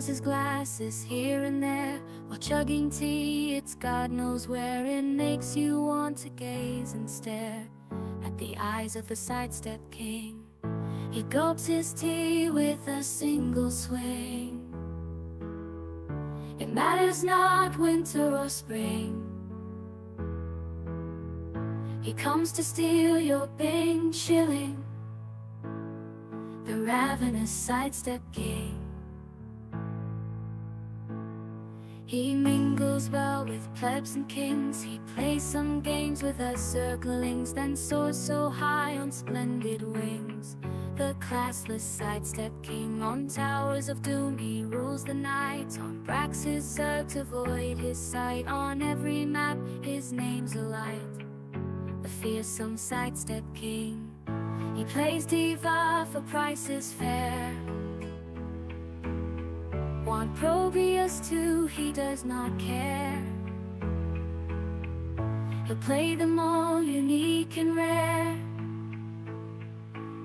wears his glasses here and there while chugging tea. It's God knows where it makes you want to gaze and stare at the eyes of the sidestep king. He gulps his tea with a single swing. It matters not winter or spring. He comes to steal your bing shilling, the ravenous sidestep king. He mingles well with plebs and kings. He plays some games with us circlings, then soars so high on splendid wings. The classless sidestep king on towers of doom. He rules the night on Brax's Zerg to void his sight. On every map his name's a light, the fearsome sidestep king. He plays diva for prices fair. Want Probius too, he does not care. He'll play them all unique and rare,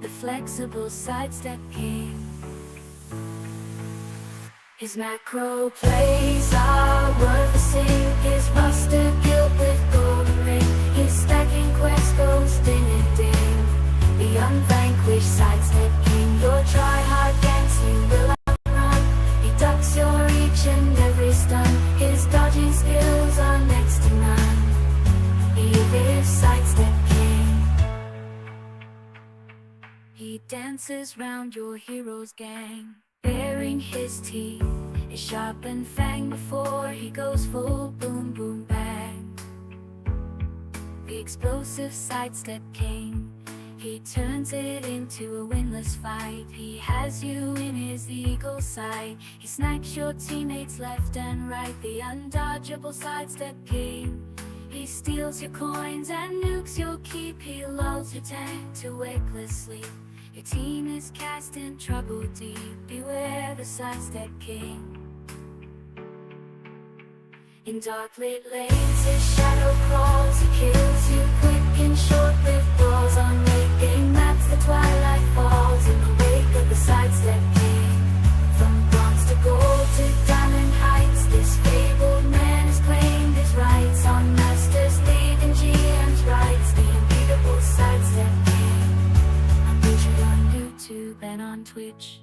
the flexible sidestep king. His macro plays are worth a sing. His roster gilt with golden ring. His stacking quest goes ding and ding. The unvanquished sidestep king. Your try-hard dance you will outrun. He ducks your each and every stun. His dodging skills are next to none. He is sidestep king. He dances round your hero's gang, baring his teeth, his sharpened fang before he goes full boom boom bang. The explosive sidestep king, he turns it into a winless fight. He has you in his eagle sight. He snipes your teammates left and right. The undodgeable sidestep king. He steals your coins and nukes your keep. He lulls your tank to wakeless sleep. Your team is cast in trouble deep. Beware the sidestep king. In dark lit lanes his shadow crawls. He kills you quick in short-lived balls. On late game maps the twilight falls. In the wake of the sidestep king. From bronze to gold to diamond heights, this fabled man has claimed his rights. On Masters League and GM's rights, the unbeatable sidestep king. On YouTube and on Twitch,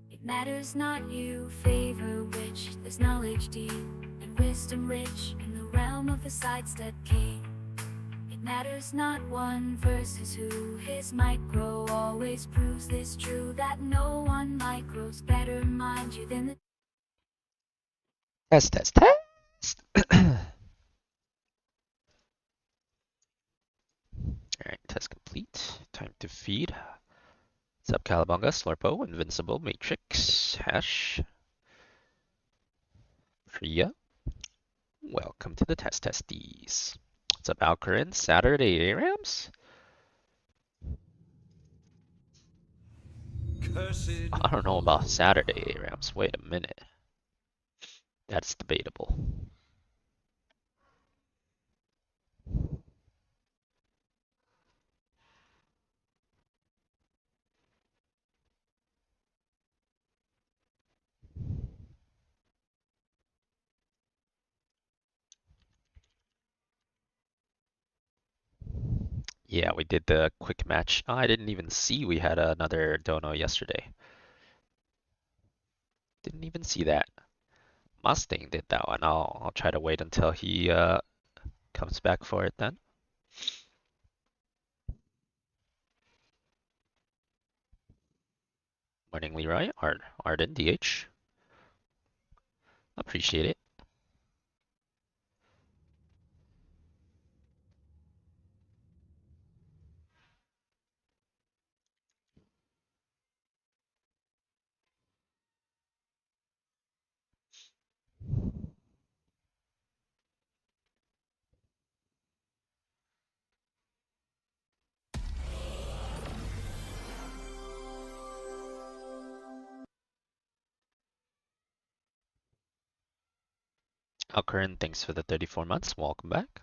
it matters not you favor which. There's knowledge deep and wisdom rich in the realm of the sidestep king. It matters not one versus who. His micro always proves this true, that no one micros better mind you than the Test. Alright, test complete. Time to feed. What's up, Calabunga, Slurpo, Invincible, Matrix, Hash, Priya? Welcome to the testies. What's up, Alcarin, Saturday ARAMs? I don't know about Saturday ARAMs. Wait a minute. That's debatable. Yeah, we did the quick match. Oh, I didn't even see we had another dono yesterday. Didn't even see that. Mustang did that one. I'll try to wait until he comes back for it then. Morning, Leroy. Arden, DH. Appreciate it. Alcarin, thanks for the 34 months. Welcome back.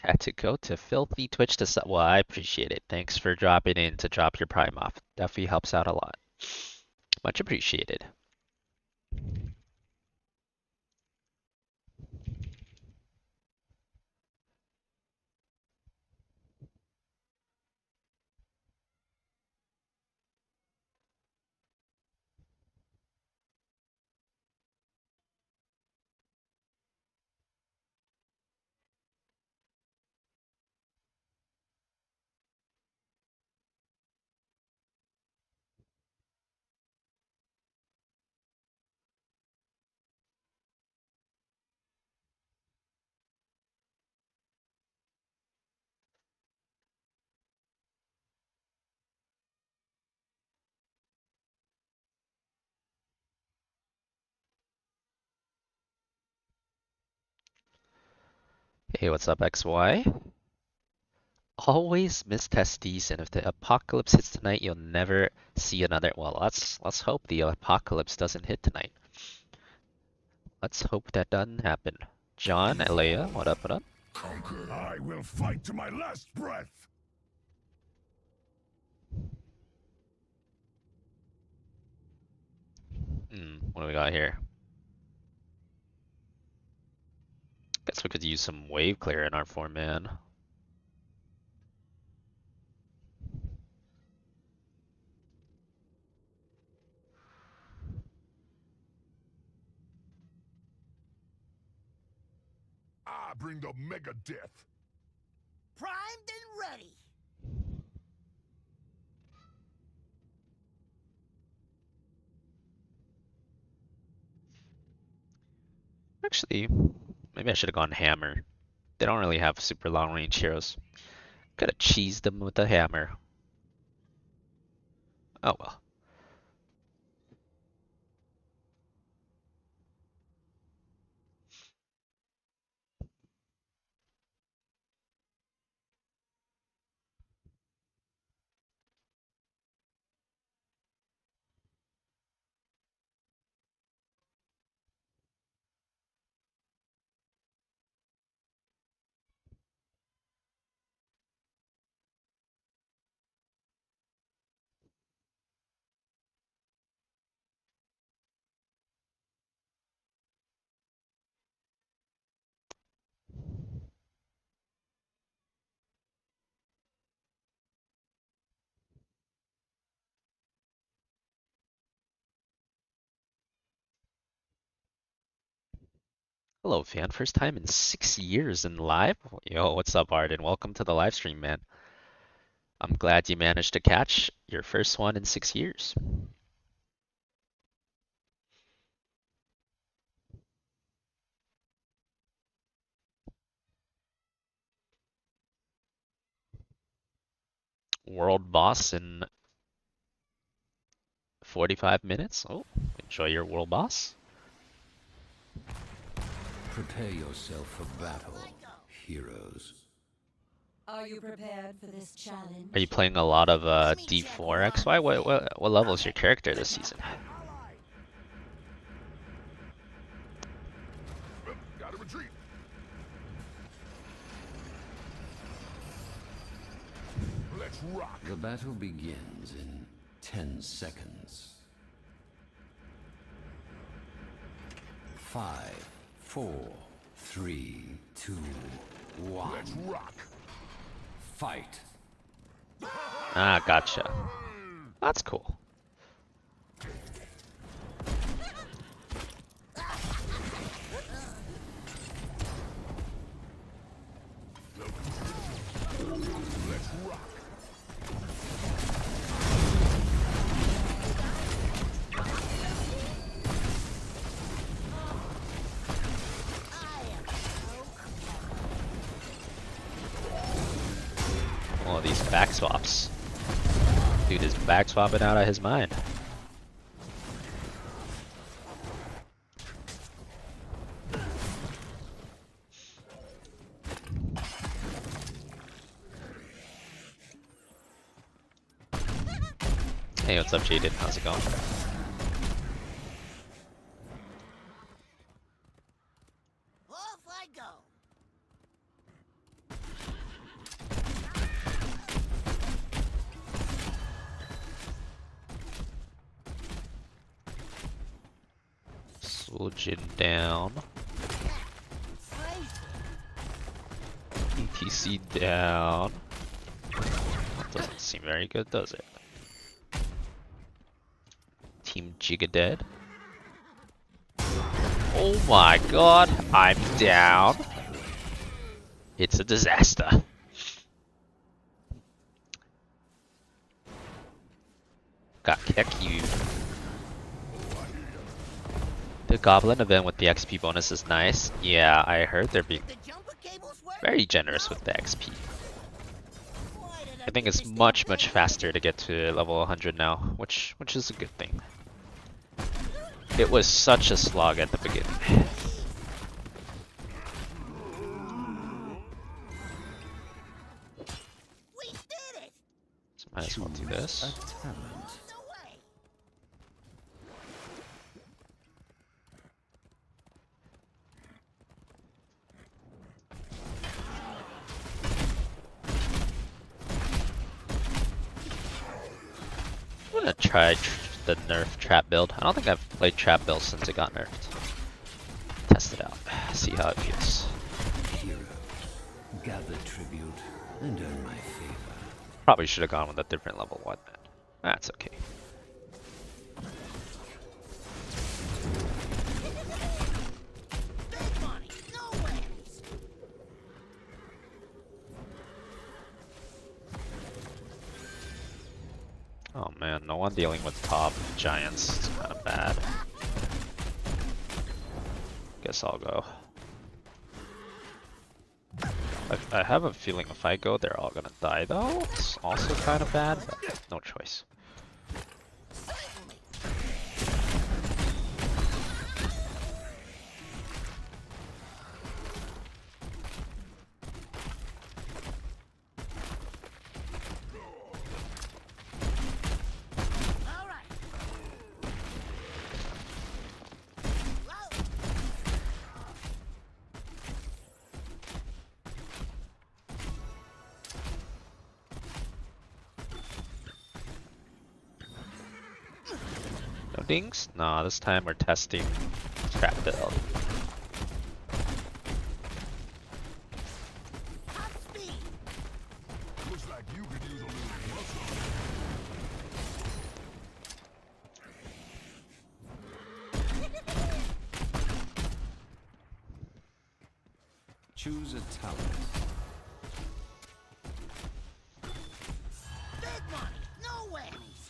Had to go to filthy Twitch to sub. Well, I appreciate it. Thanks for dropping in to drop your Prime off. Definitely helps out a lot. Much appreciated. Hey, what's up, XY? Always miss testes, and if the apocalypse hits tonight, you'll never see another. Well, let's hope the apocalypse doesn't hit tonight. Let's hope that doesn't happen. John, Alea, what up, what up? Conquer. I will fight to my last breath. What do we got here? Guess we could use some wave clear in our form, man. I bring the mega death. Primed and ready. Actually, maybe I should have gone hammer. They don't really have super long range heroes. Could have cheesed them with a hammer. Oh well. Hello, fan. First time in 6 years in live. Yo, what's up, Arden? Welcome to the live stream, man. I'm glad you managed to catch your first one in 6 years. World boss in 45 minutes. Oh, enjoy your world boss. Prepare yourself for battle, heroes. Are you prepared for this challenge? Are you playing a lot of D4 XY? What level is your character this season? Gotta retreat. Let's rock. The battle begins in 10 seconds. 5, 4, 3, 2, 1. Let's rock. Fight. Ah, gotcha. That's cool. Let's rock. Oh, these back swaps. Dude is back swapping out of his mind. Hey, what's up, Jaden? How's it going? Off I go. Jin down. ETC down. That doesn't seem very good, does it? Team Giga dead. Oh my god, I'm down. It's a disaster. Got kick you. The Goblin event with the XP bonus is nice. Yeah, I heard they're being The jumper cables work? very generous with the XP. Why did I think it's get this much thing? faster to get to level 100 now, which is a good thing. It was such a slog at the beginning. We did it! So might as well do this. A talent. No way! I'm gonna try the nerf trap build. I don't think I've played trap build since it got nerfed. Test it out, see how it feels. Hero. Gather tribute and earn my favor. Probably should have gone with a different level one. That's okay. Big money! No way! Oh man, no one dealing with top giants. It's kind of bad. Guess I'll go. I have a feeling if I go, they're all gonna die though. It's also kind of bad, but no choice. Certainly! All right! Whoa. No dings? Nah, this time we're testing trap build. Top speed! Looks like you could use a little muscle. Choose a talent. Big money! No whammies!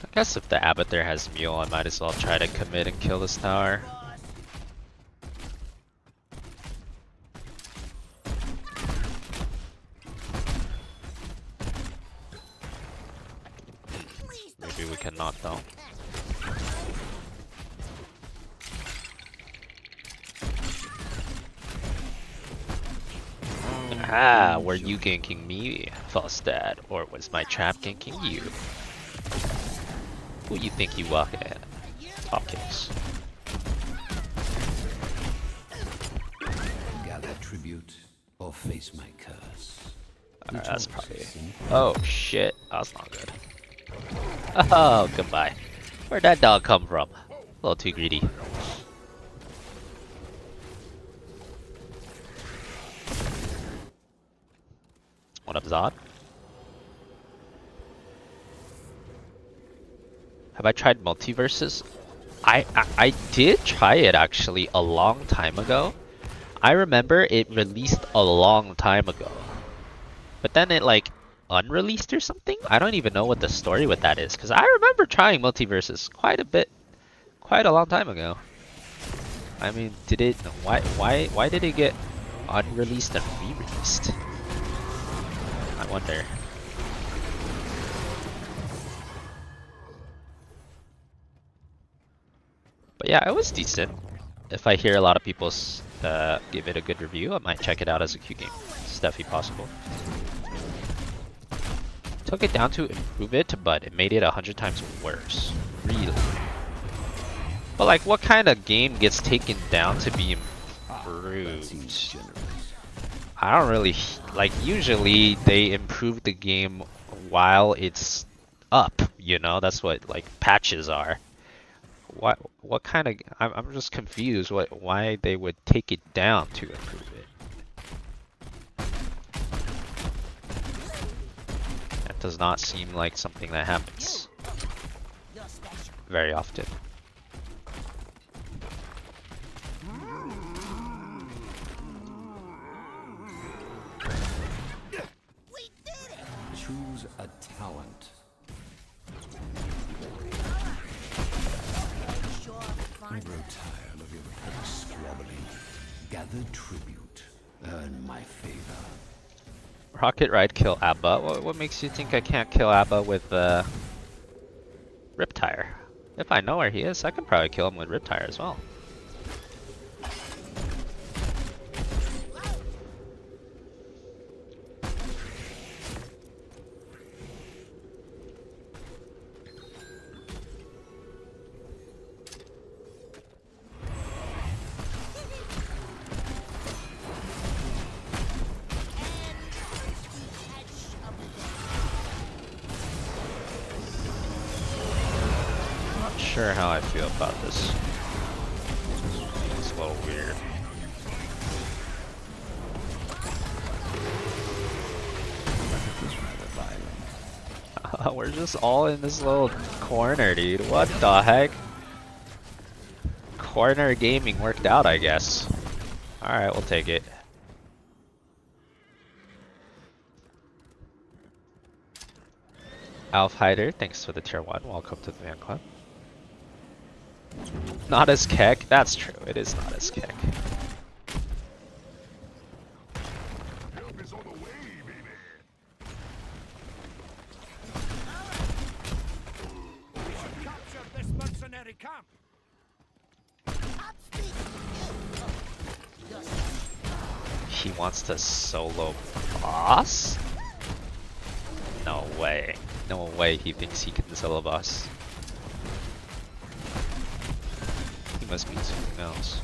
I guess if the abbot there has mule, I might as well try to commit and kill this tower. Boss! Please don't Maybe we let cannot this though. Ah, were you ganking me, Falstad, or was my trap ganking you? Who you think you walking at? Top case. Gather tribute or face my curse. Alright, that's Choice probably. is simple. Oh shit, that's not good. Oh, goodbye. Where'd that dog come from? A little too greedy. What up, Zod? Have I tried multiverses? I did try it actually a long time ago. I remember it released a long time ago. But then it like unreleased or something? I don't even know what the story with that is, because I remember trying multiverses quite a long time ago. I mean, did it why did it get unreleased and re-released? I wonder. But yeah, it was decent. If I hear a lot of people give it a good review, I might check it out as a queue game. It's definitely possible. Took it down to improve it, but it made it 100 times worse. Really. But like, what kind of game gets taken down to be That seems improved? generous. I don't really like. Usually they improve the game while it's up. You know, that's what like patches are. What kind of? I'm just confused. Why they would take it down to improve it? That does not seem like something that happens You're special. very often. We did it! Choose a talent. Sure, I fine. grow tired of your pathetic squabbling. Gather tribute. Earn my favor. Rocket Ride kill Abba. What makes you think I can't kill Abba with Riptire? If I know where he is, I can probably kill him with Riptire as well. Not sure how I feel about this. It's a little weird. That was rather violent. We're just all in this little corner, dude. What the heck? Corner gaming worked out, I guess. Alright, we'll take it. Alf Hider, thanks for the tier 1. Welcome to the fan club. Not as Keck? That's true. It is not as Keck. Help is on the way, baby. Capture this mercenary camp. Top speed. You're special. He wants to solo boss? No way. No way he thinks he can solo boss. He must mean something else.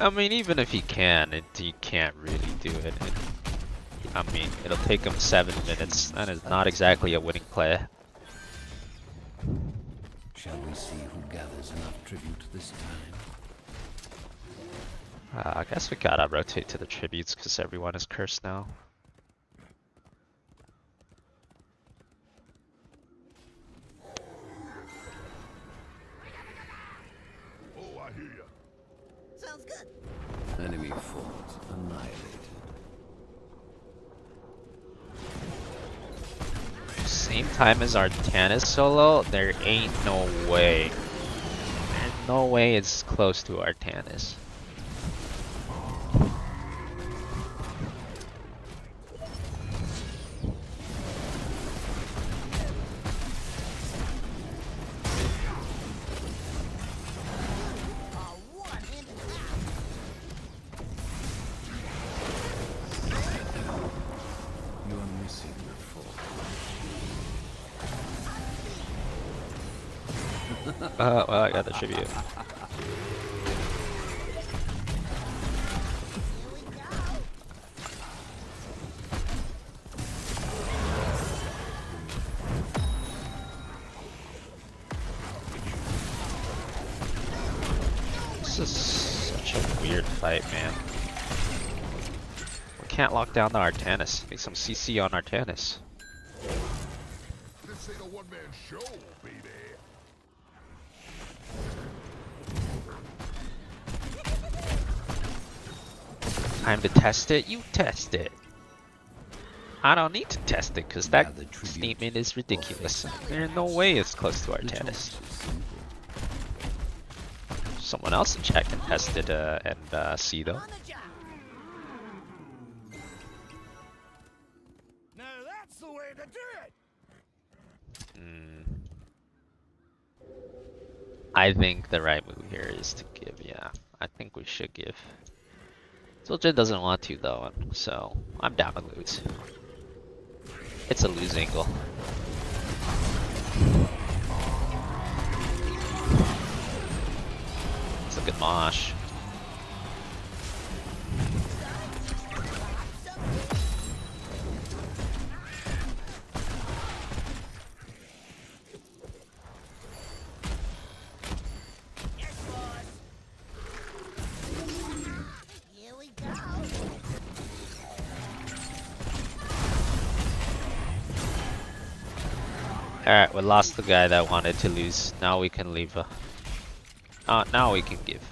I mean, even if he can, he can't really do it. I mean, it'll take him 7 minutes. That is not exactly a winning play. Shall we see who gathers enough tribute this time? I guess we gotta rotate to the tributes because everyone is cursed now. Oh, I hear ya. Sounds good. Enemy force annihilated. Same time as our Tannis solo, there ain't no way. There's no way it's close to our Tannis. One-handed You are missing the force. Well, I got the tribute. This is such a weird fight, man. We can't lock down the Artanis. Make some CC on Artanis. This ain't a one-man show, baby. Time to test it? You test it. I don't need to test it because that Gather tribute statement is or ridiculous. face There's no way it's close to The Artanis. choice is simple. Someone else in chat can test it and see though. on the job. Now that's the way to do it. I think the right move here is to give, yeah. I think we should give. Zul'jin doesn't want to though, so I'm down to lose. It's a lose angle. It's a good mosh. Here we go. Alright, we lost the guy that wanted to lose. Now we can leave. Now we can give.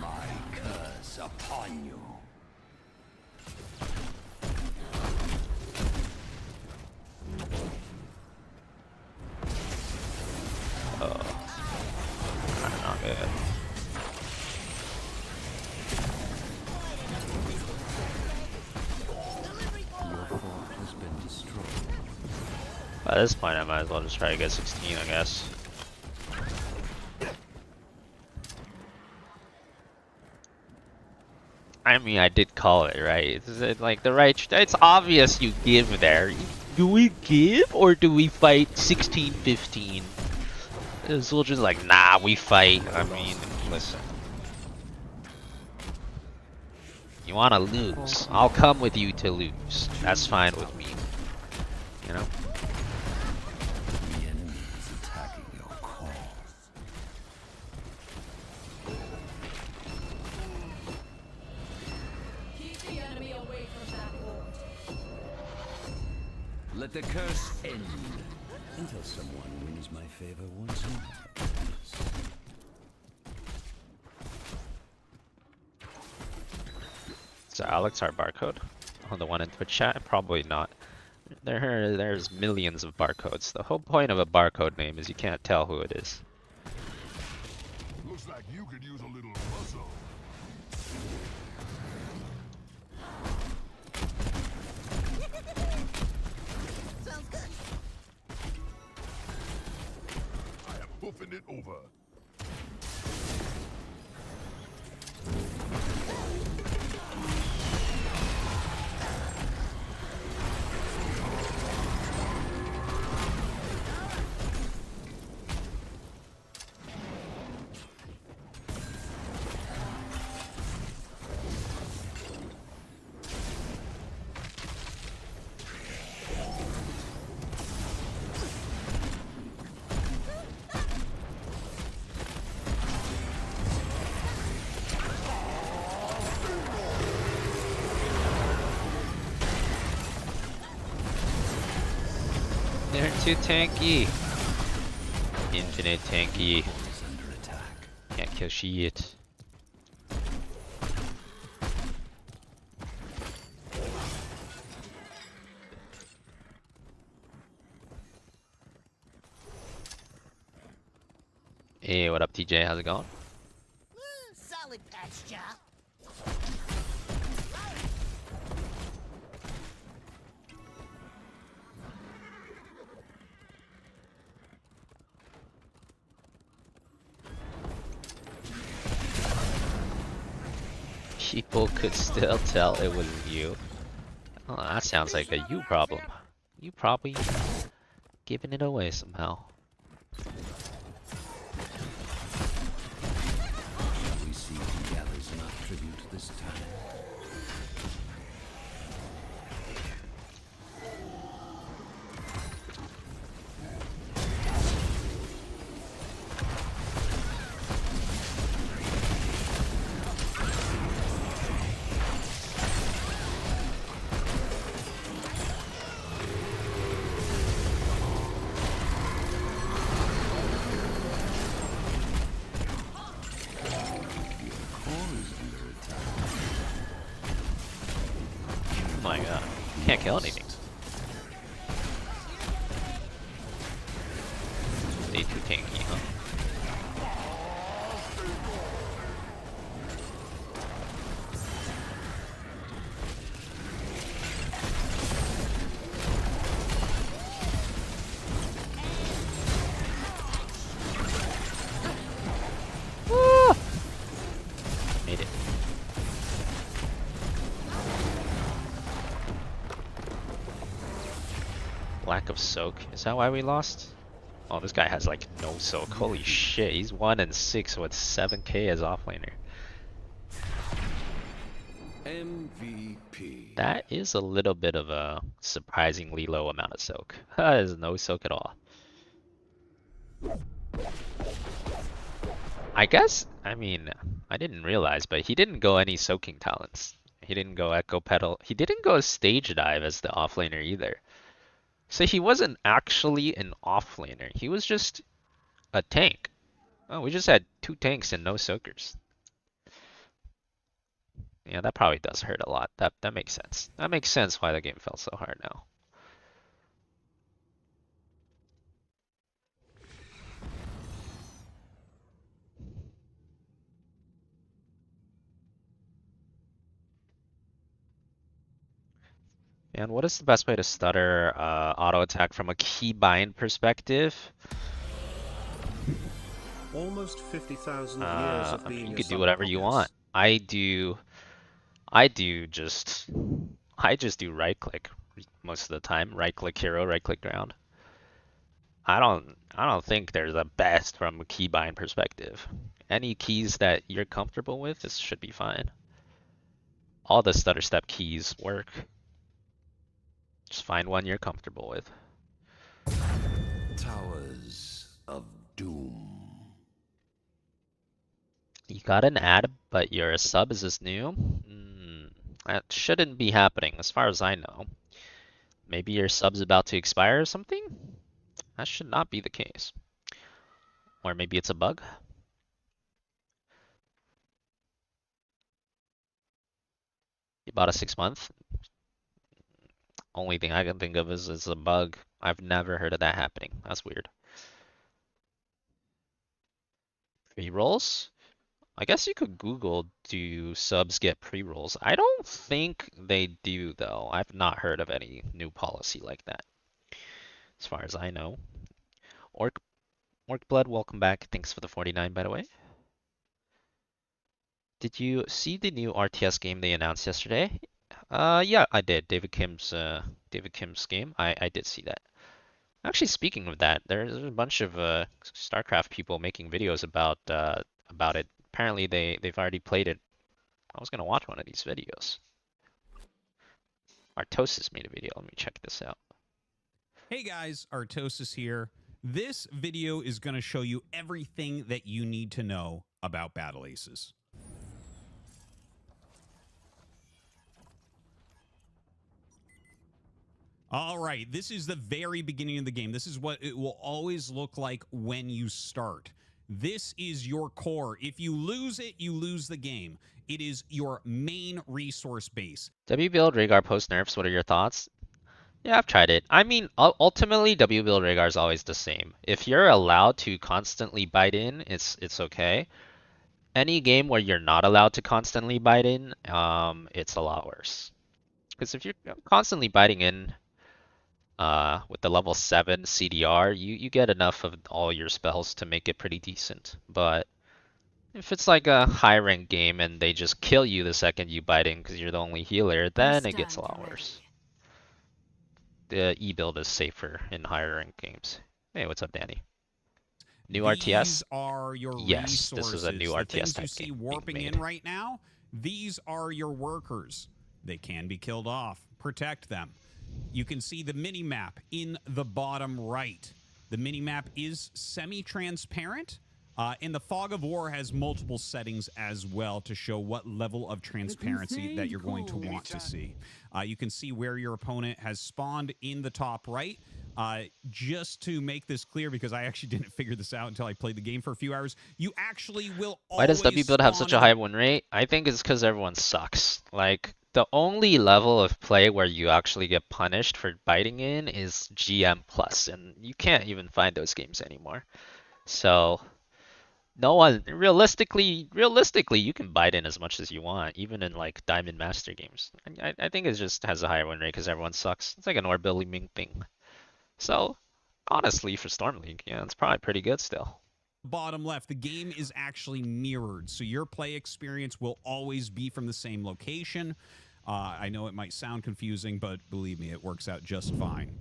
My curse upon you. Kinda not good. Your fort has been destroyed. At this point, I might as well just try to get 16, I guess. I mean, I did call it, right? Is it like the right? It's obvious you give there. Do we give or do we fight 16-15? The soldier's like, nah, we fight. I mean, listen. You wanna lose? I'll come with you to lose. That's fine with me. You know? The enemy is attacking your cause. Keep the enemy away from that ward. Let the curse end until someone wins my favor once more. So Alex, our barcode on the one in Twitch chat? Probably not. There's millions of barcodes. The whole point of a barcode name is you can't tell who it is. Looks like you could use a little muscle. Sounds good. I am hoofing it over. They're too tanky. Infinite tanky. Is under attack. Can't kill shit. Hey, what up, TJ? How's it going? Solid patch job. People could still tell it was you. Oh, that sounds like a you problem. You probably giving it away somehow. We see he gathers enough tribute this time. Oh my god. Can't kill anything. They too tanky, huh? lack of soak. Is that why we lost? Oh, this guy has like no soak. Holy shit, he's 1-6 with 7k as offlaner. MVP. That is a little bit of a surprisingly low amount of soak. That is no soak at all. I guess, I mean, I didn't realize, but he didn't go any soaking talents. He didn't go Echo Pedal. He didn't go Stage Dive as the offlaner either. So he wasn't actually an offlaner. He was just a tank. Oh, we just had 2 tanks and no soakers. Yeah, that probably does hurt a lot. That makes sense. That makes sense why the game felt so hard now. And what is the best way to stutter auto attack from a keybind perspective? Almost 50,000 years of I mean, being you a could do summer whatever you podcast. want. I just do right click most of the time. Right click hero, right click ground. I don't think there's a best from a keybind perspective. Any keys that you're comfortable with, this should be fine. All the stutter step keys work. Just find one you're comfortable with. Towers of Doom. You got an ad, but your sub is this new? That shouldn't be happening as far as I know. Maybe your sub's about to expire or something? That should not be the case. Or maybe it's a bug. You bought a 6-month? Only thing I can think of is a bug. I've never heard of that happening. That's weird. Pre-rolls? I guess you could Google, do subs get pre-rolls? I don't think they do though. I've not heard of any new policy like that, as far as I know. Orc Blood, welcome back. Thanks for the 49, by the way. Did you see the new RTS game they announced yesterday? Yeah, I did. David Kim's game. I did see that. Actually, speaking of that, there's a bunch of Starcraft people making videos about it. Apparently, they've already played it. I was gonna watch one of these videos. Artosis made a video. Let me check this out. Hey guys, Artosis here. This video is going to show you everything that you need to know about Battle Aces. All right, this is the very beginning of the game. This is what it will always look like when you start. This is your core. If you lose it, you lose the game. It is your main resource base. W-Build Rhaegar post nerfs, what are your thoughts? Yeah, I've tried it. I mean, ultimately, W-Build Rhaegar is always the same. If you're allowed to constantly bite in, it's okay. Any game where you're not allowed to constantly bite in, it's a lot worse. Because if you're constantly biting in, with the level 7 CDR, you get enough of all your spells to make it pretty decent. But if it's like a high rank game and they just kill you the second you bite in because you're the only healer, then it gets a lot worse. The E-build is safer in higher rank games. Hey, what's up, Danny? New RTS? These are your Yes, resources. this is a new The RTS things type you see game being warping made. in right now, these are your workers. They can be killed off. Protect them. You can see the mini-map in the bottom right. The mini-map is semi-transparent, and the Fog of War has multiple settings as well to show what level of transparency that you're going to want to see. You can see where your opponent has spawned in the top right. Just to make this clear, because I actually didn't figure this out until I played the game for a few hours, you actually will Why does always W-Build have such a spawn high win rate? I think it's because everyone sucks. Like, the only level of play where you actually get punished for biting in is GM plus, and you can't even find those games anymore. So, no one, realistically, you can bite in as much as you want, even in like Diamond Master games. I think it just has a higher win rate because everyone sucks. It's like an orb building thing. So, honestly, for Storm League, yeah, it's probably pretty good still. bottom left, the game is actually mirrored, so your play experience will always be from the same location. I know it might sound confusing, but believe me, it works out just fine.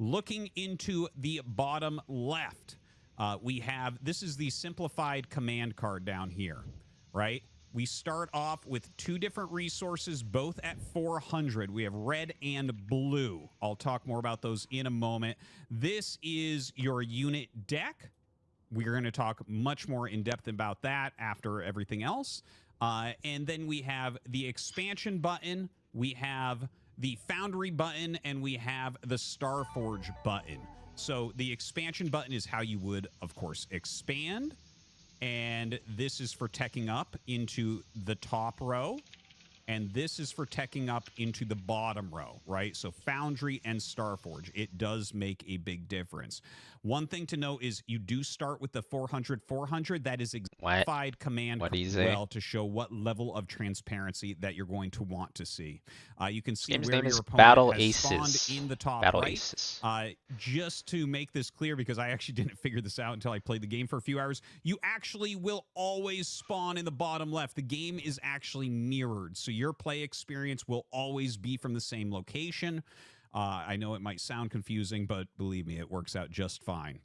Looking into the bottom left, we have, this is the simplified command card down here, right? We start off with 2 different resources, both at 400. We have red and blue. I'll talk more about those in a moment. This is your unit deck. We're going to talk much more in depth about that after everything else. And then we have the expansion button. We have the Foundry button, and we have the Starforge button. So the expansion button is how you would, of course, expand. And this is for teching up into the top row. And this is for teching up into the bottom row, right? So Foundry and Starforge, it does make a big difference. One thing to note is you do start with the 400. That is exemplified command well to show what level of transparency that you're going to want to see. You can see where your opponent has spawned in the top right. Just to make this clear, because I actually didn't figure this out until I played the game for a few hours, you actually will always spawn in the bottom left. The game is actually mirrored, so your play experience will always be from the same location. I know it might sound confusing, but believe me, it works out just fine.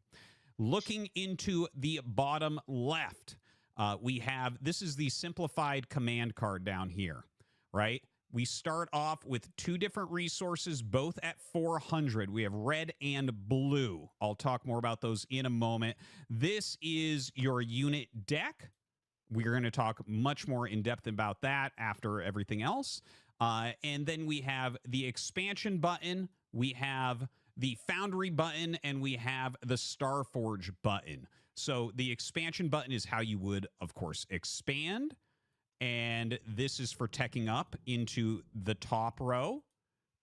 Looking into the bottom left, we have, this is the simplified command card down here, right? We start off with 2 different resources, both at 400. We have red and blue. I'll talk more about those in a moment. This is your unit deck. We're going to talk much more in depth about that after everything else. And then we have the expansion button, we have the Foundry button, and we have the Starforge button. So the expansion button is how you would, of course, expand. And this is for teching up into the top row.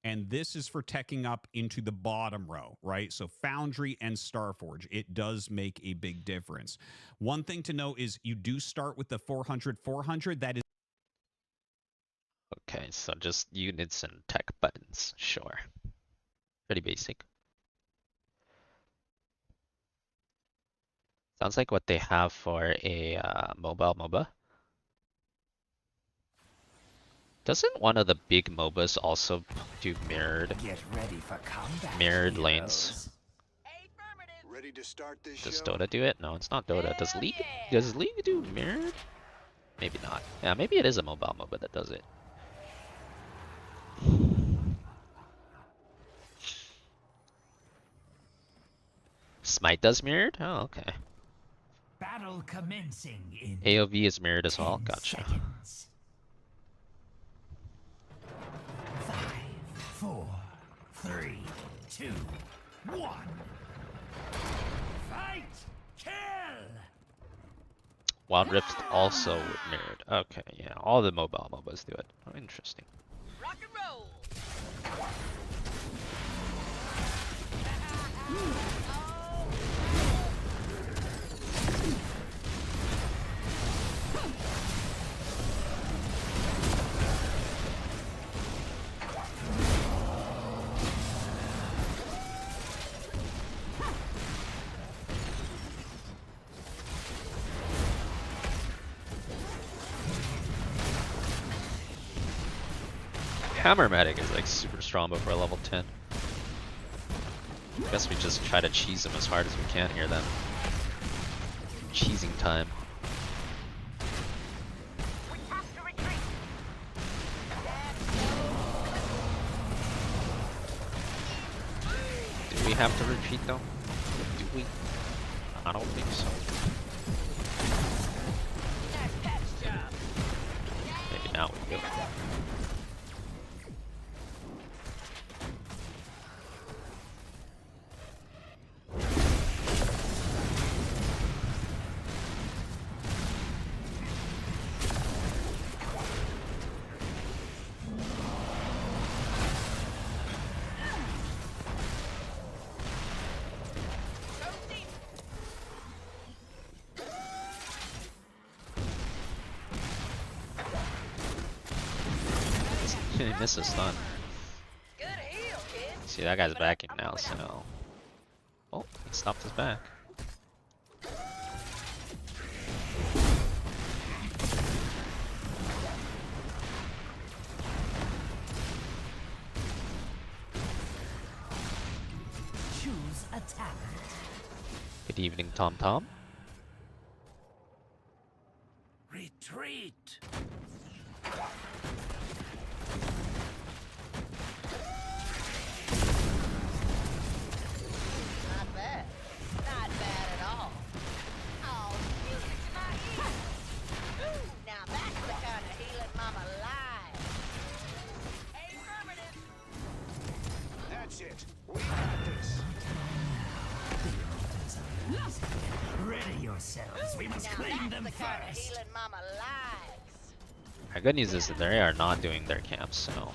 And this is for teching up into the bottom row, right? So Foundry and Starforge, it does make a big difference. One thing to note is you do start with the 400. That is Okay, so just units and tech buttons, sure. Pretty basic. Sounds like what they have for a mobile MOBA. Doesn't one of the big MOBAs also do mirrored lanes? Ready to start this Does show? Dota do it? No, it's not Dota. Does League do mirrored? Maybe not. Yeah, maybe it is a mobile MOBA that does it. Smite does mirrored? Oh, okay. Battle commencing in AOV is mirrored as well. 10 Gotcha. seconds. 5, 4, 3, 2, 1. Fight! Kill! Wild Rift also mirrored. Okay, yeah, all the mobile MOBAs do it. Oh, interesting. Rock and roll. Hammer Medic is like super strong before level 10. I guess we just try to cheese them as hard as we can here then. Cheesing time. Do we have to retreat though? Do we? I don't think so. Maybe now we do. He missed a stun. See, that guy's backing now, so... Oh, he stopped his back. Good evening, Tom Tom. Retreat. Not bad. Not bad at all. Oh, music to my ears. Ooh, now that's the kind of healing mama likes. Affirmative. That's it. We got this. Ready yourselves. We must Now claim them that's the kind of first. healing mama likes. The good news is that they are not doing their camps, so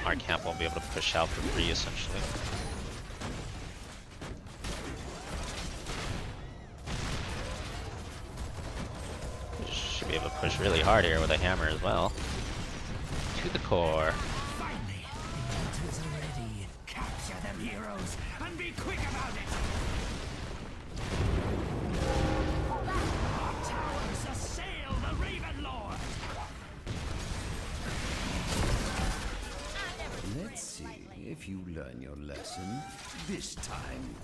our camp won't be able to push out for free, essentially. Should be able to push really hard here with a hammer as well. To the core. Finally, the altars are ready. Capture them, heroes, and be quick about it. Our towers assail the Raven Lord. Let's see if you learn your lesson this time.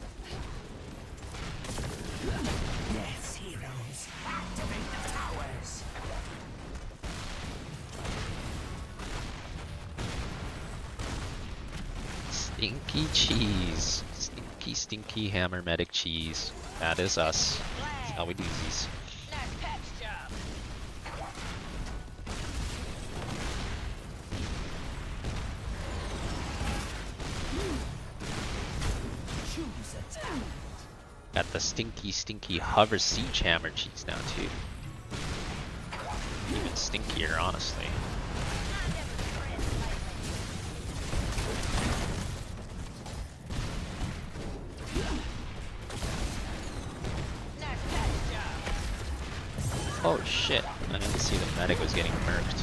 Yes, heroes, activate the towers. Stinky cheese. Stinky, stinky hammer medic cheese. That is us. That's how we do these. Nice patch job. Choose a talent. Got the stinky, stinky hover siege hammer cheese now too. Even stinkier, honestly. Nice patch job. Oh shit! I didn't see the medic was getting murked.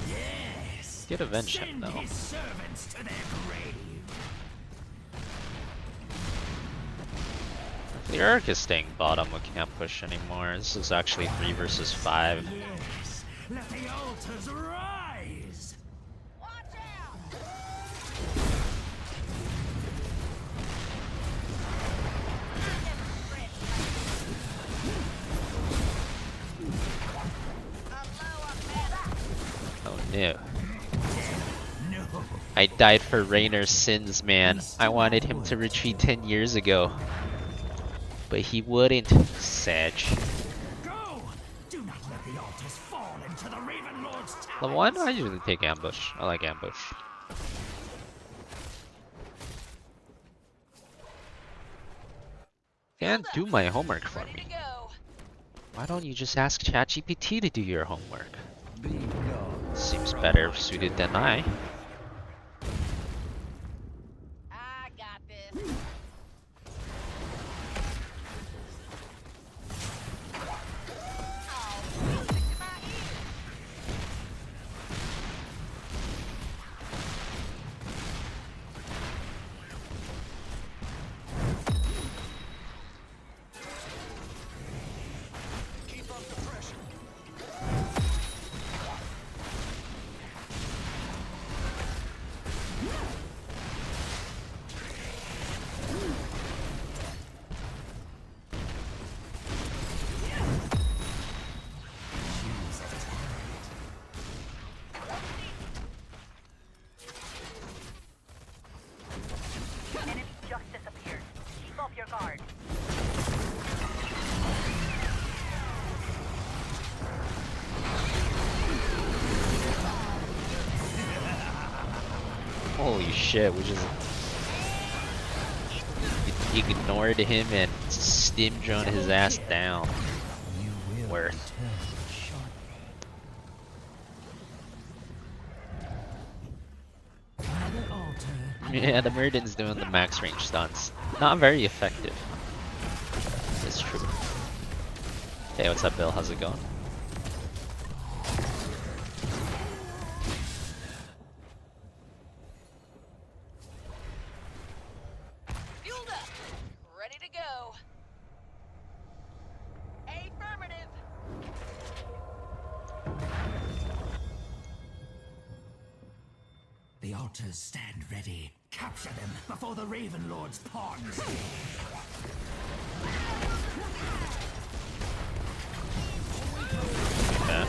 Yes. Did avenge him Send though. his servants to their grave. The Urk is staying bottom. We can't push anymore. This is actually 3 versus 5. Yes. Let the altars rise. Watch out. Oh no. No. I died for Rainer's sins, man. I wanted him to retreat 10 years ago. But he wouldn't, Sedge. Go. Do not let the altars fall into the Raven Lord's talons. Level 1? I usually take ambush. I like ambush. Can't do my homework for Ready to me. go. Why don't you just ask ChatGPT to do your homework? Be gone. Seems better suited than I. I got this. Oh, music to my ears. Keep up the pressure. Enemy just disappeared. Keep up your guard. Holy shit, we just ignored him and stim drone his ass down. You will Worth. return shortly. Another altar. Yeah, the Murden's doing the max range stunts. Not very effective. It's true. Hey, what's up, Bill? How's it going? Fueled up. Ready to go. Affirmative. The The altars stand ready. Capture them before the Raven Lord's pawns. Okay.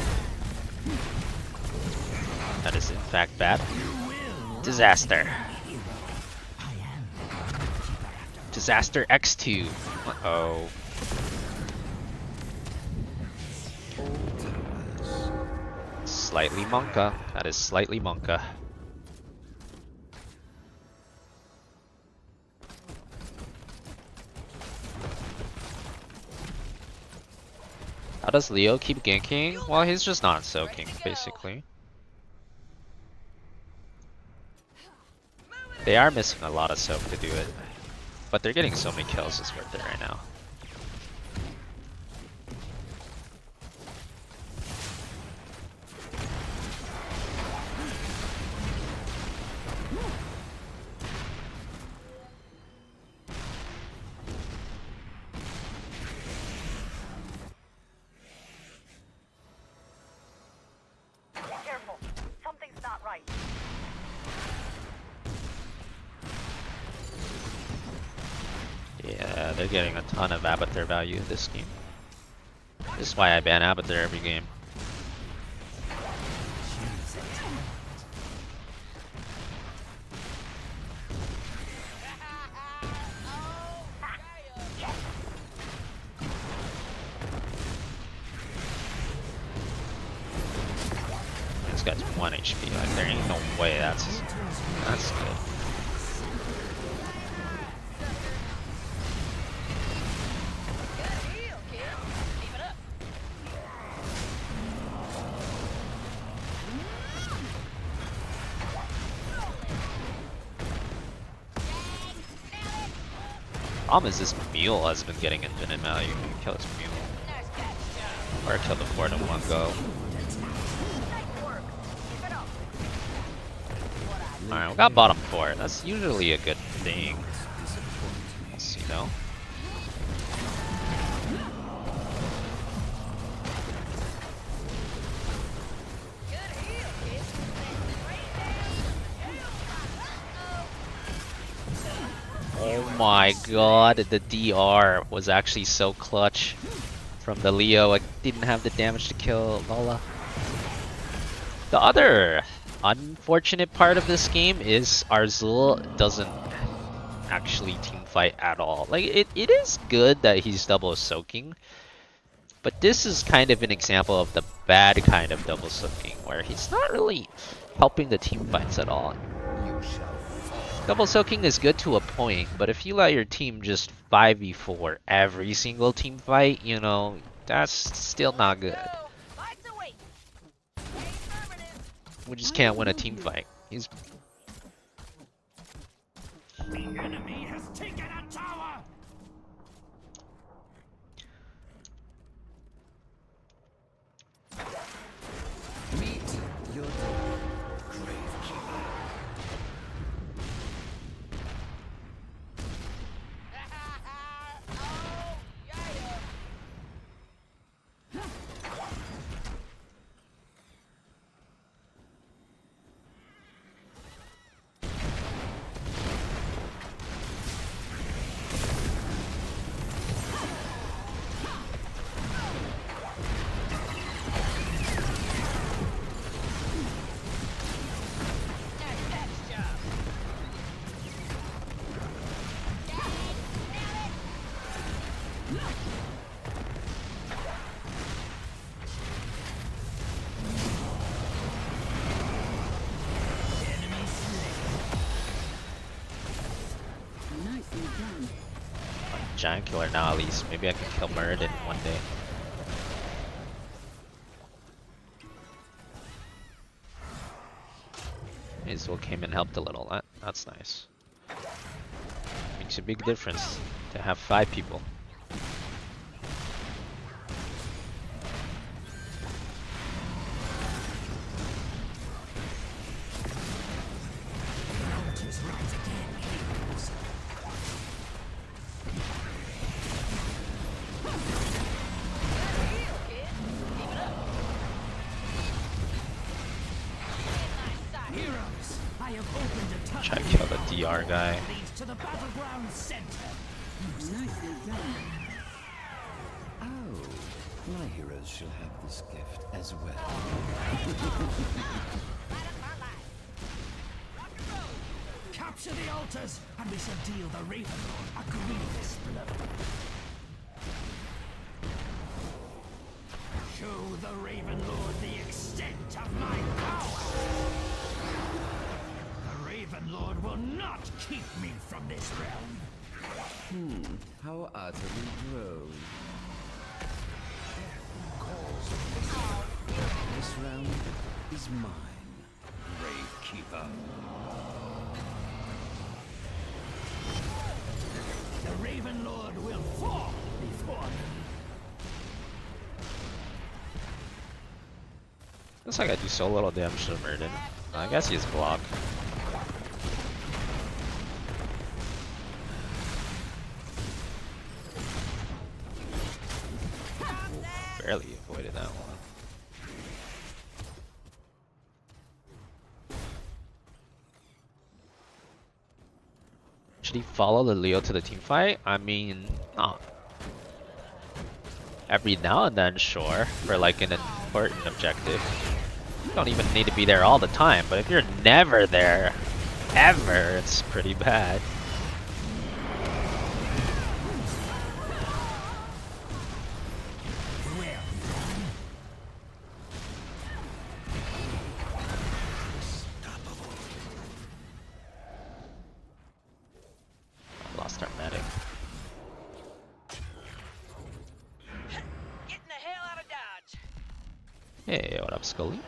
That is in fact bad. Disaster. Disaster X2. Uh-oh. Slightly Monka. That is slightly Monka. How does Leo keep ganking? Well, he's just not soaking, basically. They are missing a lot of soak to do it. But they're getting so many kills, it's worth it right now. Careful. Something's not right. Yeah, they're getting a ton of Abathur value this game. This is why I ban Abathur every game. This guy's 1 HP, like there ain't no way that's good. Problem is this mule has been getting infinite value. You can kill this mule. Or kill the fort in one go. Alright, we got bottom 4. That's usually a good thing. Let's, you know. Oh my god, the DR was actually so clutch from the Leo. I didn't have the damage to kill Lola. The other unfortunate part of this game is Arzul doesn't actually teamfight at all. Like, it is good that he's double soaking, but this is kind of an example of the bad kind of double soaking, where he's not really helping the team fights at all. Double soaking is good to a point, but if you let your team just 5v4 every single team fight, you know, that's still not good. We just can't win a team fight. He's... The enemy has taken a tower. Meet your gravekeeper. Giant killer now at least. Maybe I can kill Muradin one day. Israel came and helped a little. That's nice. Makes a big difference to have 5 people. Heroes, I have opened a tunnel Try to kill the DR guy. that leads to the battleground center. Oh, my heroes shall have this gift as well. Capture the altars, and we shall deal the Raven Lord a grievous blow. Show the Raven Lord the extent of my power. The Raven Lord will not keep me from this realm. How utterly droll. This round is mine, Grave Keeper. The Raven Lord will fall before me. Looks like I do so little damage to Murden. I guess he's blocked. Barely avoided that one. Should he follow the Leo to the team fight? I mean, every now and then, sure, for like an important objective. You don't even need to be there all the time, but if you're never there, ever, it's pretty bad. Lost our medic. Getting the hell out of Dodge. Hey, what up, Scully?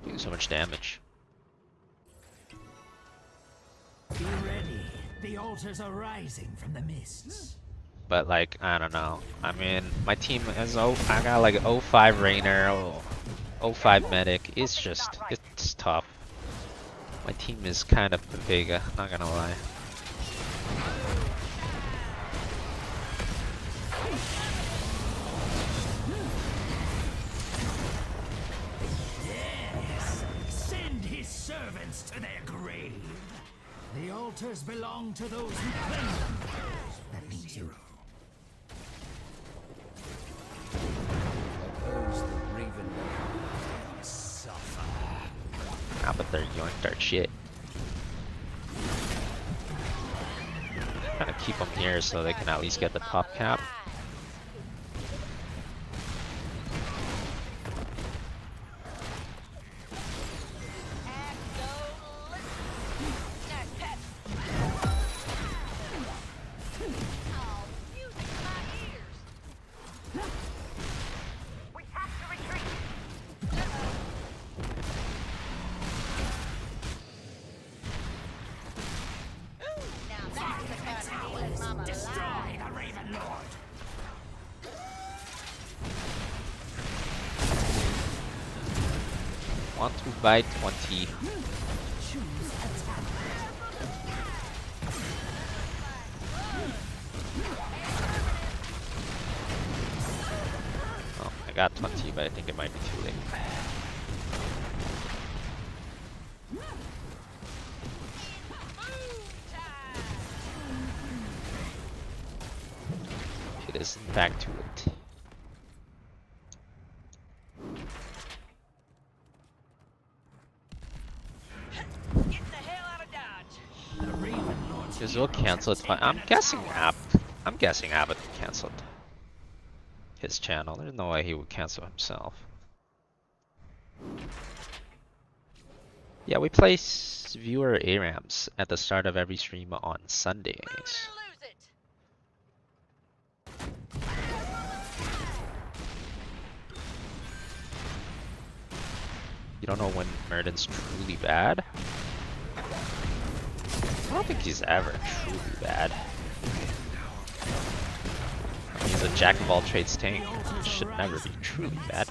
Doing so much damage. Be ready. The altars are rising from the mists. But like, I don't know. I mean, my team is I got like 05 Rainer, 05 medic. It's just, it's tough. My team is kind of big, not gonna lie. Yes, send his servants to their grave. The altars belong to those who claim them. That means you. Oppose the Raven Lord. Suffer. Ah, but they're yoinked our shit. Gotta keep them here so they can at least get the top cap. Destroy the Raven Lord. Want to buy 20. Oh, I got 20, but I think it might be too late. It is in fact too late. Getting the hell out of Dodge. The Raven Lord's Because we'll cancel it. I'm guessing Abbott canceled his channel. There's no way he would cancel himself. Yeah, we place viewer ARAMs at the start of every stream on Sundays. Move it or lose it. You don't know when Murden's truly bad? I don't think he's ever truly bad. He's a jack of all trades tank. He should never be truly bad.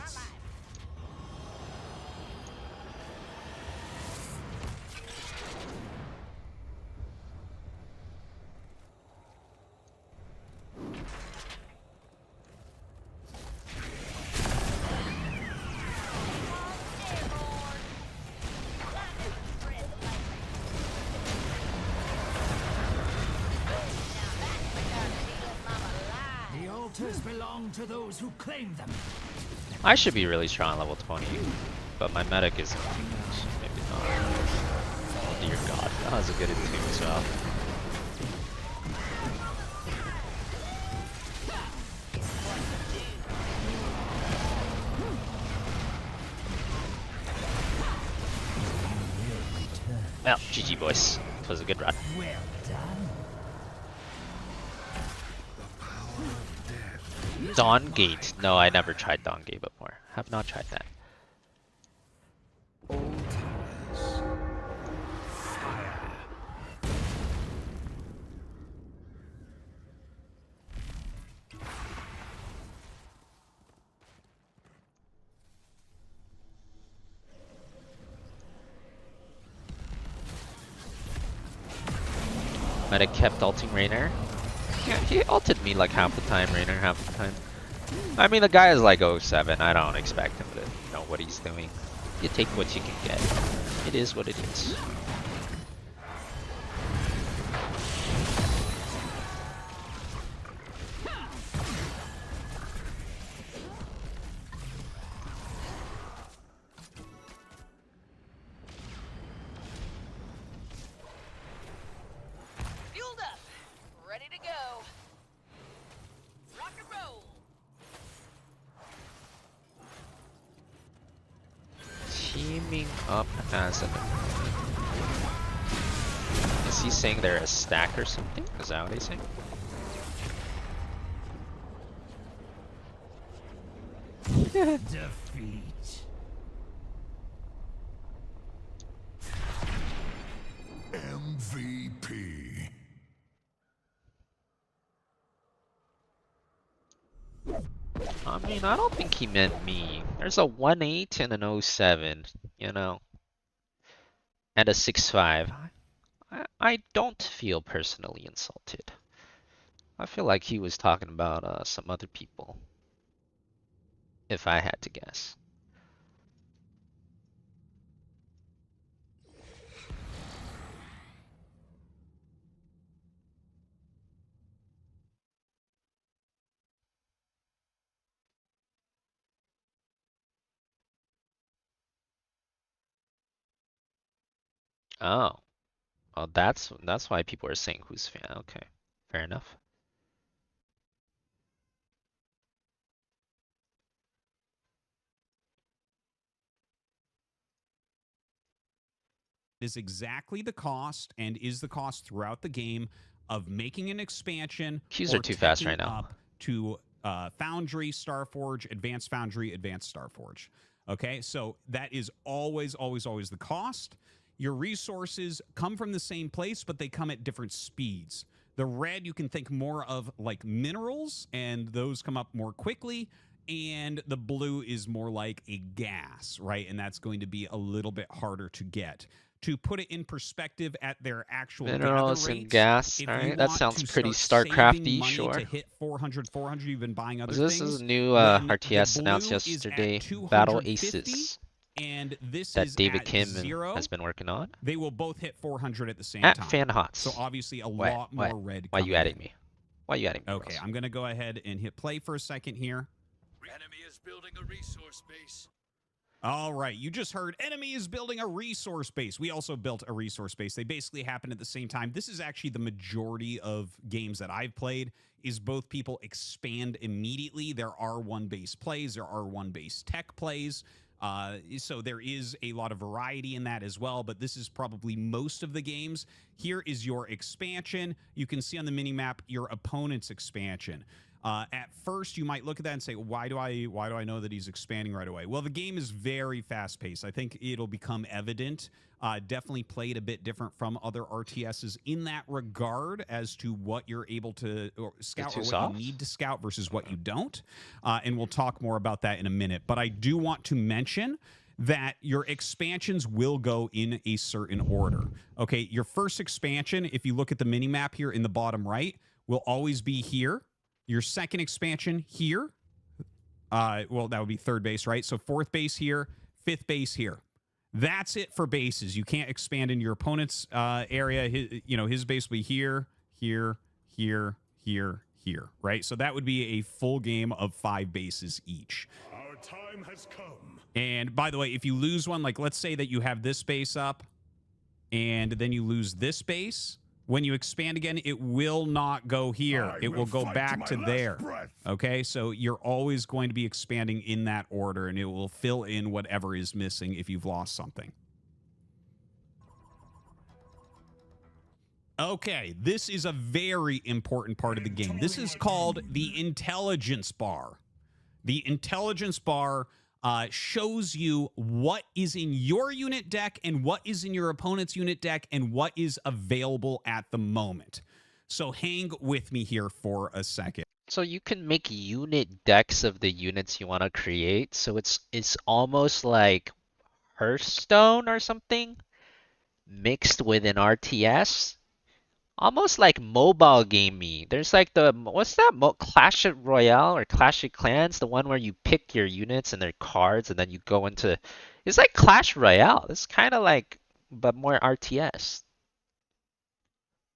altars belong to those who claim them. I should be really strong level 20, but my medic is maybe not. Oh dear god, that was a good attune as well. Well, GG boys. It was a good run. Well done. Dawn Gate. No, I never tried Dawn Gate before. Have not tried that. Medic kept ulting Raynor. Yeah, he ulted me like half the time, Raynor half the time. I mean, the guy is like 07. I don't expect him to know what he's doing. You take what you can get. It is what it is. Fueled up. Ready to go. Rock and roll. Teaming up as an... Is he saying they're a stack or something? Is that what he's saying? Defeat. MVP. I mean, I don't think he meant me. There's a 1-8 and an 07, you know, and a 6-5. I don't feel personally insulted. I feel like he was talking about some other people, if I had to guess. Oh. Oh, that's why people are saying who's fan. Okay, fair enough. Is exactly the cost and is the cost throughout the game of making an expansion. Queues are too fast right now. Up to Foundry, Starforge, Advanced Foundry, Advanced Starforge. Okay, so that is always, always, always the cost. Your resources come from the same place, but they come at different speeds. The red, you can think more of like minerals, and those come up more quickly. And the blue is more like a gas, right? And that's going to be a little bit harder to get. To put it in perspective at their actual Minerals gather and rates, gas. if All you right, that want sounds to pretty start saving Starcrafty, money sure. to hit 400, you've been buying other This things. is new then the RTS announced blue is at yesterday. Battle 250, Aces and this that is David at Kim 0. has been working on. They will both hit 400 at the same At time. FanHOTS. So obviously a Wait, lot more red. Why you coming adding in. me? Why you adding me? Okay, Ross? I'm gonna go ahead and hit play for a second here. Enemy is building a resource base. All right, you just heard enemy is building a resource base. We also built a resource base. They basically happen at the same time. This is actually the majority of games that I've played is both people expand immediately. There are one-base plays. There are one-base tech plays. So there is a lot of variety in that as well, but this is probably most of the games. Here is your expansion. You can see on the mini-map your opponent's expansion. At first, you might look at that and say, why do I know that he's expanding right away? Well, the game is very fast-paced. I think it'll become evident. Definitely played a bit different from other RTSs in that regard as to what you're able to scout or what you need to scout versus what you don't. And we'll talk more about that in a minute. But I do want to mention that your expansions will go in a certain order. Okay, your first expansion, if you look at the mini-map here in the bottom right, will always be here. Your second expansion here, well, that would be third base, right? So fourth base here, fifth base here. That's it for bases. You can't expand in your opponent's area. His base will be here, here, here, here, here, right? So that would be a full game of 5 bases each. Our time has come. And by the way, if you lose one, like let's say that you have this base up and then you lose this base, when you expand again, it will not go here. It will go back to there. Okay, so you're always going to be expanding in that order, and it will fill in whatever is missing if you've lost something. Okay, this is a very important part of the game. This is called the intelligence bar. The intelligence bar shows you what is in your unit deck and what is in your opponent's unit deck and what is available at the moment. So hang with me here for a second. So you can make unit decks of the units you want to create. So it's almost like Hearthstone or something mixed with an RTS. Almost like mobile gamey. There's like the what's that? Clash Royale or Clash of Clans, the one where you pick your units and their cards, and then you go into. It's like Clash Royale. It's kind of like, but more RTS.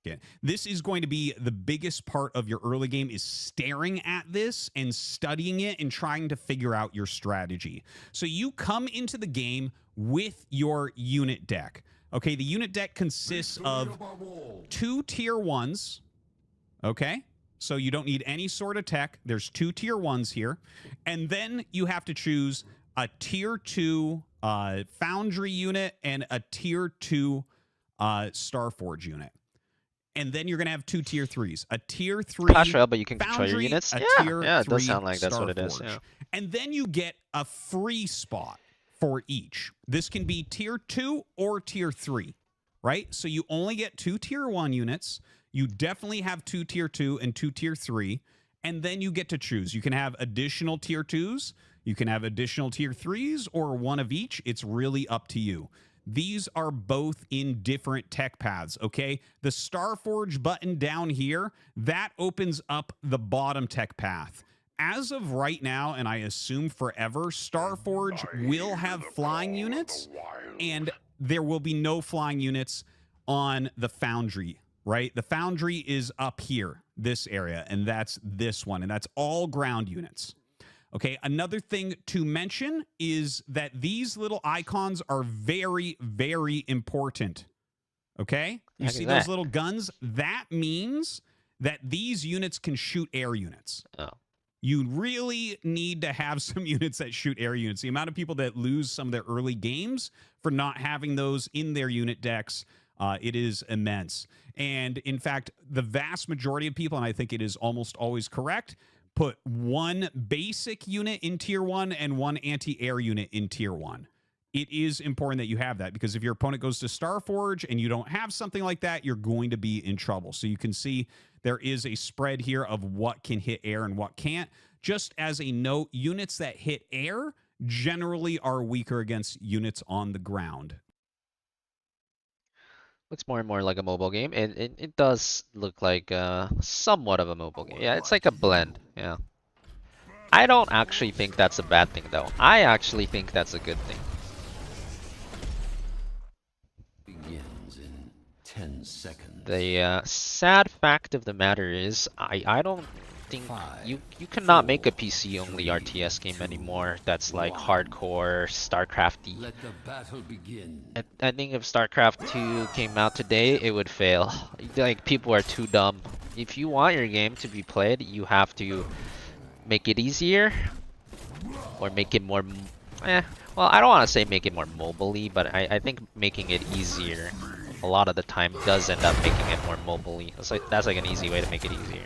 Yeah. This is going to be the biggest part of your early game is staring at this and studying it and trying to figure out your strategy. So you come into the game with your unit deck. Okay, the unit deck consists of 2 tier 1s. Okay, so you don't need any sort of tech. There's 2 tier 1s here. And then you have to choose a tier 2 Foundry unit and a tier 2 Starforge unit. And then you're going to have 2 tier 3s. A tier 3 Clash Royale, but you can control your Foundry, units. a Yeah, tier yeah, it does 3 sound like that's what it is. Starforge. Yeah. And then you get a free spot for each. This can be tier 2 or tier 3, right? So you only get 2 tier 1 units. You definitely have 2 tier 2 and 2 tier 3. And then you get to choose. You can have additional tier 2s. You can have additional tier 3s or one of each. It's really up to you. These are both in different tech paths, okay? The Starforge button down here, that opens up the bottom tech path. As of right now, and I assume forever, Starforge will have flying units, and there will be no flying units on the Foundry, right? The Foundry is up here, this area, and that's this one, and that's all ground units. Okay, another thing to mention is that these little icons are very, very important. Okay? You see those little guns? That means that these units can shoot air units. Oh. You really need to have some units that shoot air units. The amount of people that lose some of their early games for not having those in their unit decks, it is immense. And in fact, the vast majority of people, and I think it is almost always correct, put 1 basic unit in tier 1 and 1 anti-air unit in tier 1. It is important that you have that because if your opponent goes to Starforge and you don't have something like that, you're going to be in trouble. So you can see there is a spread here of what can hit air and what can't. Just as a note, units that hit air generally are weaker against units on the ground. Looks more and more like a mobile game, and it does look like somewhat of a mobile game. Yeah, it's like a blend. Yeah. I don't actually think that's a bad thing, though. I actually think that's a good thing. Begins in 10 seconds. The sad fact of the matter is, I don't think you cannot make a PC only RTS game anymore. That's like hardcore StarCrafty. Let the battle begin. I think if StarCraft 2 came out today, it would fail. Like, people are too dumb. If you want your game to be played, you have to make it easier or make it more well, I don't want to say make it more mobile-y, but I think making it easier a lot of the time does end up making it more mobile-y. That's like an easy way to make it easier.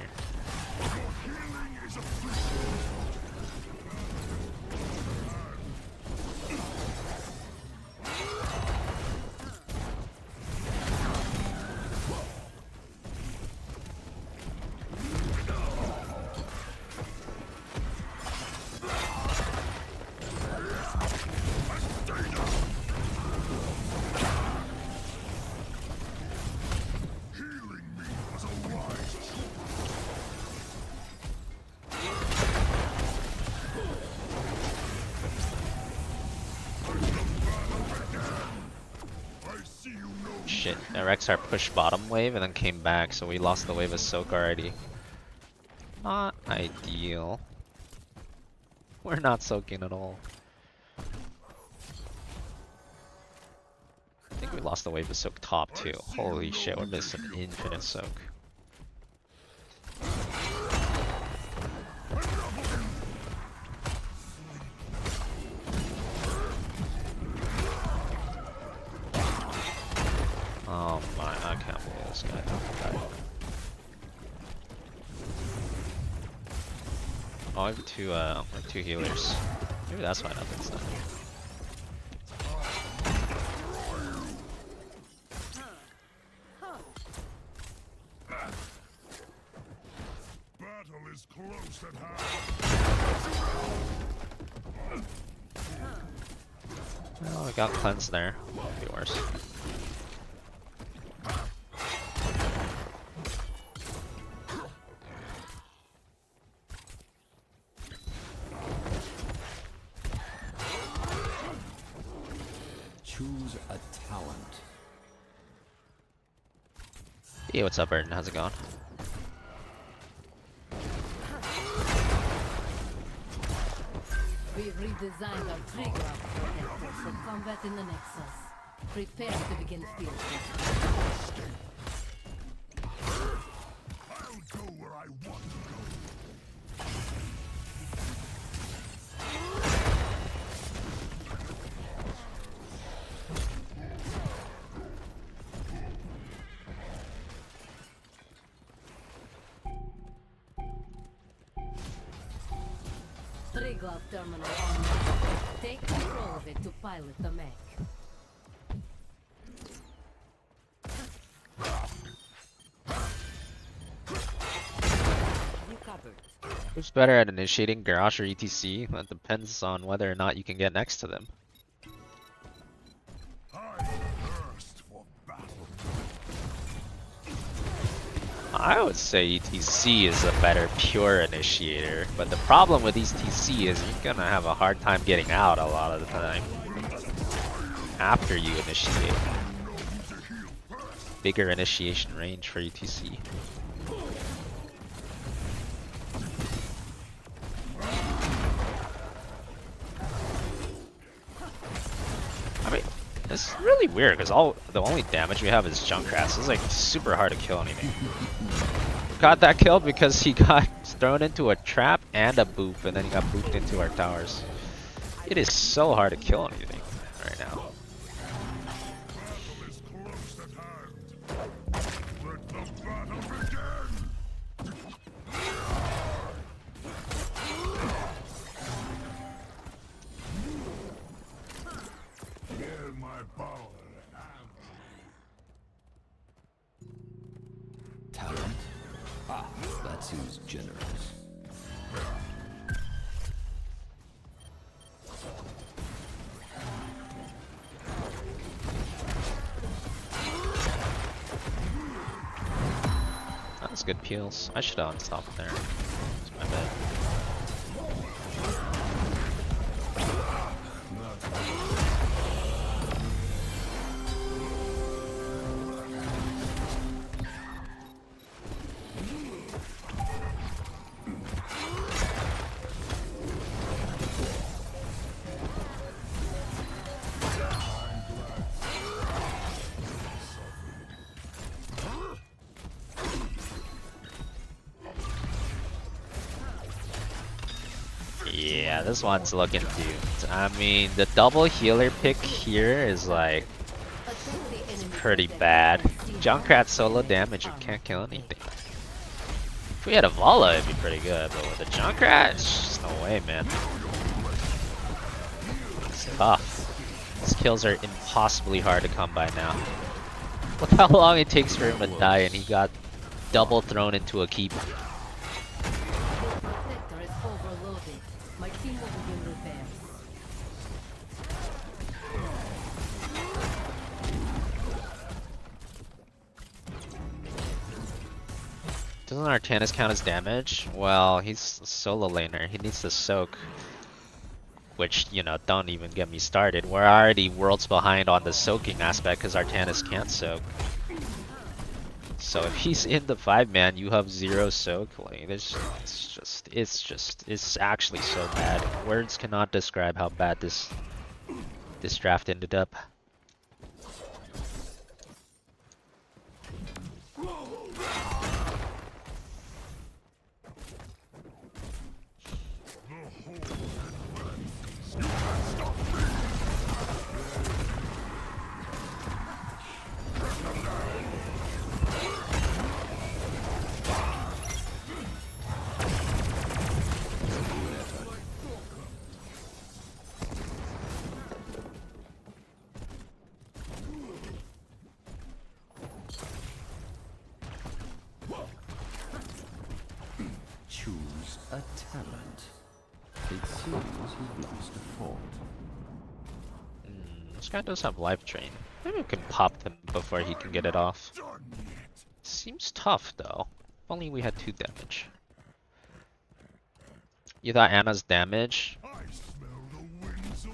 Shit, Rexar pushed bottom wave and then came back, so we lost the wave of soak already. Not ideal. We're not soaking at all. I think we lost the wave to soak top too. Holy shit, we're missing infinite soak. Oh my, I can't believe this guy died. Oh, I have two healers. Maybe that's why nothing's done. Battle is close at hand. Well, we got cleanse there. Won't be worse. Choose a talent. Hey, what's up, Burton? How's it going? We've redesigned our trigger protector for combat in the Nexus. Prepare to begin field testing. I'll go where I want to go. Trigger terminal online. Take control of it to pilot the mech. You covered. Who's better at initiating Garrosh or ETC? That depends on whether or not you can get next to them. I thirst for battle. I would say ETC is a better pure initiator, but the problem with ETC is you're gonna have a hard time getting out a lot of the time after you initiate. Bigger initiation range for ETC. I mean, it's really weird because the only damage we have is Junkrat, so it's like super hard to kill anything. Got that kill because he got thrown into a trap and a boop, and then he got booped into our towers. It is so hard to kill anything right now. Battle is close at hand. Let the battle begin. Hear my power. Talent? Ah, that seems generous. That's good peels. I should have unstopped there. It's my bad. Yeah, this one's looking doomed. I mean, the double healer pick here is like pretty bad. Junkrat solo damage, you can't kill anything. If we had a Vala, it'd be pretty good, but with a Junkrat, it's just no way, man. It's tough. These kills are impossibly hard to come by now. Look how long it takes for him to die, and he got double thrown into a keep. Protector is overloaded. My team will begin repairs. Doesn't Artanis count as damage? Well, he's a solo laner. He needs to soak. Which, you know, don't even get me started. We're already worlds behind on the soaking aspect because Artanis can't soak. So if he's in the 5-man, you have 0 soak. Like, it's actually so bad. Words cannot describe how bad this draft ended up. Choose a talent. It seems you've lost a fort. This guy does have life drain. Maybe we can pop him before he can get it off. Seems tough though. If only we had 2 damage. You thought Anna's damage?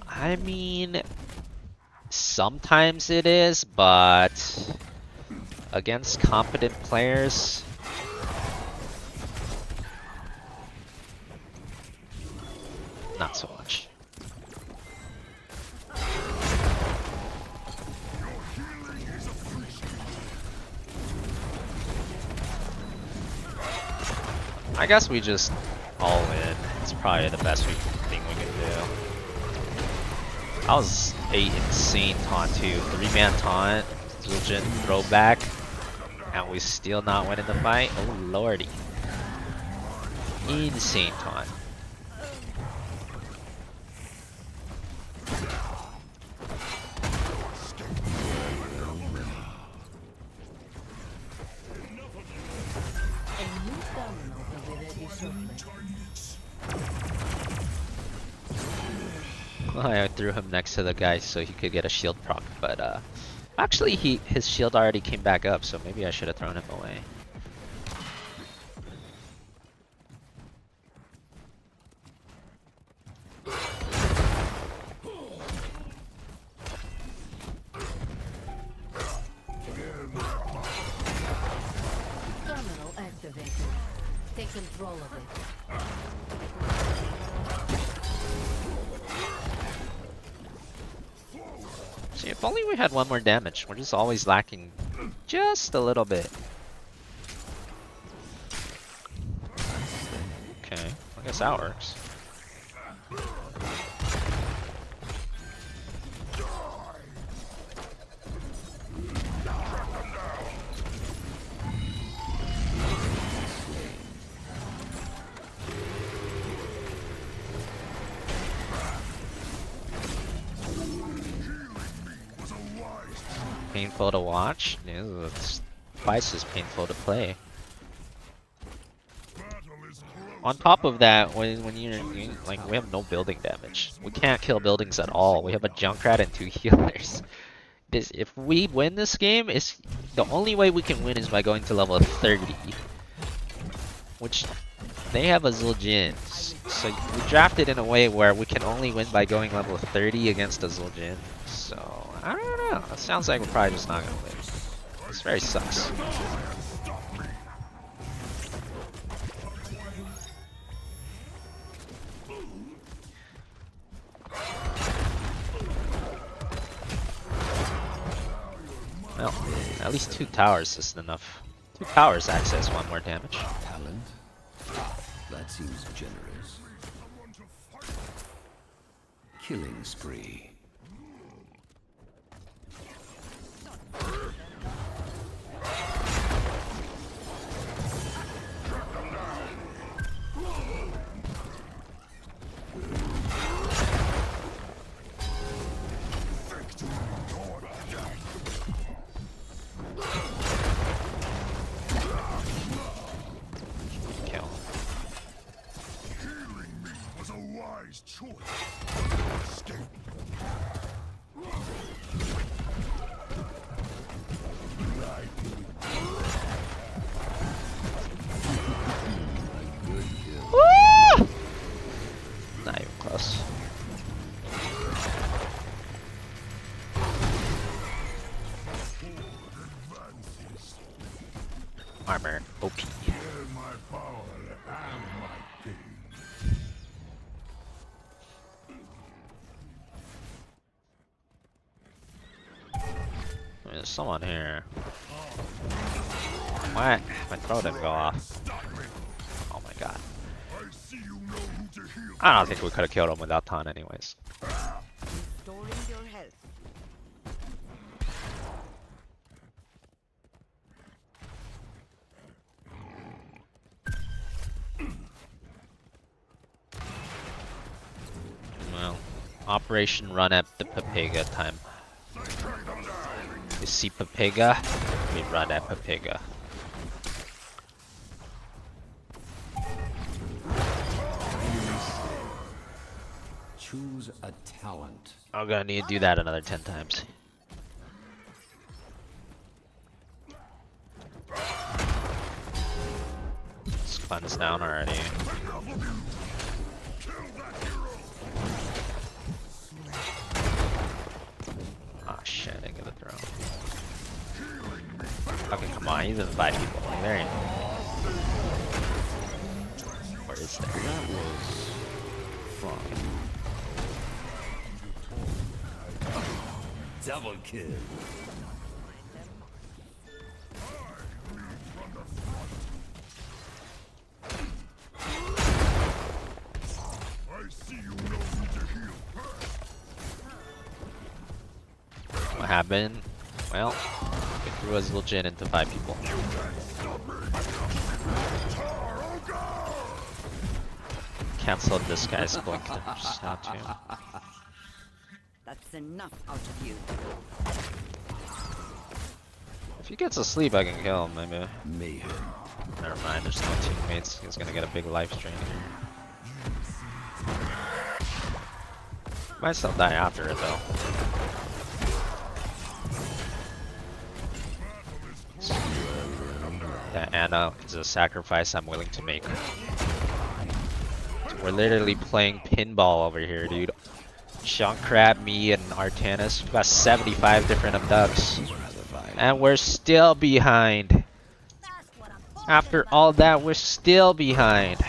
I mean, sometimes it is, but against competent players, not so much. I guess we just all in. It's probably the best thing we can do. That was a insane taunt too. 3-man taunt, Zul'jin throwback, and we still not winning the fight. Oh lordy. Insane taunt. I threw him next to the guy so he could get a shield proc, but actually his shield already came back up, so maybe I should have thrown him away. Terminal activated. Take control of it. See, if only we had 1 more damage. We're just always lacking just a little bit. Okay, I guess that works. Painful to watch. It's twice as painful to play. On top of that, when you're like, we have no building damage. We can't kill buildings at all. We have a Junkrat and 2 healers. If we win this game, it's the only way we can win is by going to level 30, which they have a Zul'jin. So we drafted in a way where we can only win by going level 30 against a Zul'jin. So I don't know. It sounds like we're probably just not gonna win. This very sucks. Well, at least 2 towers isn't enough. 2 towers access 1 more damage. Talent? That seems generous. Killing spree. Kill. Healing me was a wise choice. Escape. Woo! Not even close. Armor OP. Share my power and my pain. There's someone here. What? My throat didn't go off. Oh my god. I see you know who to heal. I don't think we could have killed him without taunt anyways. Restoring your health. Well, Operation Run at the Papiga time. You see Papiga, we run at Papiga. Choose a talent. I'm gonna need to do that another 10 times. This fun's down already. Oh shit, I didn't get a throw. Okay, come on, he's in 5 people. Like, there ain't. Where is that? That was fun. Double kill. I see you know who to heal first. What happened? Well, we threw his little Jin into 5 people. Cancelled this guy's blink. Just had to. That's enough out of you. If he gets asleep, I can kill him, maybe. Mayhem. Never mind, there's no teammates. He's gonna get a big life strain here. Might still die after it, though. That Anna is a sacrifice I'm willing to make. We're literally playing pinball over here, dude. Junkrat, me, and Artanis. We've got 75 different abducts. And we're still behind. After all that, we're still behind.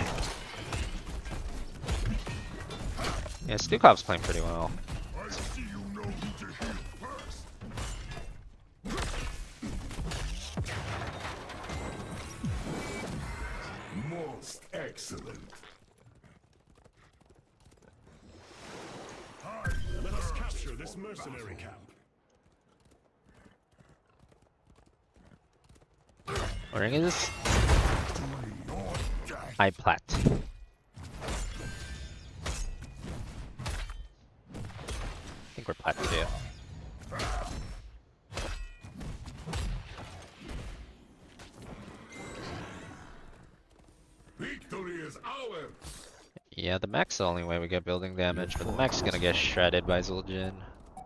Yeah, Stukov's playing pretty well. I see you know who to heal first. Most excellent. Let us capture this mercenary camp. What ring is this? High plat. I think we're plat 2. Victory is ours. Yeah, the mech's the only way we get building damage, but the mech's gonna get shredded by Zul'jin.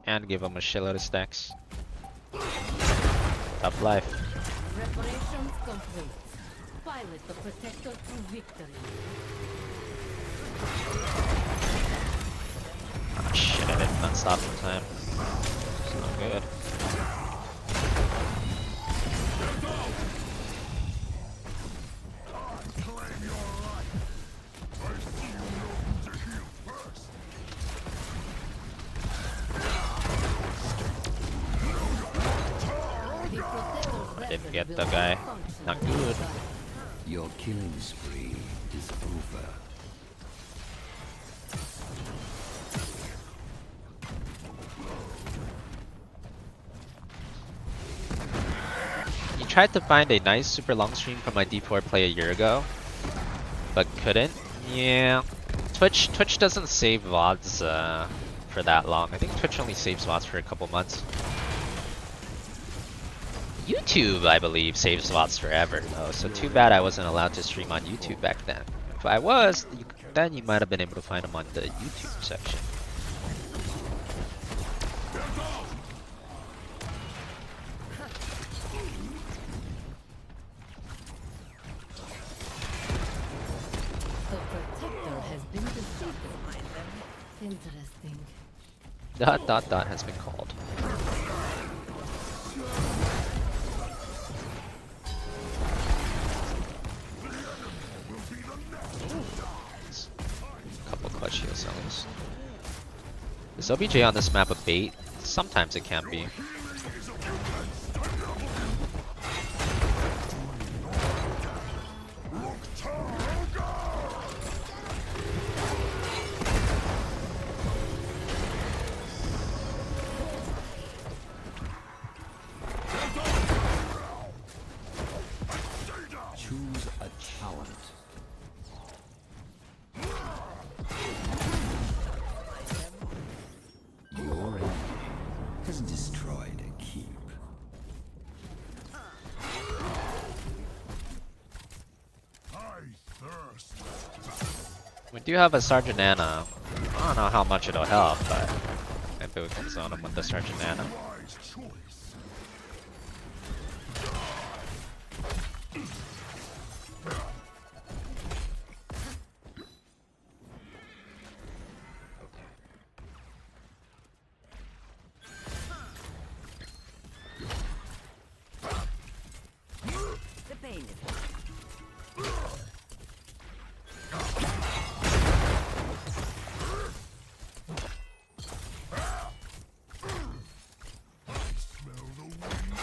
And give him a shitload of stacks. Tough life. Reparations complete. Pilot the protector to victory. Ah shit, I did not stop in time. It's not good. Claim your life. I see you know who to heal first. The protector's I didn't weapon get will the guy. function Not as good. designed. Your killing spree is over. You tried to find a nice super long stream from my D4 play a year ago, but couldn't. Yeah, Twitch doesn't save VODs for that long. I think Twitch only saves VODs for a couple months. YouTube, I believe, saves VODs forever though, so too bad I wasn't allowed to stream on YouTube back then. If I was, then you might have been able to find them on the YouTube section. The protector has been defeated. Interesting. Dot has been called. Is OBJ on this map a bait? Sometimes it can be. Choose a talent. Your enemy has destroyed a keep. I thirst. We do have a Sergeant Anna. I don't know how much it'll help, but maybe we can zone him with the Sergeant Anna. Wise choice. The pain is Smell the wind.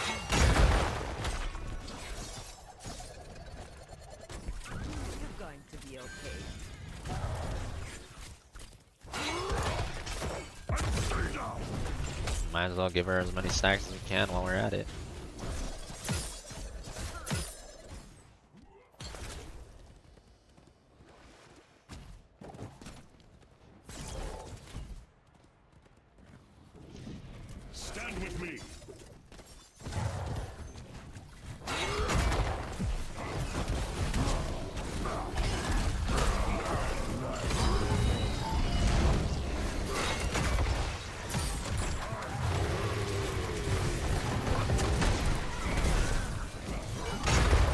You're going to be okay. Stay down. Might as well give her as many stacks as we can while we're at it. Stand with me.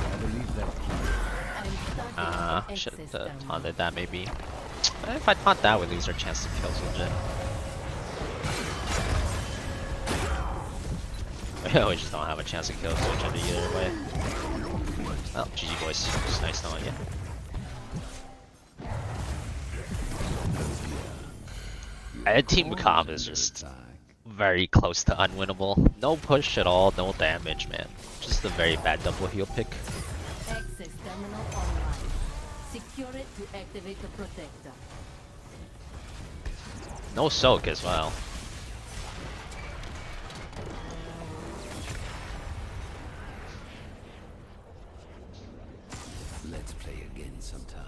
I believe that Should have taunted that maybe. If I taunt that, we lose our chance to kill Zul'jin. We just don't have a chance to kill Zul'jin either way. Well, GG boys. Just nice knowing you. Team Comp is just very close to unwinnable. No push at all, no damage, man. Just a very bad double heal pick. Access terminal online. Secure it to activate the protector. No soak as well. let's play again sometime.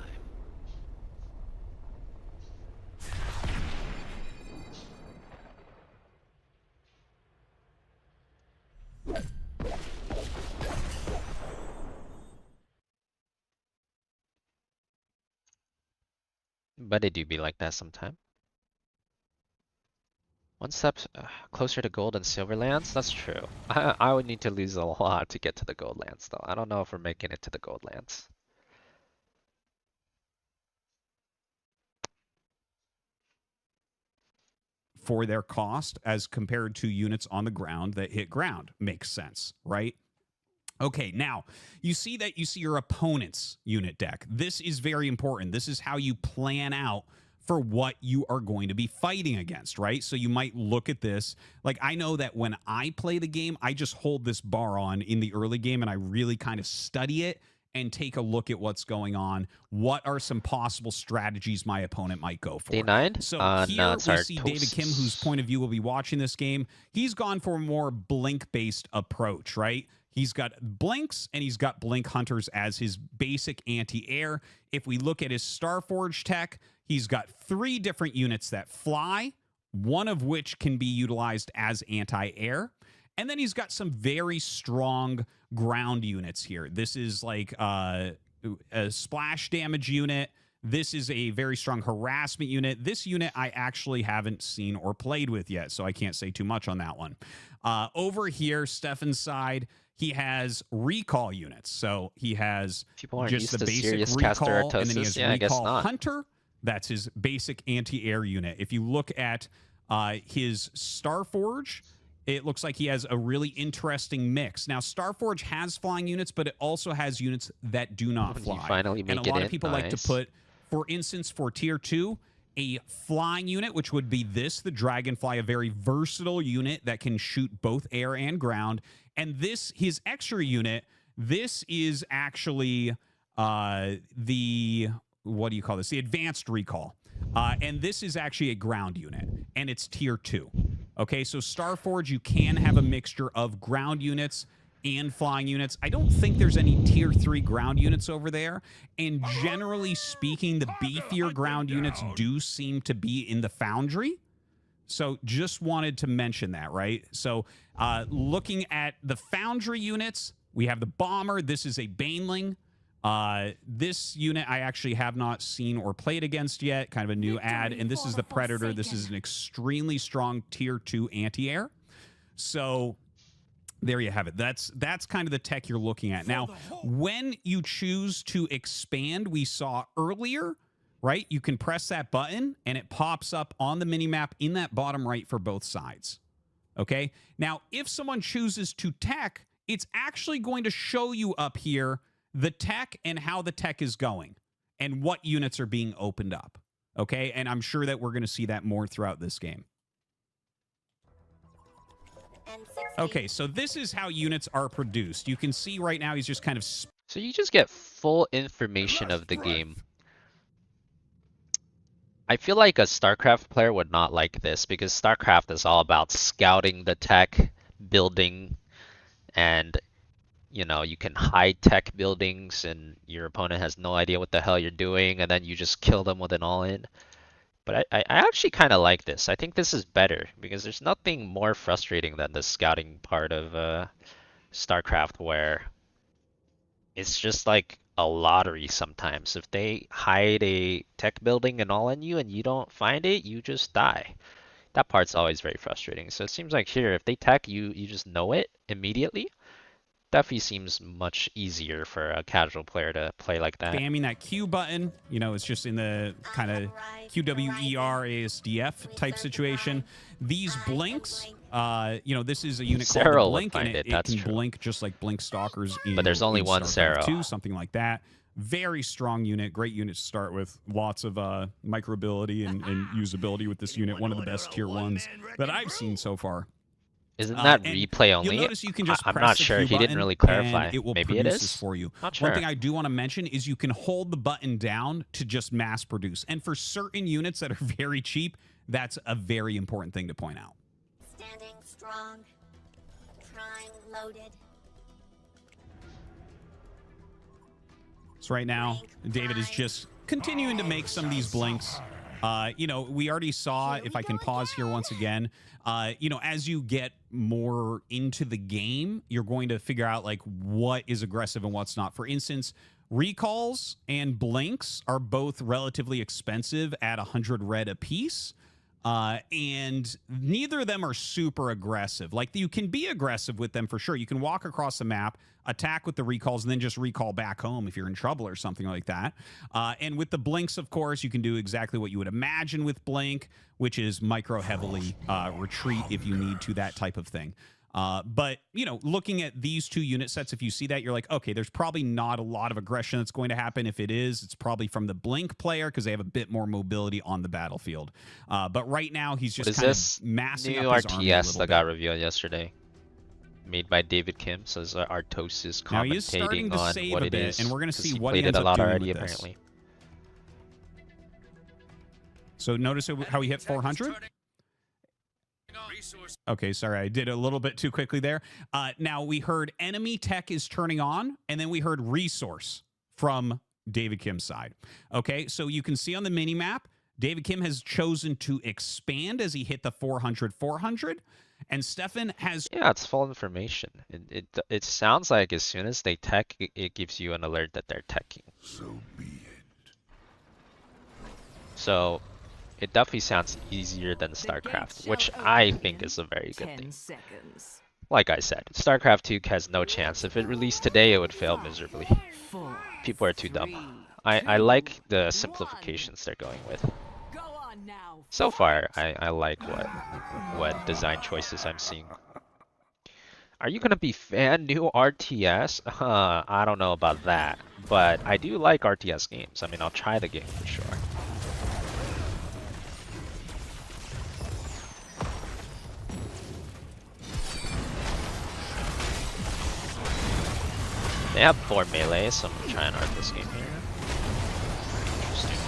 But it do be like that sometime. One step closer to gold and silver lands? That's true. I would need to lose a lot to get to the gold lands though. I don't know if we're making it to the gold lands. For their cost as compared to units on the ground that hit ground. Makes sense, right? Okay, now you see your opponent's unit deck. This is very important. This is how you plan out for what you are going to be fighting against, right? So you might look at this. Like, I know that when I play the game, I just hold this bar on in the early game and I really kind of study it and take a look at what's going on. What are some possible strategies my opponent might go for? D9? So here no, it's we our see David Kim, whose point of view will be watching this game. He's gone for a more blink-based approach, right? He's got blinks and he's got blink hunters as his basic anti-air. If we look at his Starforge tech, he's got 3 different units that fly, one of which can be utilized as anti-air. And then he's got some very strong ground units here. This is like a splash damage unit. This is a very strong harassment unit. This unit I actually haven't seen or played with yet, so I can't say too much on that one. Over here, Stefan's side, he has recall units. So he has just the basic recall, and then he has recall hunter. That's his basic anti-air unit. If you look at his Starforge, it looks like he has a really interesting mix. Now, Starforge has flying units, but it also has units that do not fly. Finally make and a lot of people like to put, for instance, for tier 2, a flying unit, which would be the Dragonfly, a very versatile unit that can shoot both air and ground. And his extra unit, this is actually the advanced recall. And this is actually a ground unit, and it's tier 2. Okay, so Starforge, you can have a mixture of ground units and flying units. I don't think there's any tier 3 ground units over there. And generally speaking, the beefier ground units do seem to be in the Foundry. So just wanted to mention that, right? So looking at the Foundry units, we have the Bomber. This is a Baneling. This unit I actually have not seen or played against yet, kind of a new ad. And this is the Predator. This is an extremely strong tier 2 anti-air. So there you have it. That's kind of the tech you're looking at. Now, when you choose to expand, we saw earlier, right? You can press that button and it pops up on the minimap in that bottom right for both sides. Okay? Now, if someone chooses to tech, it's actually going to show you up here the tech and how the tech is going and what units are being opened up. Okay? And I'm sure that we're going to see that more throughout this game. Okay, so this is how units are produced. You can see right now he's just kind of... So you just get full information of the game. I feel like a StarCraft player would not like this because StarCraft is all about scouting the tech, building, and you know, you can hide tech buildings and your opponent has no idea what the hell you're doing and then you just kill them with an all-in. But I actually kind of like this. I think this is better because there's nothing more frustrating than the scouting part of StarCraft where it's just like a lottery sometimes. If they hide a tech building and all in you and you don't find it, you just die. That part's always very frustrating. So it seems like here, if they tech, you just know it immediately. Definitely seems much easier for a casual player to play like that. Spamming that Q button, you know, it's just in the kind of QWER type situation. These blinks, you know, this is a unit called the Blink, and it can blink just like Blink Stalkers. But there's only one Sero. Something like that. Very strong unit, great unit to start with. Lots of microability and usability with this unit. One of the best tier 1s that I've seen so far. Isn't that replay only? You'll notice you can just I'm press not the sure. Q He didn't button really clarify. and it will Maybe it produce is this for you. Not sure. One thing I do want to mention is you can hold the button down to just mass produce. And for certain units that are very cheap, that's a very important thing to point out. Standing strong, trying loaded. So right now, David is just continuing to make some of these blinks. You know, we already saw, if I can pause here once again, you know, as you get more into the game, you're going to figure out like what is aggressive and what's not. For instance, recalls and blinks are both relatively expensive at 100 red a piece. And neither of them are super aggressive. Like, you can be aggressive with them for sure. You can walk across the map, attack with the recalls, and then just recall back home if you're in trouble or something like that. And with the blinks, of course, you can do exactly what you would imagine with blink, which is micro heavily retreat if you need to, that type of thing. But, you know, looking at these two unit sets, if you see that, you're like, okay, there's probably not a lot of aggression that's going to happen. If it is, it's probably from the blink player because they have a bit more mobility on the battlefield. But right now, he's just kind of massing up his army a little RTS that bit. got revealed yesterday, made by David Kim, says Artos is Now, he is starting commentating to on save what a it bit, is. and we're going to 'cause see he what he played ends it a up lot doing already, with this. apparently. So notice how he hit 400? Okay, sorry, I did a little bit too quickly there. Now, we heard enemy tech is turning on, and then we heard resource from David Kim's side. Okay, so you can see on the mini-map, David Kim has chosen to expand as he hit the 400, and Stefan has... Yeah, it's full information. It sounds like as soon as they tech, it gives you an alert that they're teching. So be it. So it definitely sounds easier than StarCraft, which I think is a very good 10 thing. seconds. Like I said, StarCraft 2 has no chance. If it released today, it would fail miserably. 4, People are too dumb. 3, I like the simplifications they're going with. Go on now. So far, I like what design choices I'm seeing. Are you gonna be fan new RTS? I don't know about that, but I do like RTS games. I mean, I'll try the game for sure. They have 4 melee, so I'm gonna try and art this game here. Interesting.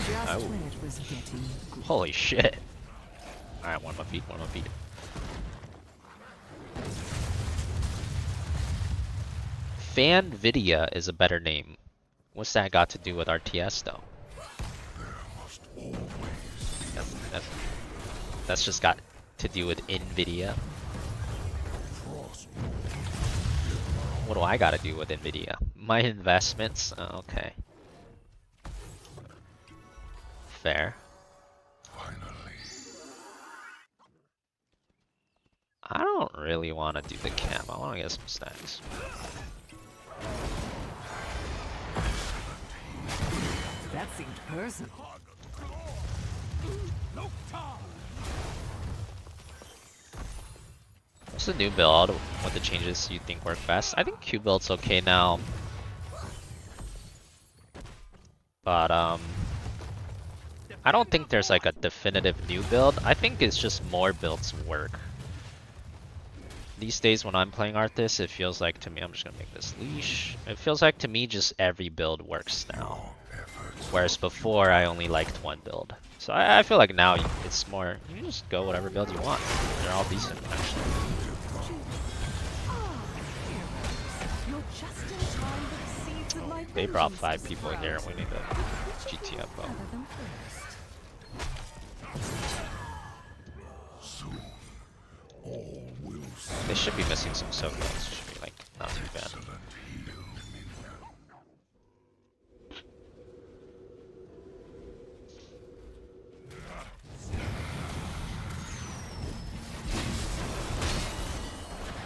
Just Oh. when it was getting good. Holy shit. Alright, one more feet, one more feet. FanVidia is a better name. What's that got to do with RTS though? That's just got to do with NVIDIA. What do I gotta do with NVIDIA? My investments? Oh, okay. Fair. I don't really want to do the camp. I want to get some stacks. That seemed personal. What's the new build? What the changes you think work best? I think Q build's okay now. But I don't think there's like a definitive new build. I think it's just more builds work. These days when I'm playing Arthas, it feels like to me, I'm just gonna make this leash. It feels like to me just every build works now. Whereas before I only liked one build. So I feel like now it's more, you can just go whatever build you want. They're all decent actually. They brought 5 people here, we need a GT up. They should be missing some soak notes. Should be like not too bad.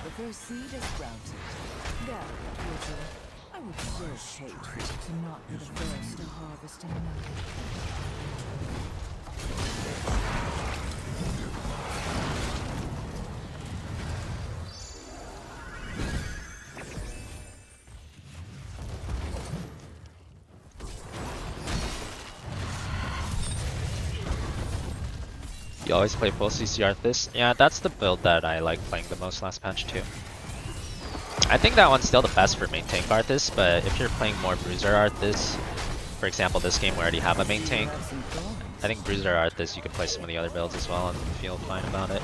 The first seed is granted. There, Future. I would so hate for you to not be the first to harvest another. You always play full CC Arthas? Yeah, that's the build that I like playing the most last patch too. I think that one's still the best for main tank Arthas, but if you're playing more Bruiser Arthas, for example this game we already have a main tank, I think Bruiser Arthas you can play some of the other builds as well and feel fine about it.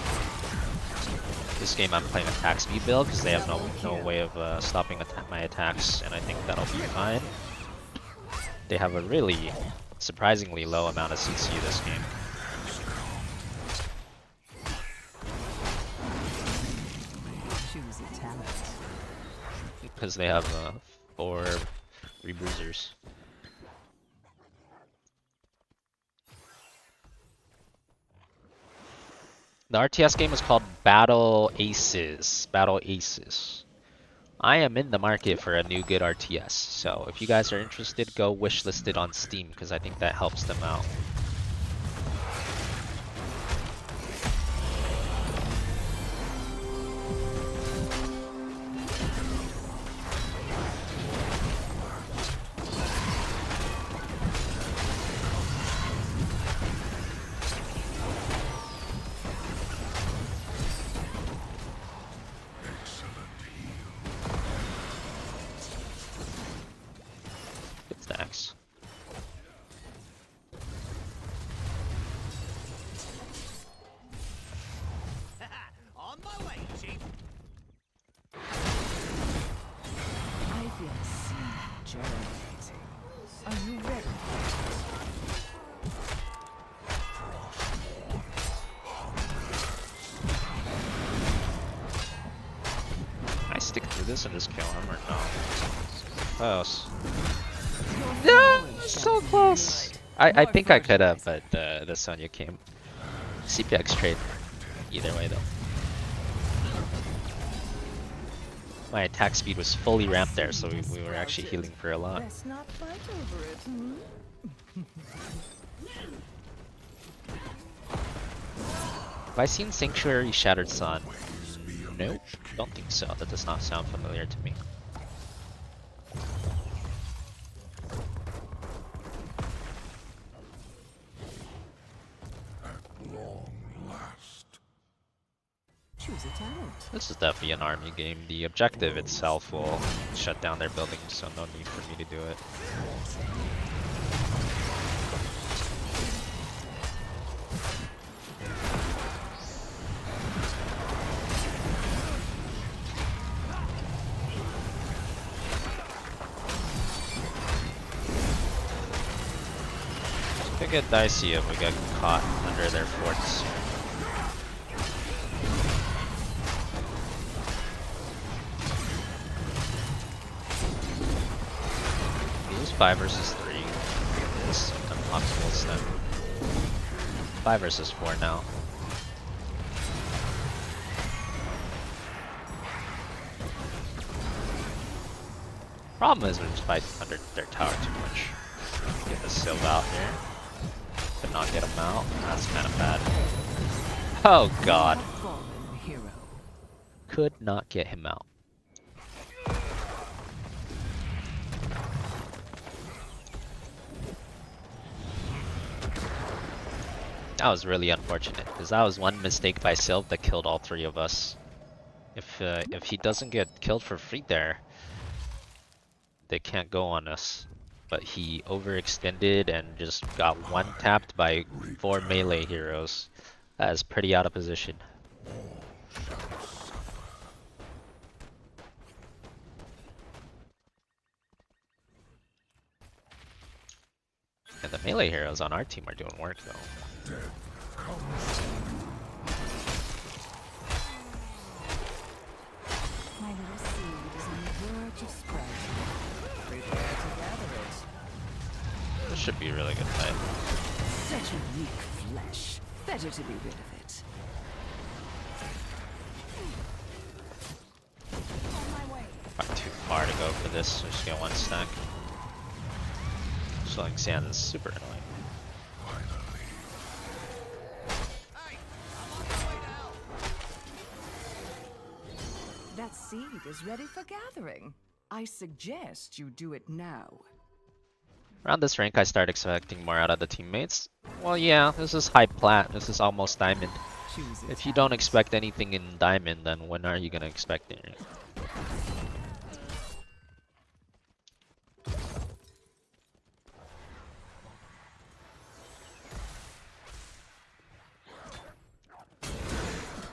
This game I'm playing attack speed build because they have no way of stopping my attacks, and I think that'll be fine. They have a really surprisingly low amount of CC this game. Because they have 4 rebruisers. The RTS game is called Battle Aces. Battle Aces. I am in the market for a new good RTS, so if you guys are interested, go wishlist it on Steam because I think that helps them out. Stacks. On my way, Chief. I feel a seed germinating. Are you ready? Can I stick through this and just kill him or no? Close. No, so close. I think I could have, but the Sonya came. CPX trade. Either way though. My attack speed was fully ramped there, so we were actually healing for a lot. Let's not fight over it, Have I seen Sanctuary Shattered Sun? Nope, don't think so. That does not sound familiar to me. Long last. Choose a talent. This is definitely an army game. The objective itself will shut down their buildings, so no need for me to do it. It could get dicey if we get caught under their forts. Use 5 versus 3. It's an optimal step. 5 versus 4 now. Problem is we just fight under their tower too much. Get the Sylve out here. But not get him out. That's kind of bad. Oh god. Fallen hero. Could not get him out. That was really unfortunate, because that was one mistake by Sylve that killed all 3 of us. If he doesn't get killed for free there, they can't go on us. But he overextended and just got one tapped by 4 melee heroes. That is pretty out of position. And the melee heroes on our team are doing work though. My little seed is on the verge of sprouting. Prepare to gather it. This should be a really good fight. Such a weak flesh. Better to be rid of it. Not too far to go for this, so just get 1 stack. Slowing sand is super annoying. That seed is ready for gathering. I suggest you do it now. Around this rank, I start expecting more out of the teammates. Well, yeah, this is high plat. This is almost diamond. Choose a If you talent. don't expect anything in diamond, then when are you gonna expect it?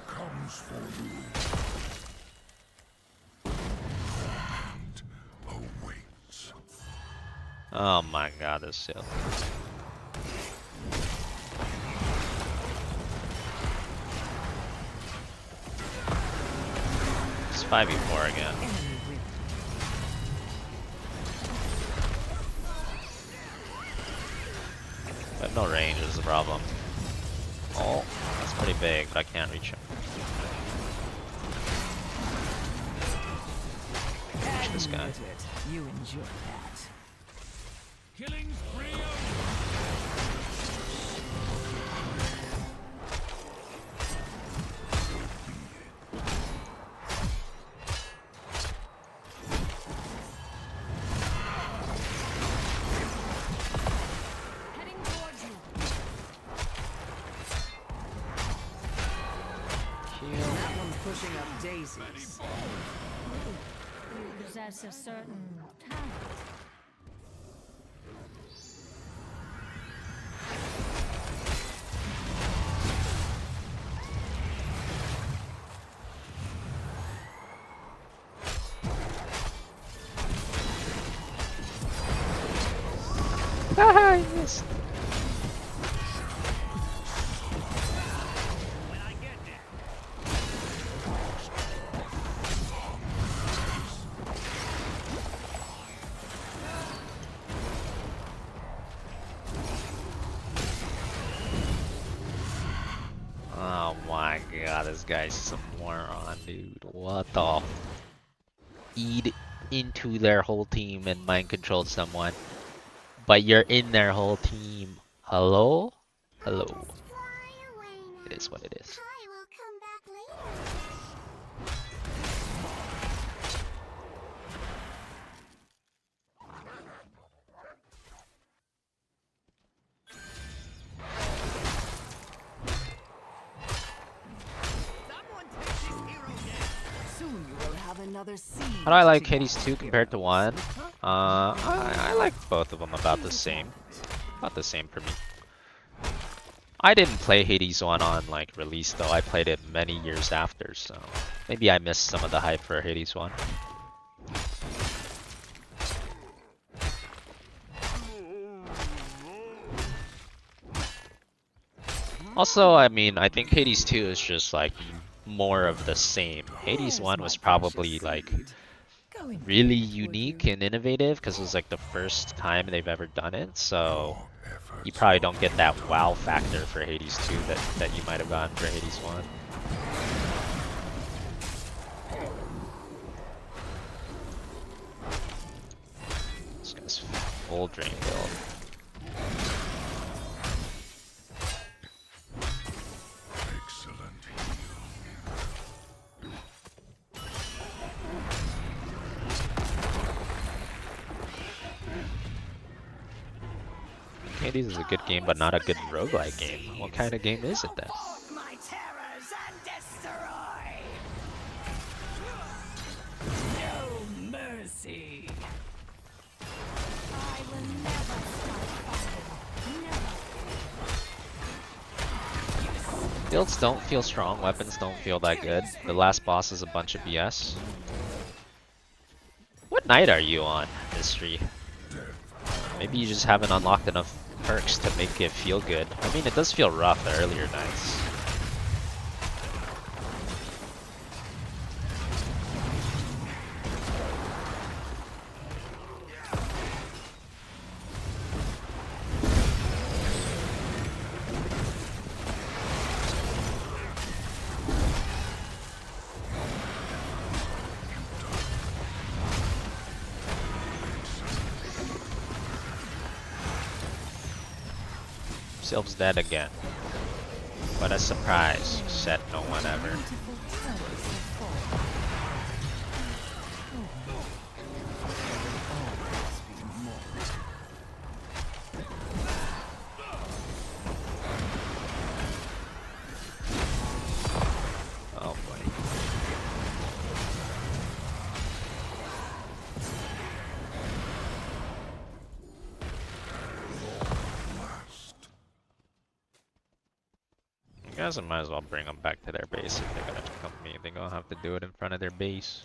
Comes for you. And awaits. Oh my god, this Sylve. It's 5v4 again. Enemy win. But no range is the problem. Oh, that's pretty big, but I can't reach him. Reach this guy. Admit it. You enjoy that. Killing spree. Heading towards you. That one's pushing up daisies. You possess a certain talent. Haha, I missed. Oh my god, this guy's some moron, dude. What the? Eat into their whole team and mind control someone. But you're in their whole team. Hello? Hello. Fly away now. It is what it is. I will come back later. Someone take another seed. How do I like to Hades gather 2 compared to heroes. 1? I like both of them about the same. About the same for me. I didn't play Hades 1 on like release though. I played it many years after, so maybe I missed some of the hype for Hades 1. Also, I mean, I think Hades 2 is just like more of the same. Hades 1 was probably like really unique and innovative because it was like the first time they've ever done it, so you probably don't get that wow factor for Hades 2 that you might have gotten for Hades 1. This guy's full drain build. Excellent. Hades is a good game, but not a good roguelike game. What kind of game is it then? My terrors and destroy. No mercy. I will never stop fighting. Never. Builds don't feel strong, weapons don't feel that good. The last boss is a bunch of BS. What night are you on, Mystery? Maybe you just haven't unlocked enough perks to make it feel good. I mean, it does feel rough the earlier nights. Sylph's dead again. What a surprise, said no one ever. Oh boy. I guess I might as well bring them back to their base if they're gonna come me. They're gonna have to do it in front of their base.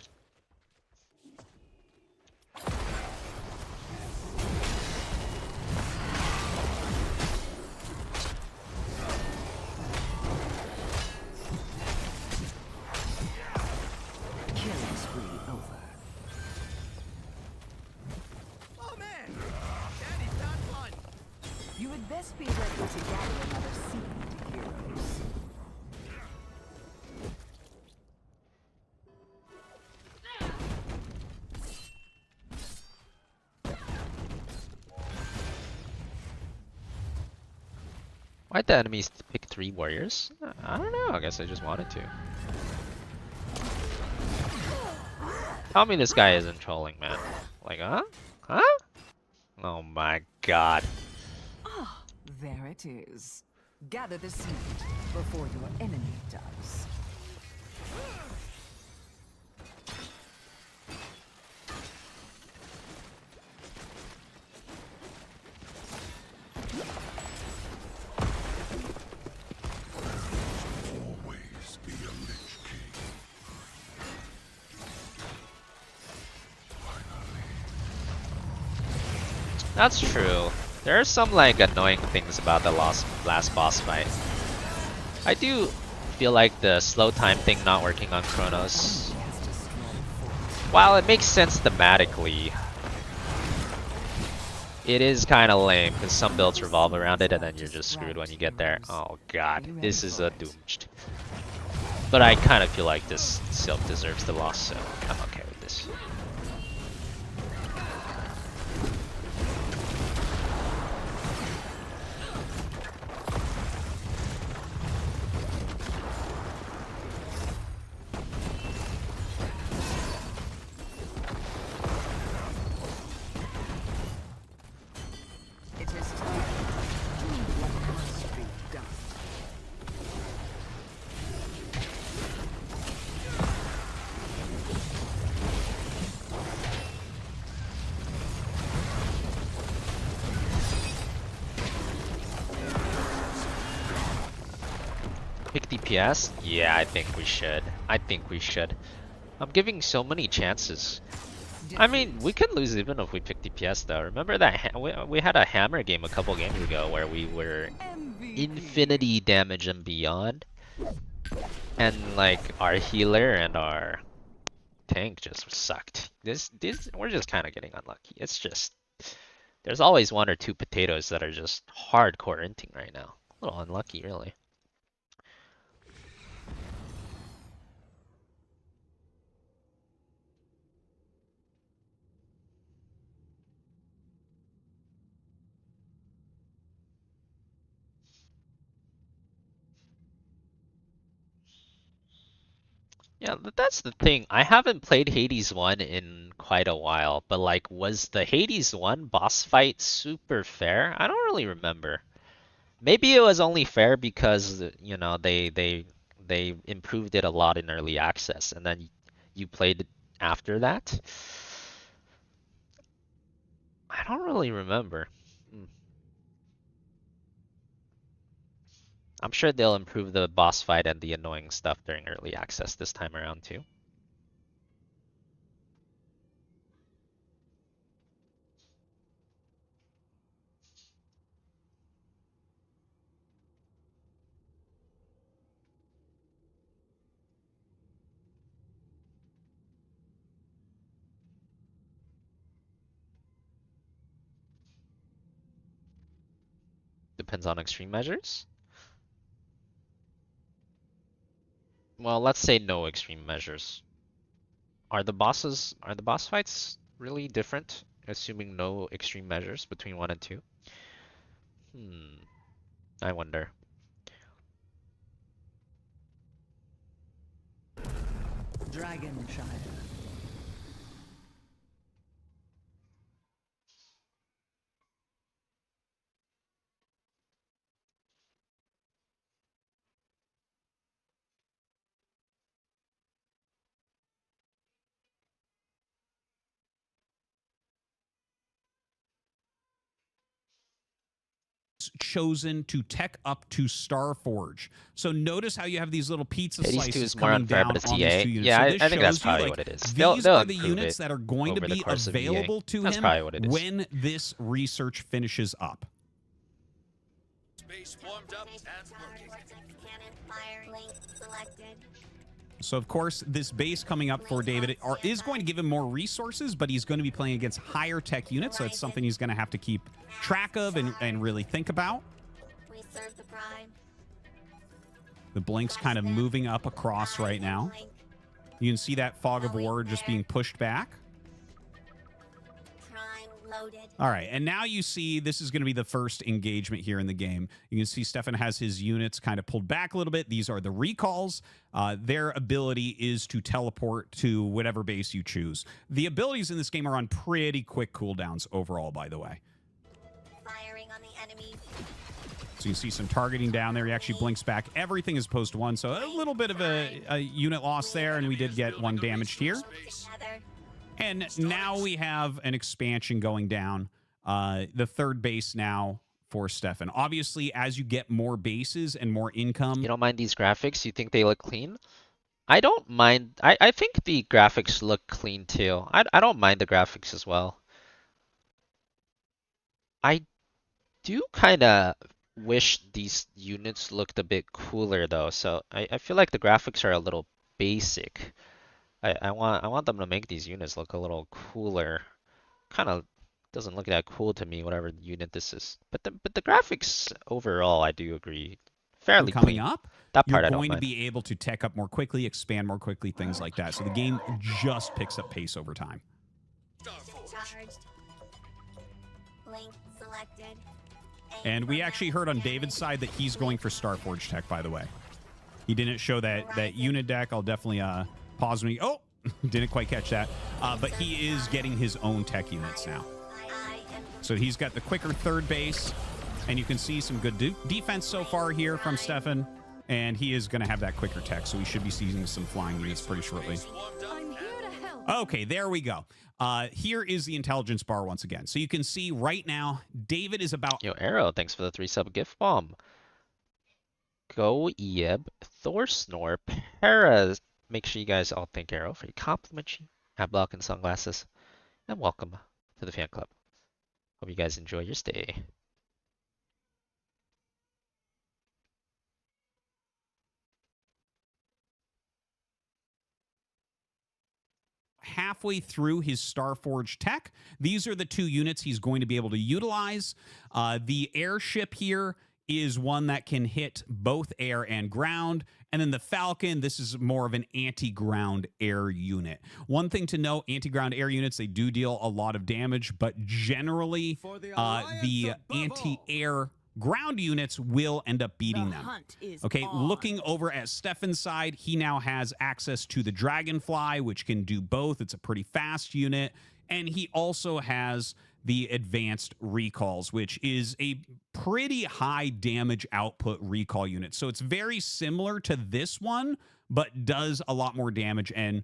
Killing spree over. Oh man! That is not fun! You would best be ready to gather another seed, heroes. Why'd the enemies pick 3 warriors? I don't know, I guess I just wanted to. Tell me this guy isn't trolling, man. Like, huh? Huh? Oh my god. Ah, there it is. Gather the seed before your enemy does. Always be a Lich King. That's true. There are some like annoying things about the last boss fight. I do feel like the slow time thing not working on Chronos, while it makes sense thematically, it is kind of lame because some builds revolve around it and then you're just screwed when you get there. Oh god, this is a doomed. But I kind of feel like this Sylph deserves the loss, so I'm okay with this. It is time. Do what must be done. Pick DPS? Yeah, I think we should. I think we should. I'm giving so many chances. I mean, we could lose even if we pick DPS though. Remember that we had a hammer game a couple games ago where we were infinity damage and beyond, and like our healer and our tank just sucked. This we're just kind of getting unlucky. It's just there's always one or two potatoes that are just hardcore inting right now. A little unlucky, really. Yeah, that's the thing. I haven't played Hades 1 in quite a while, but like, was the Hades 1 boss fight super fair? I don't really remember. Maybe it was only fair because, you know, they improved it a lot in early access, and then you played it after that. I don't really remember. Hmm. I'm sure they'll improve the boss fight and the annoying stuff during early access this time around too. Depends on extreme measures. Well, let's say no extreme measures. Are the boss fights really different, assuming no extreme measures between 1 and 2? I wonder. Dragonshire. Chosen to tech up to Starforge. So notice how you have these little pizza Hades 2 slices is more coming unfair, down but it's on EA. these two units. Yeah, So I this think that's shows you, probably like, what it is. these They'll are the improve units it that are going to over the be course of EA. available to That's him probably what it is. when this research finishes up. Space warmed up and working. Cannon fire link selected. So of course, this base coming up for David is going to give him more resources, but he's going to be playing against higher tech units, so it's something he's going to have to keep track of and really think about. We serve the prime. The blink's kind of moving up across right now. You can see that fog of war just being pushed back. Prime loaded. All right, and now you see this is going to be the first engagement here in the game. You can see Stefan has his units kind of pulled back a little bit. These are the recalls. Their ability is to teleport to whatever base you choose. The abilities in this game are on pretty quick cooldowns overall, by the way. Firing on the enemies. So you see some targeting down there. He actually blinks back. Everything is post 1, so a little bit of a unit loss there, and we did get 1 damaged here. Together. And now we have an expansion going down. The third base now for Stefan. Obviously, as you get more bases and more income... You don't mind these graphics? You think they look clean? I don't mind. I think the graphics look clean too. I don't mind the graphics as well. I do kind of wish these units looked a bit cooler though. So I feel like the graphics are a little basic. I want them to make these units look a little cooler. Kind of doesn't look that cool to me, whatever unit this is. But the graphics overall, I do agree, fairly coming clean. up, That part you're I don't going to mind. be able to tech up more quickly, expand more quickly, things like that. So the game just picks up pace over time. Charged. Link selected. And we actually heard on David's side that he's going for Starforge tech, by the way. He didn't show that unit deck. I'll definitely pause me. Oh, didn't quite catch that. But he is getting his own tech units now. So he's got the quicker third base, and you can see some good defense so far here from Stefan. And he is going to have that quicker tech, so we should be seeing some flying units pretty shortly. I'm here to help. Okay, there we go. Here is the intelligence bar once again. So you can see right now, David is about... Yo, Arrow, thanks for the 3-sub gift bomb. Go Eb, Thorsnor, Paras. Make sure you guys all thank Arrow for your complimentary hat block and sunglasses. And welcome to the fan club. Hope you guys enjoy your stay. Halfway through his Starforge tech, these are the two units he's going to be able to utilize. The airship here is one that can hit both air and ground. And then the Falcon, this is more of an anti-ground air unit. One thing to note, anti-ground air units, they do deal a lot of damage, but generally the anti-air ground units will end up beating them. Okay, looking over at Stefan's side, he now has access to the Dragonfly, which can do both. It's a pretty fast unit. And he also has the advanced recalls, which is a pretty high damage output recall unit. So it's very similar to this one, but does a lot more damage and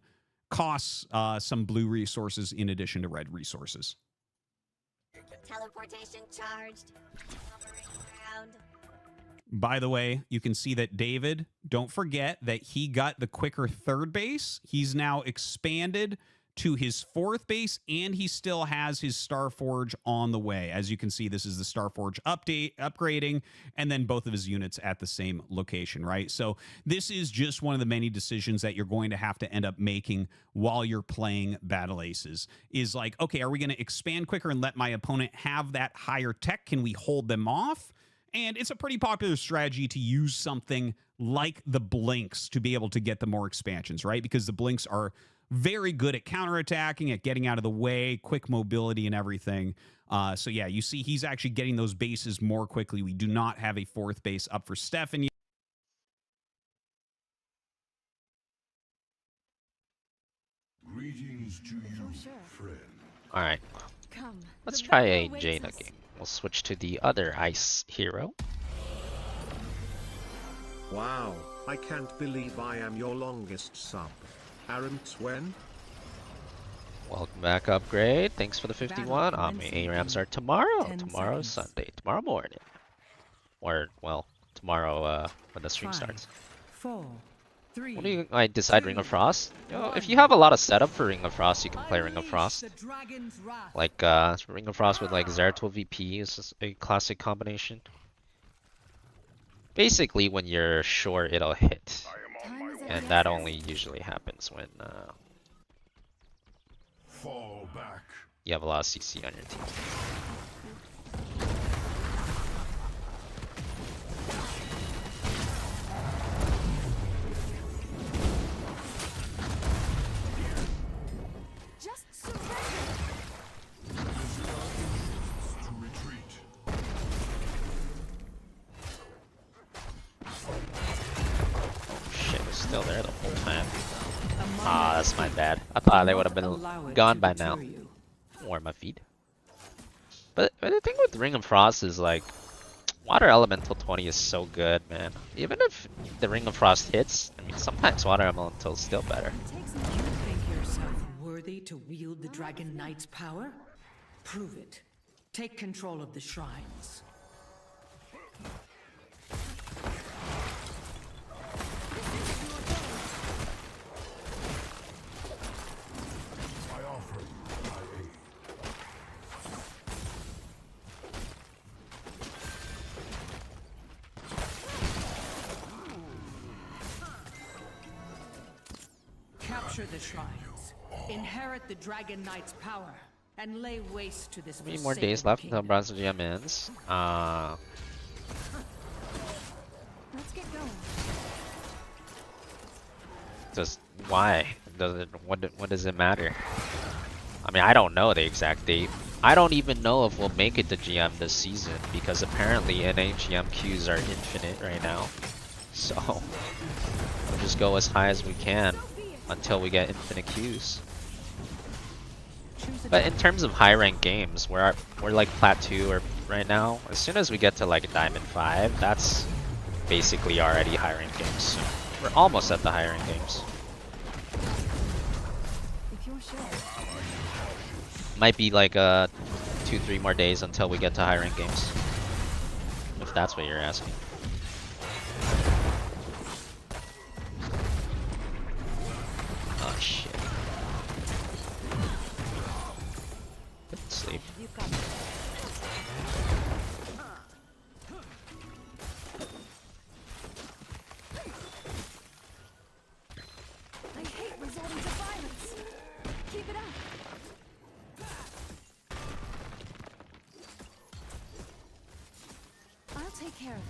costs some blue resources in addition to red resources. Teleportation charged. Hovering around. By the way, you can see that David, don't forget that he got the quicker third base. He's now expanded to his fourth base, and he still has his Starforge on the way. As you can see, this is the Starforge upgrading, and then both of his units at the same location, right? So this is just one of the many decisions that you're going to have to end up making while you're playing Battle Aces. Is like, okay, are we going to expand quicker and let my opponent have that higher tech? Can we hold them off? And it's a pretty popular strategy to use something like the Blinks to be able to get the more expansions, right? Because the Blinks are very good at counterattacking, at getting out of the way, quick mobility and everything. So yeah, you see he's actually getting those bases more quickly. We do not have a fourth base up for Stefan yet. Greetings to you, friend. Alright, Come. let's The try battle a awaits Jaina us. game. We'll switch to the other ice hero. Wow, I can't believe I am your longest sub. Aren't when? Welcome back, Upgrade. Thanks for the 51. Battle My commencing ARAMs in are tomorrow. 10 Tomorrow's seconds. Sunday. Tomorrow morning. Or, well, tomorrow when the stream 5, starts. 4, 3. What do you I decide Ring of 2, Frost? You know, if you have a lot of setup for Ring of Frost, you can play Ring of Frost. Like Ring of Frost with like Zeratul VP is just a classic combination. Basically, when you're sure it'll hit, and that only usually happens when Fall back. you have a lot of CC on your team. Just surrender. To retreat. Shit, it's still there the whole time. A Ah, monarch that's my bad. I thought they would have allow been it gone to by deter now. you. Or my feed. But the thing with Ring of Frost is like, Water Elemental 20 is so good, man. Even if the Ring of Frost hits, I mean, sometimes Water Elemental is still better. You think yourself worthy to wield the Dragon Knight's power? Prove it. Take control of the shrines. I offer you my aid. Capture the shrines. Inherit the Dragon Knight's power. And lay waste to this 3 more forsaken days left until kingdom. Bronze GM ends. Let's get going. Just why? What does it matter? I mean, I don't know the exact date. I don't even know if we'll make it to GM this season because apparently NA GM queues are infinite right now. So we'll just go as high as we can until we get infinite queues. But in terms of high ranked games, we're like plat 2 or right now. As soon as we get to like Diamond 5, that's basically already high ranked games. So we're almost at the high ranked games. If you're sure. Might be like 2-3 more days until we get to high ranked games. If that's what you're asking. Oh shit. Good sleep. I hate resorting to violence. Keep it up. I'll take care of it.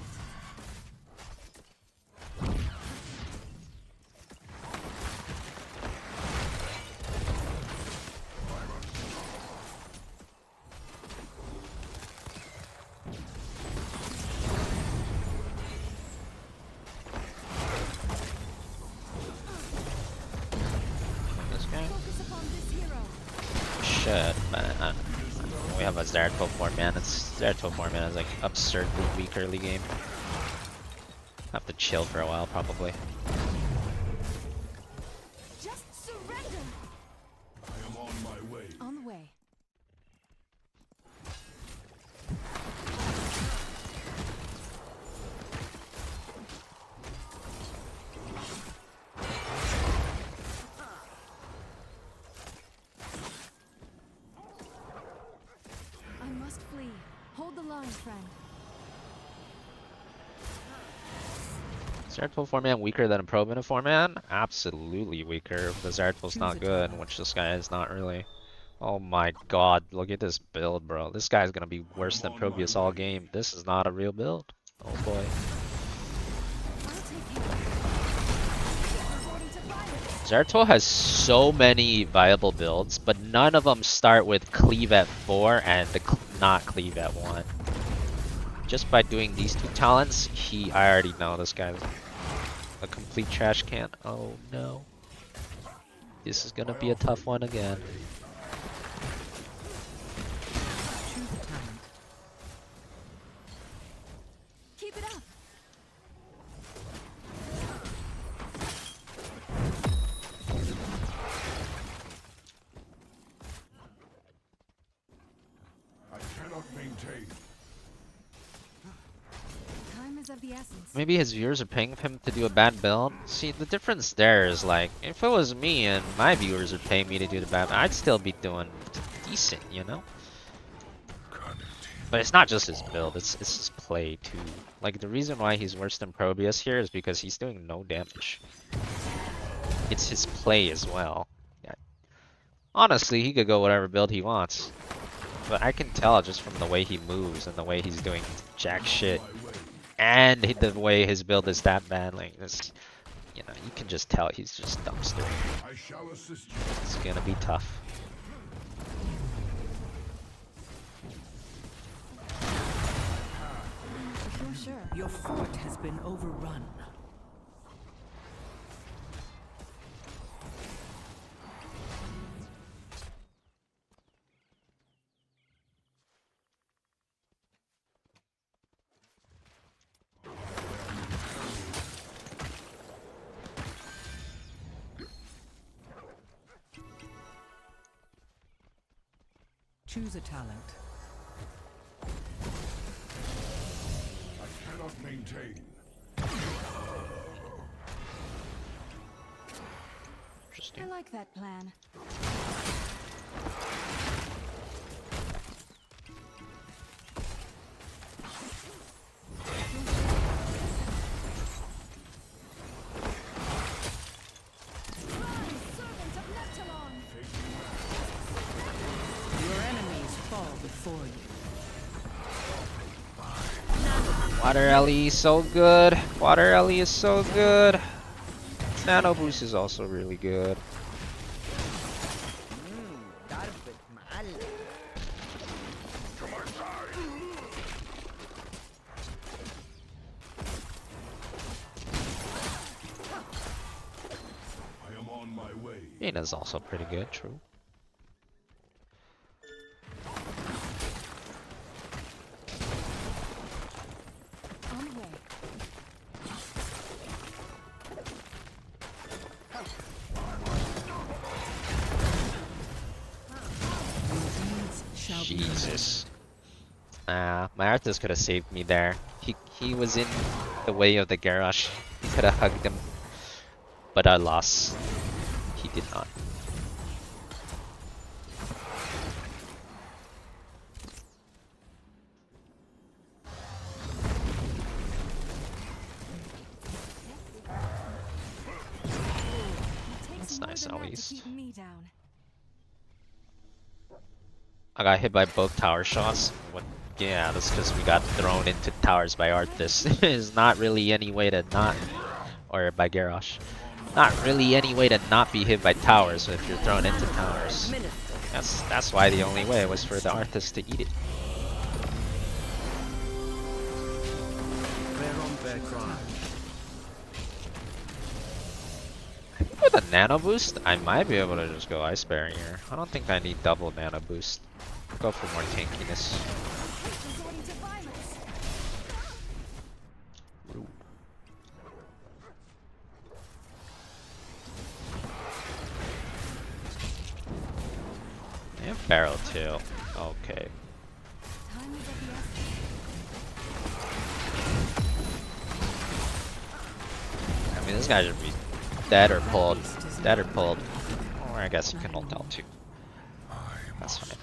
This guy? Focus upon this hero. Should, but we have a Zeratul 4 man. Zeratul 4 man is like absurdly weak early game. Have to chill for a while probably. Just surrender. I am on my way. On the way. I must flee. Hold the line, friend. Zeratul 4 man weaker than a Probe in a 4 man? Absolutely weaker. The Zeratul's not good, which this guy is not really. Oh my god, look at this build, bro. This guy's gonna be worse than Probius all game. This is not a real build. Oh boy. I'll take care of it. Resorting to violence. Zeratul has so many viable builds, but none of them start with cleave at 4 and not cleave at 1. Just by doing these two talents, I already know this guy's a complete trash can. Oh no. This is gonna be a tough one again. Choose a talent. Keep it up. I cannot maintain. Time is of the essence. Maybe his viewers are paying him to do a bad build. See, the difference there is like, if it was me and my viewers are paying me to do the bad, I'd still be doing decent, you know? But it's not just his build, it's his play too. Like, the reason why he's worse than Probius here is because he's doing no damage. It's his play as well. Yeah. Honestly, he could go whatever build he wants. But I can tell just from the way he moves and the way he's doing jack shit. And the way his build is that bad, like this, you know, you can just tell he's just dumpster. I shall assist you. It's gonna be tough. If you're sure. Your fort has been overrun. Choose a talent. I cannot maintain. Interesting. I like that plan. Servant of Neptulon. Your enemies fall before you. Water Ellie is so good. Water Ellie is so good. Nano Boost is also really good. I am on my way. Yena's also pretty good, true. On the way. Jesus. My Arthas could have saved me there. He was in the way of the Garrosh. He could have hugged him. But I lost. did not. That's nice at least. I got hit by both tower shots. What? Yeah, that's because we got thrown into towers by Arthas. There's not really any way to not, or by Garrosh. Not really any way to not be hit by towers if you're thrown into towers. That's why the only way was for the Arthas to eat it. They're on their drive. With a nano boost, I might be able to just go Ice Barrier. I don't think I need double nano boost. Go for more tankiness. Ooh. And barrel too. Okay. I mean, this guy should be dead or pulled. Dead or pulled. Or I guess you can ult down too. That's fine.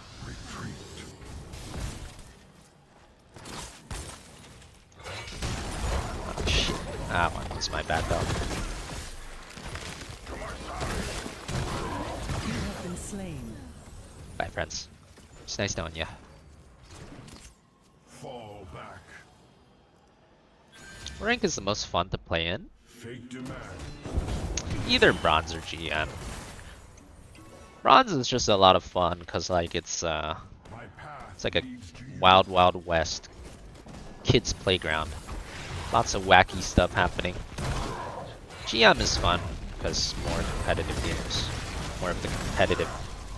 Oh shit. That one was my bad though. You have been slain. Bye friends. It's nice knowing ya. Fall back. Rank is the most fun to play in. Fate demand. Either bronze or GM. Bronze is just a lot of fun because like it's like a wild wild west kids playground. Lots of wacky stuff happening. GM is fun because more competitive games, more of the competitive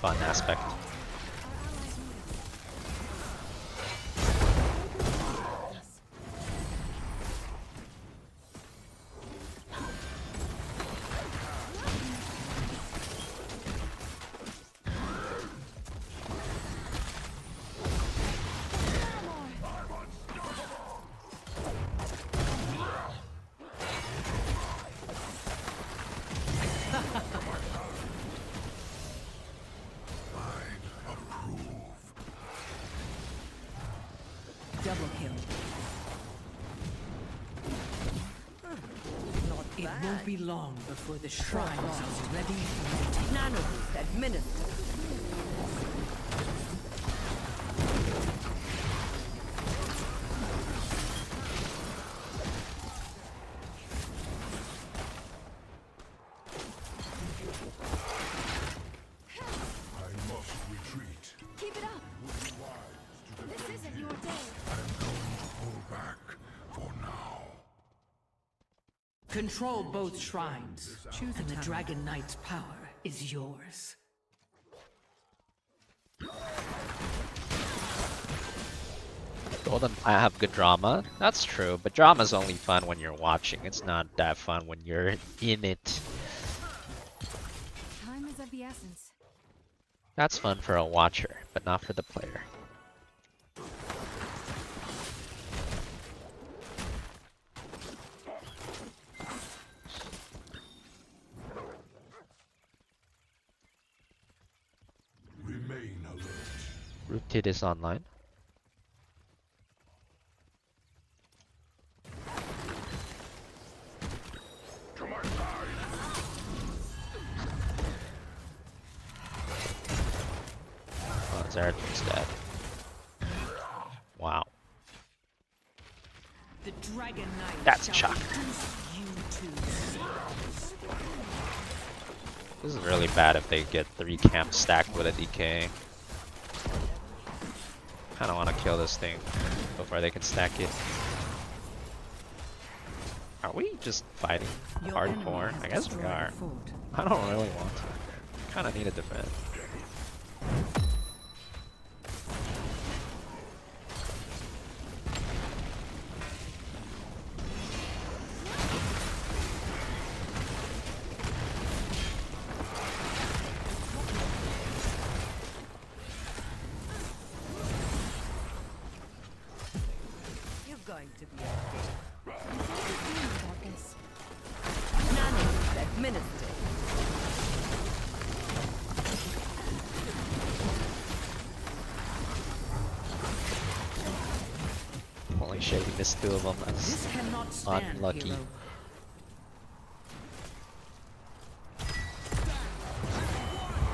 fun aspect. Double kill. It won't be long before the shrines are ready for the nano boost administered. I must retreat. Keep it up. This isn't your day. I'm going to pull back for now. Control both shrines, and the Dragon Knight's power is yours. Golden I have good drama. That's true, but drama's only fun when you're watching. It's not that fun when you're in it. Time is of the essence. That's fun for a watcher, but not for the player. Remain alert. Rooted is online. To my side. Oh, Zeratun's dead. Wow. The Dragon Knight That's a shall shock. reduce you to size. This is really bad if they get 3 camps stacked with a DK. Kinda wanna kill this thing before they can stack it. Are we just fighting Your hardcore? enemy has I guess we destroyed are. a fort. I don't really want to. Kinda need to defend. You're going to be About this. nano administered. sure he missed 2 of them. That's This cannot stand, unlucky. hero.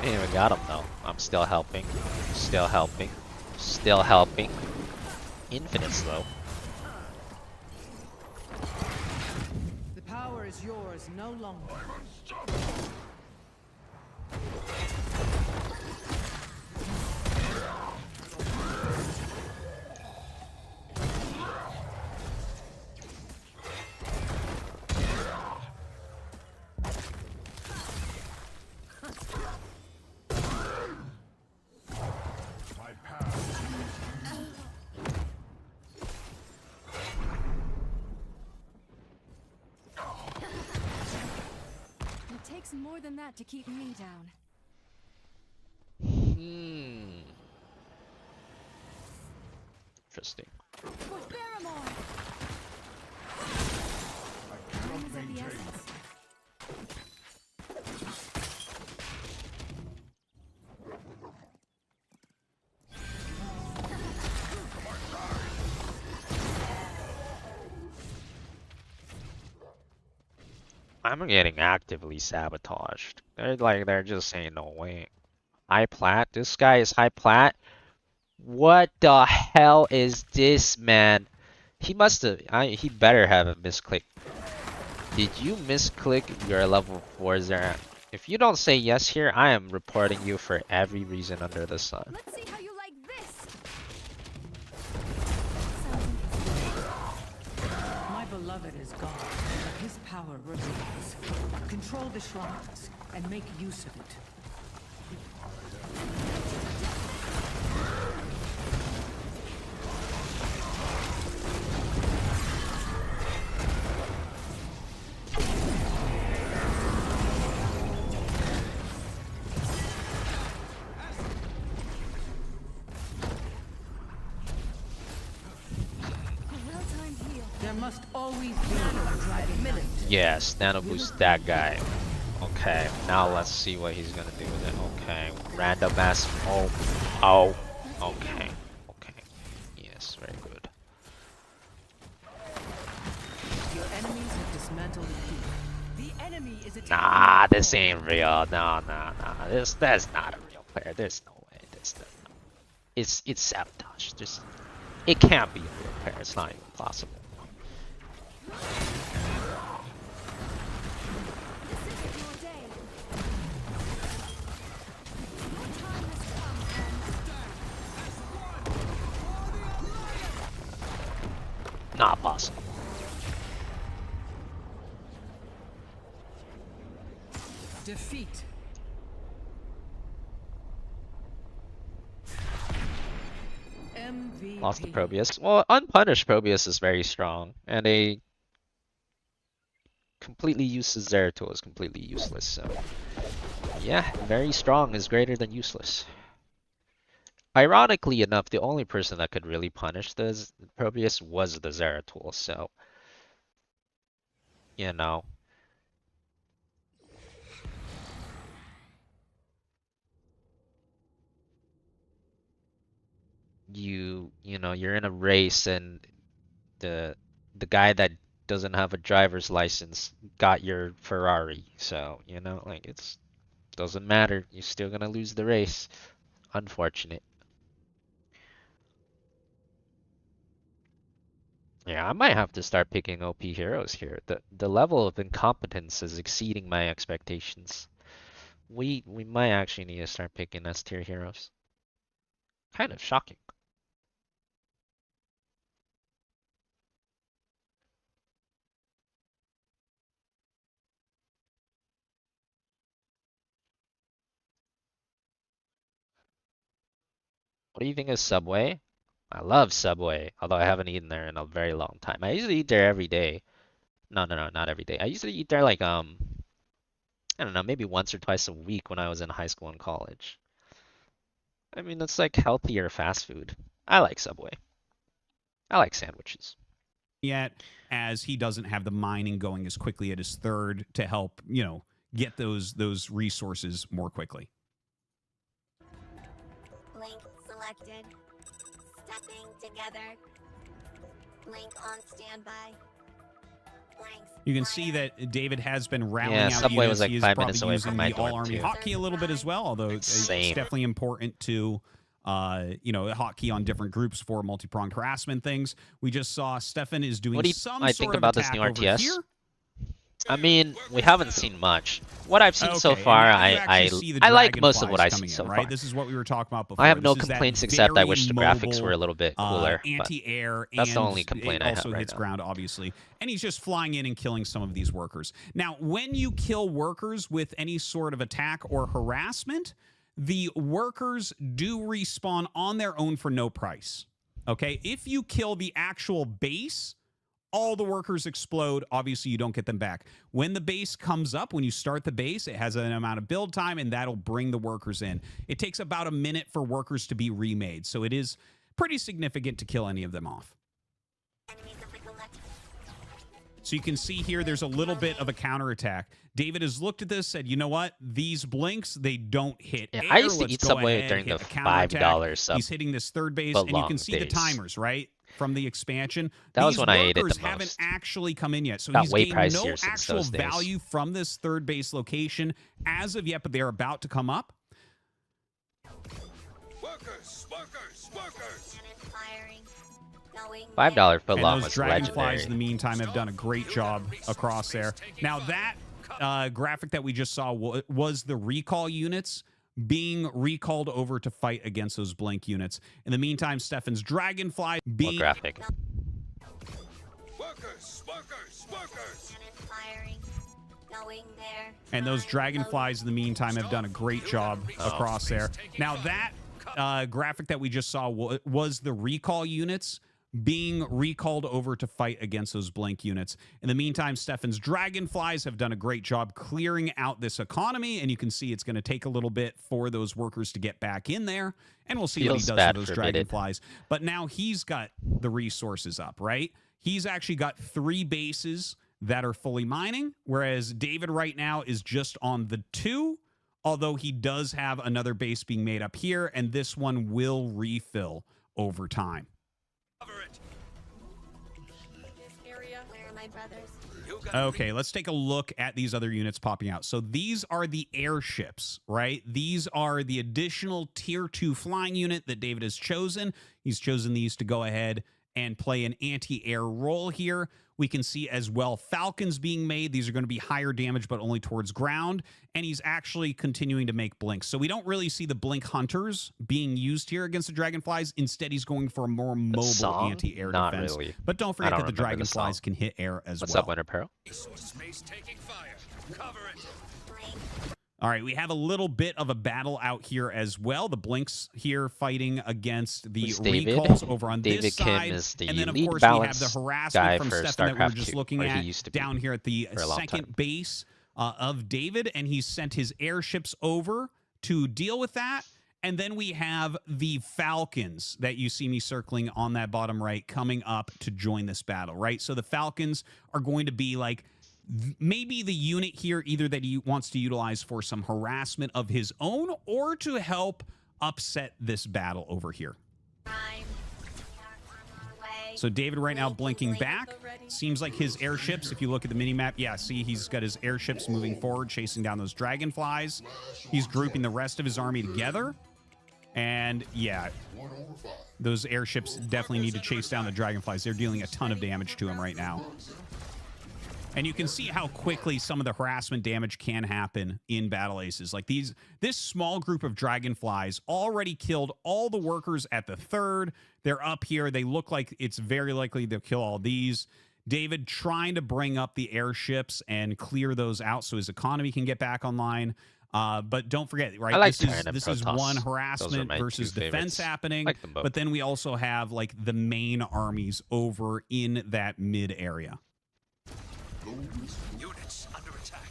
Ain't even got him though. I'm still helping. Still helping. Still helping. Infinites though. The power is yours no longer. My path. It takes more than that to keep me down. Interesting. For Barrymore! Time is of the essence. I'm getting actively sabotaged. They're just saying no way. High plat? This guy is high plat? What the hell is this, man? He must have. He better have a misclick. Did you misclick your level 4 Zera? If you don't say yes here, I am reporting you for every reason under the sun. Let's see how you like this! My beloved is gone, but his power remains. Control the shrines and make use of it. A well-timed heal. There must always be a driving minute. Yes, nano boost that guy. Okay, now let's see what he's gonna do with it. Okay, random mass. Oh, okay, okay. Yes, very good. Your enemies have dismantled the keep. The enemy is attacking. Nah, the this core. ain't real. No. That's not a real player. There's no way. It's sabotage. It can't be a real player. It's not even possible. This isn't your day. Your time has come, Not possible. Defeat. MVP. Lost to Probius. Well, unpunished Probius is very strong, and a completely useless Zeratul is completely useless. So, yeah, very strong is greater than useless. Ironically enough, the only person that could really punish the Probius was the Zeratul. So, you know. You know, you're in a race and the guy that doesn't have a driver's license got your Ferrari. So, you know, like it's doesn't matter. You're still gonna lose the race. Unfortunate. Yeah, I might have to start picking OP heroes here. The level of incompetence is exceeding my expectations. We might actually need to start picking S tier heroes. Kind of shocking. What do you think of Subway? I love Subway, although I haven't eaten there in a very long time. I usually eat there every day. No, not every day. I usually eat there like I don't know, maybe once or twice a week when I was in high school and college. I mean, it's like healthier fast food. I like Subway. I like sandwiches. Yet, as he doesn't have the mining going as quickly at his third to help, you know, get those resources more quickly. Link selected. Stepping together. Blink on standby. You can see that David has been rallying Yeah, out Subway units. was like He is 5 probably minutes away using from my the dorm, all-army too. hotkey a little bit as well, although it's Same. definitely important to, you know, hotkey on different groups for multi-pronged harassment things. We just saw Stefan is doing What do you some I sort think of about this attack new over RTS? here. I mean, we haven't seen much. What I've seen so Okay, and far, now you actually see the I like most of dragonflies what I've coming seen so in, far. right? This is what we were talking about before. I have no This is that complaints except I very wish the graphics mobile, were a little bit cooler. but anti-air, that's the and only complaint it I have also right hits now. ground, obviously. And he's just flying in and killing some of these workers. Now, when you kill workers with any sort of attack or harassment, the workers do respawn on their own for no price. Okay? If you kill the actual base, all the workers explode. Obviously, you don't get them back. When the base comes up, when you start the base, it has an amount of build time, and that'll bring the workers in. It takes about a minute for workers to be remade, so it is pretty significant to kill any of them off. So you can see here, there's a little bit of a counterattack. David has looked at this, said, you know what? These blinks, they don't hit Yeah, air. I used to Let's eat go Subway ahead, during hit the a counterattack. $5 sub He's hitting this third base, and you can see the days. timers, right? From the expansion. That was These when I ate it the workers haven't most. actually come in yet. So Got he's way gained pricier no since actual those days. value from this third base location as of yet, but they're about to come up. Workers, workers, workers. Firing. Going $5 foot And long those was dragonflies, legendary. in the meantime, have done a great job across there. Now, that graphic that we just saw was the recall units being recalled over to fight against those blink units. In the meantime, Stefan's dragonfly What being... graphic? Workers, workers, workers. Firing. Going there. And those dragonflies, in the meantime, have done a great job across there. Now, that graphic that we just saw was the recall units being recalled over to fight against those blink units. In the meantime, Stefan's dragonflies have done a great job clearing out this economy, and you can see it's going to take a little bit for those workers to get back in there, and we'll see what he Feels does bad with those for Bidit. dragonflies. But now he's got the resources up, right? He's actually got 3 bases that are fully mining, whereas David right now is just on the 2, although he does have another base being made up here, and this one will refill over time. Where are my brothers? Okay, let's take a look at these other units popping out. So these are the airships, right? These are the additional tier 2 flying unit that David has chosen. He's chosen these to go ahead and play an anti-air role here. We can see as well falcons being made. These are going to be higher damage, but only towards ground. And he's actually continuing to make blinks. So we don't really see the blink hunters being used here against the dragonflies. Instead, he's going for a more mobile song? anti-air Not defense. really. But don't I forget don't that the remember the dragonflies song. can hit air as What's well. up, Winter Peril? Space taking fire. Cover it. All right, we have a little bit of a battle out here as well. The Blinks here fighting against the Who's David? recalls over on David this Kim side. is the And then, of lead course, we have balance the guy harassment from for Stefan that we were Starcraft just 2, looking or he at used to be down here at the for a long second time. base of David, and he's sent his airships over to deal with that. And then we have the Falcons that you see me circling on that bottom right coming up to join this battle, right? So the Falcons are going to be like maybe the unit here either that he wants to utilize for some harassment of his own or to help upset this battle over here. So David right now blinking back. Seems like his airships, if you look at the mini-map, yeah, see he's got his airships moving forward, chasing down those dragonflies. He's grouping the rest of his army together. And yeah, those airships definitely need to chase down the dragonflies. They're dealing a ton of damage to him right now. And you can see how quickly some of the harassment damage can happen in Battle Aces. Like this small group of dragonflies already killed all the workers at the third. They're up here. They look like it's very likely they'll kill all these. David trying to bring up the airships and clear those out so his economy can get back online. But don't forget, right? I like this is Protoss. one Those are harassment my versus two defense favorites. happening. Like them both. But then we also have like the main armies over in that mid area. Units under attack.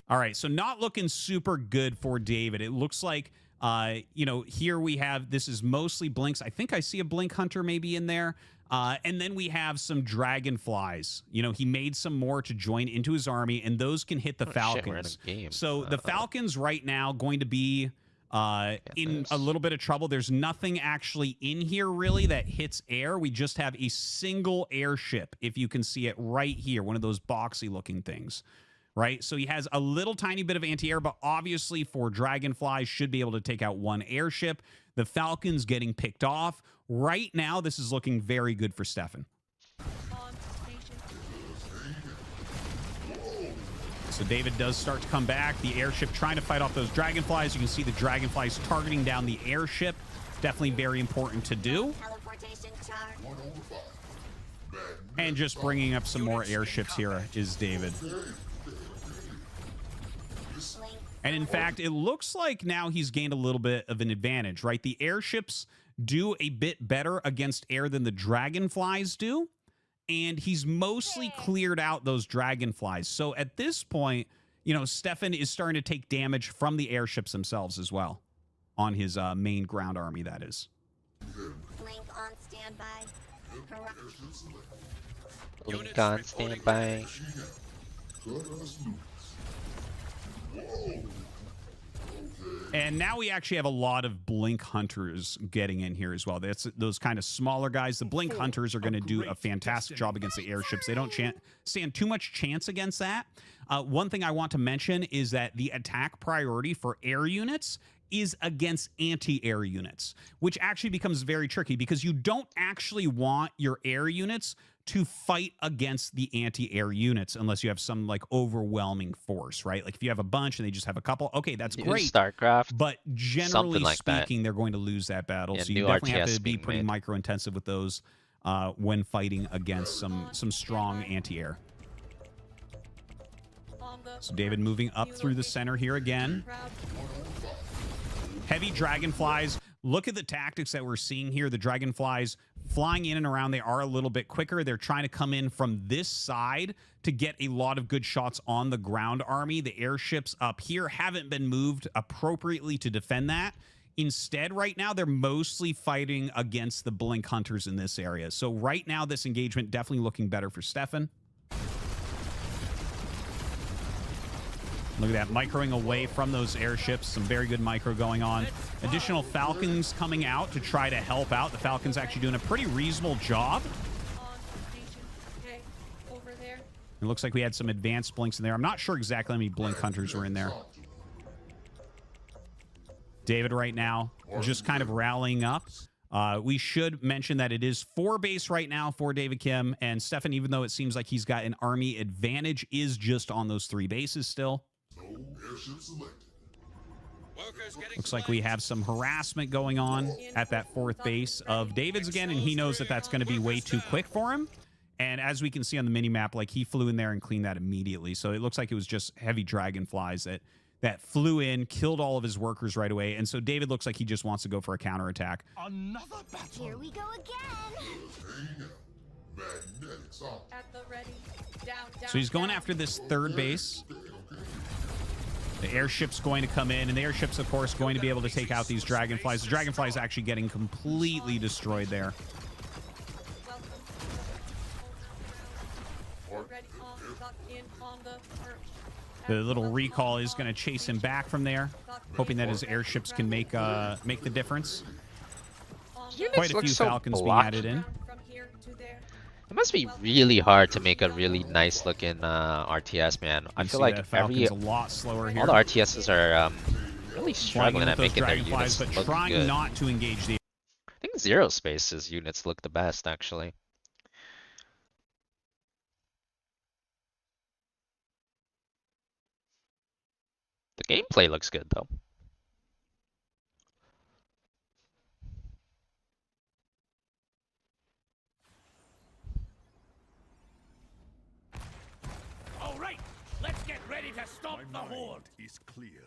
All right, so not looking super good for David. It looks like, here we have, this is mostly blinks. I think I see a blink hunter maybe in there. And then we have some dragonflies. He made some more to join into his army, and those can hit the Oh, shit, Falcons. we're in a game. So the Falcons right now going to be in a little bit of trouble. There's nothing actually in here really that hits air. We just have a single airship, if you can see it right here, one of those boxy looking things, right? So he has a little tiny bit of anti-air, but obviously for Dragonfly should be able to take out one airship. The Falcon's getting picked off. Right now, this is looking very good for Stefan. So David does start to come back. The airship trying to fight off those dragonflies. You can see the dragonflies targeting down the airship. Definitely very important to do. And just bringing up some more airships here is David. And in fact, it looks like now he's gained a little bit of an advantage, right? The airships do a bit better against air than the dragonflies do. And he's mostly cleared out those dragonflies. So at this point, you know, Stefan is starting to take damage from the airships themselves as well on his main ground army, that is. Blink on standby. Blink on standby. And now we actually have a lot of Blink Hunters getting in here as well. That's those kind of smaller guys. The Blink Hunters are going to do a fantastic job against the airships. They don't stand too much chance against that. One thing I want to mention is that the attack priority for air units is against anti-air units, which actually becomes very tricky because you don't actually want your air units to fight against the anti-air units unless you have some like overwhelming force, right? Like if you have a bunch and they just have a couple, okay, that's great. Starcraft, but generally like speaking, they're going to lose that battle. Yeah, so you definitely have to be pretty micro-intensive with those when fighting against some strong anti-air. So David moving up through the center here again. Heavy dragonflies. Look at the tactics that we're seeing here. The dragonflies flying in and around. They are a little bit quicker. They're trying to come in from this side to get a lot of good shots on the ground army. The airships up here haven't been moved appropriately to defend that. Instead, right now, they're mostly fighting against the Blink Hunters in this area. So right now, this engagement definitely looking better for Stefan. Look at that, microing away from those airships. Some very good micro going on. Additional Falcons coming out to try to help out. The Falcons actually doing a pretty reasonable job. It looks like we had some advanced blinks in there. I'm not sure exactly how many Blink Hunters were in there. David right now just kind of rallying up. We should mention that it is 4 base right now for David Kim. And Stefan, even though it seems like he's got an army advantage, is just on those 3 bases still. Looks like we have some harassment going on at that 4th base of David's again, and he knows that that's going to be way too quick for him. And as we can see on the mini-map, like he flew in there and cleaned that immediately. So it looks like it was just heavy dragonflies that flew in, killed all of his workers right away. And so David looks like he just wants to go for a counterattack. Another battle. Here we go again. At the ready. Down, So he's going after this 3rd base. The airship's going to come in, and the airship's, of course, going to be able to take out these dragonflies. The dragonflies actually getting completely destroyed there. The little recall is going to chase him back from there, hoping that his airships can make the difference. Quite a few Falcons being added in. It must be really hard to make a really nice looking RTS, man. I feel like a lot slower here. all the RTSs are really struggling at making their units but look trying good. not to engage the. I think Zero Space's units look the best, actually. The gameplay looks good, though. All right, let's get ready to stop the My horde. mind is clear.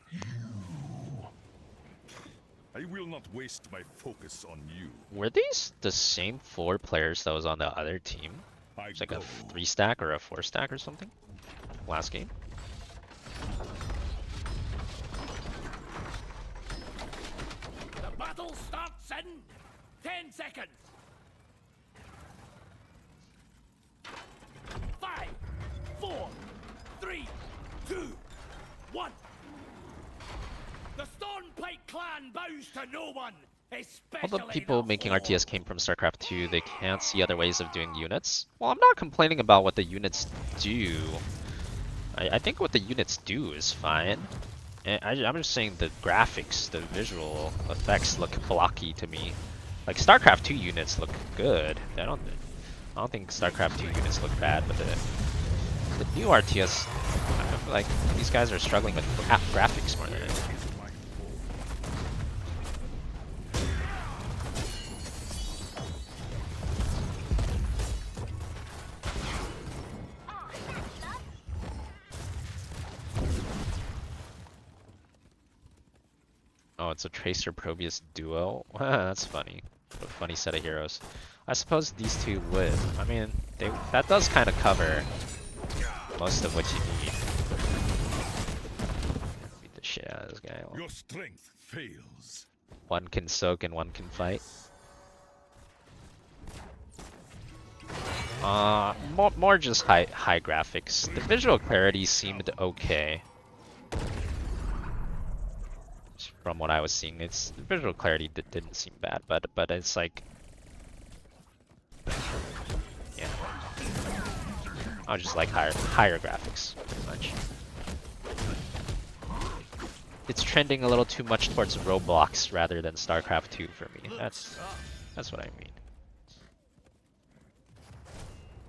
I will not waste my focus on you. Were these the same 4 players that was on the other team? It's like a 3-stack or a 4-stack or something? Last game? The battle starts in 10 seconds. 5, 4, 3, 2, 1. The storm Hornpike clan bows to no one, All especially the people the making Horde. RTS came from StarCraft 2. They can't see other ways of doing units. Well, I'm not complaining about what the units do. I think what the units do is fine. I'm just saying the graphics, the visual effects look blocky to me. Like StarCraft 2 units look good. I don't think StarCraft 2 units look bad, but the new RTS, I feel like these guys are struggling with graphics more than anything. Oh, it's a Tracer Probius duo? That's funny. What a funny set of heroes. I suppose these two would. I mean, that does kind of cover most of what you need. Beat the shit out of this guy. Your strength fails. One can soak and one can fight. More just high graphics. The visual clarity seemed okay. From what I was seeing, the visual clarity didn't seem bad, but it's like, yeah, I just like higher graphics, pretty much. It's trending a little too much towards Roblox rather than StarCraft 2 for me. That's what I mean.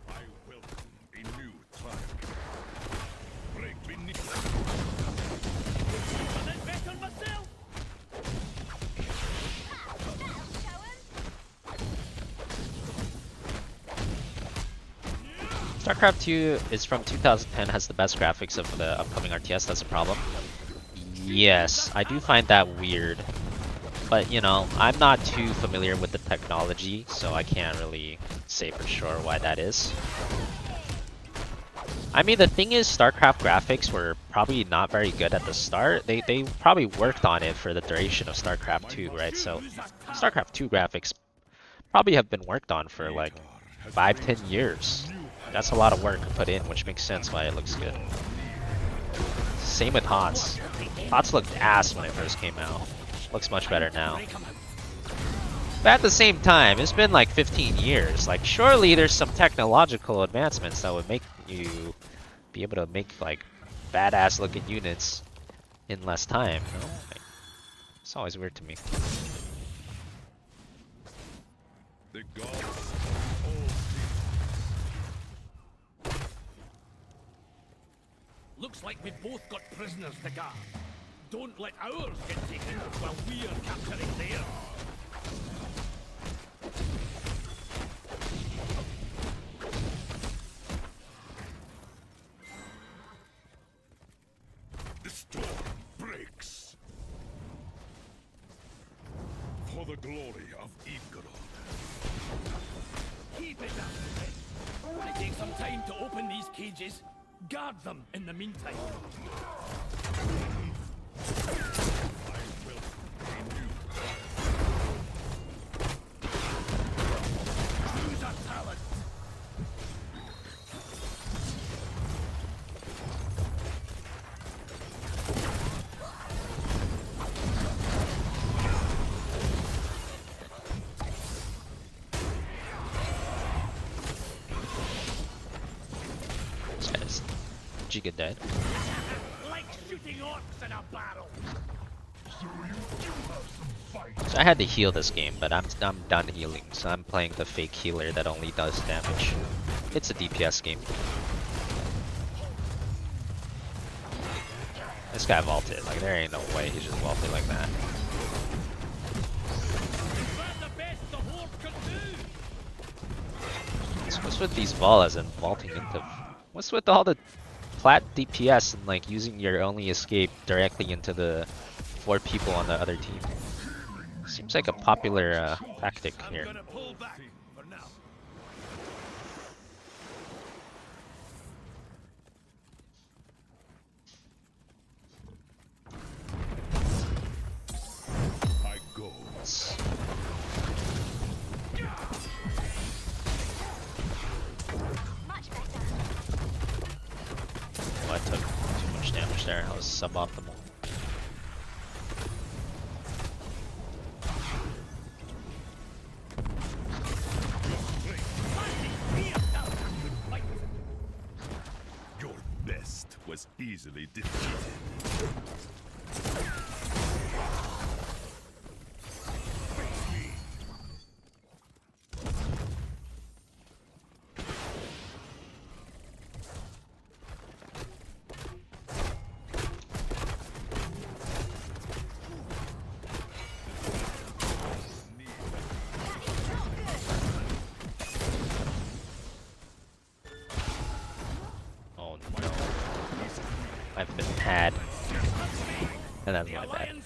I welcome a new trial. Break beneath. StarCraft 2 is from 2010, has the best graphics of the upcoming RTS. That's a problem. Yes, I do find that weird. But, you know, I'm not too familiar with the technology, so I can't really say for sure why that is. I mean, the thing is, StarCraft graphics were probably not very good at the start. They probably worked on it for the duration of StarCraft 2, right? So, StarCraft 2 graphics probably have been worked on for like 5-10 years. That's a lot of work put in, which makes sense why it looks good. Same with HOTS. HOTS looked ass when it first came out. Looks much better now. But at the same time, it's been like 15 years. Like, surely there's some technological advancements that would make you be able to make like badass looking units in less time. You know? Like, it's always weird to me. The gods. Looks like we've both got prisoners to guard. Don't let ours get taken while we are capturing theirs. The storm breaks. For the glory of Igorod. Keep it up. When it takes some time to open these cages, guard them in the meantime. Choose a talent. This guy's Giga dead. Like shooting orcs in a barrel. So I had to heal this game, but I'm done healing, so I'm playing the fake healer that only does damage. It's a DPS game. This guy vaulted. Like, there ain't no way he just vaulted like that. What's with these Valas and vaulting into? What's with all the flat DPS and like using your only escape directly into the 4 people on the other team? Seems like a popular tactic here. I go. Oh, I took too much damage there. I was suboptimal. easily defeated. Oh no. I've been had. And that's my bad.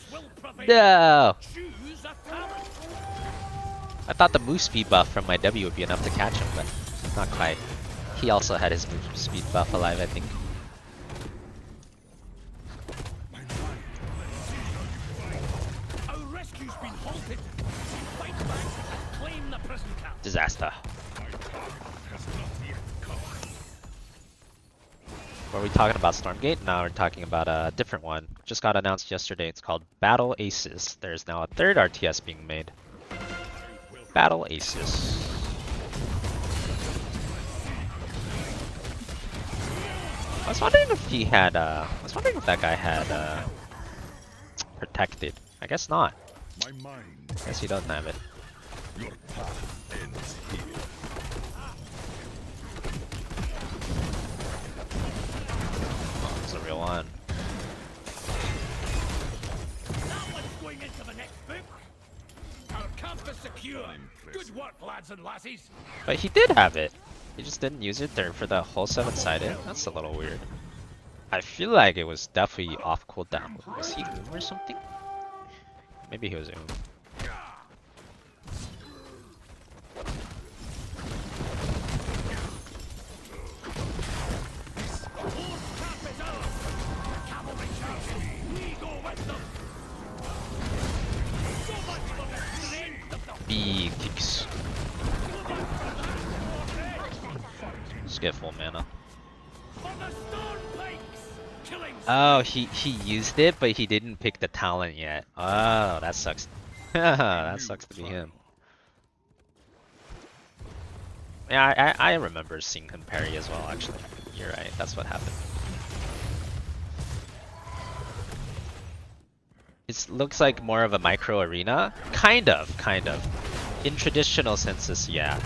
No! I thought the move speed buff from my W would be enough to catch him, but not quite. He also had his move speed buff alive, I think. Our rescue's been halted. Fight back and claim the prison camp. Disaster. Were we talking about Stormgate? No, we're talking about a different one. Just got announced yesterday. It's called Battle Aces. There's now a third RTS being made. Battle Aces. I was wondering if he had, I was wondering if that guy had, protected. I guess not. My mind. I guess he doesn't have it. Your path ends here. Oh, it's a real one. That one's going into the next book. Our camp is secure. Good work, lads and lassies. But he did have it. He just didn't use it there for the whole 7-sided. That's a little weird. I feel like it was definitely off cooldown. Was he Oom or something? Maybe he was Oom. Big kicks. Let's get full mana. Oh, he used it, but he didn't pick the talent yet. Oh, that sucks. That sucks to be him. Yeah, I remember seeing him parry as well, actually. You're right, that's what happened. It looks like more of a micro arena. Kind of. In traditional senses, yeah.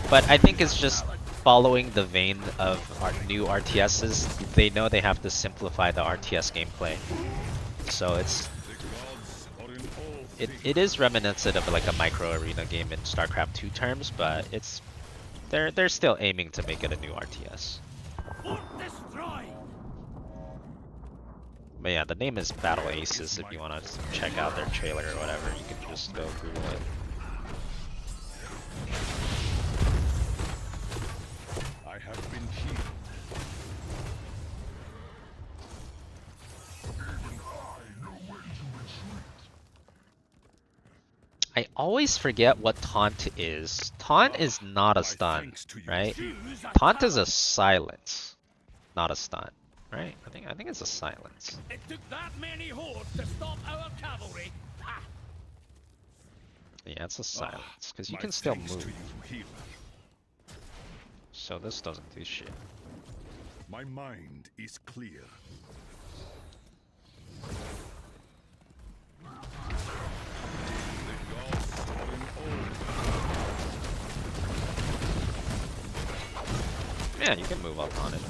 But I think it's just following the vein of our new RTSs. They know they have to simplify the RTS gameplay. So it is reminiscent of like a micro arena game in Starcraft 2 terms, but they're still aiming to make it a new RTS. But yeah, the name is Battle Aces. If you want to check out their trailer or whatever, you can just go Google it. I have been healed. I always forget what taunt is. Taunt is not a stun, right? Taunt is a silence, not a stun. Right? I think it's a silence. It took that many hordes to stop our cavalry. Ha! Yeah, it's a silence because you can still move. So this doesn't do shit. My mind is clear. Yeah, you can move up on it.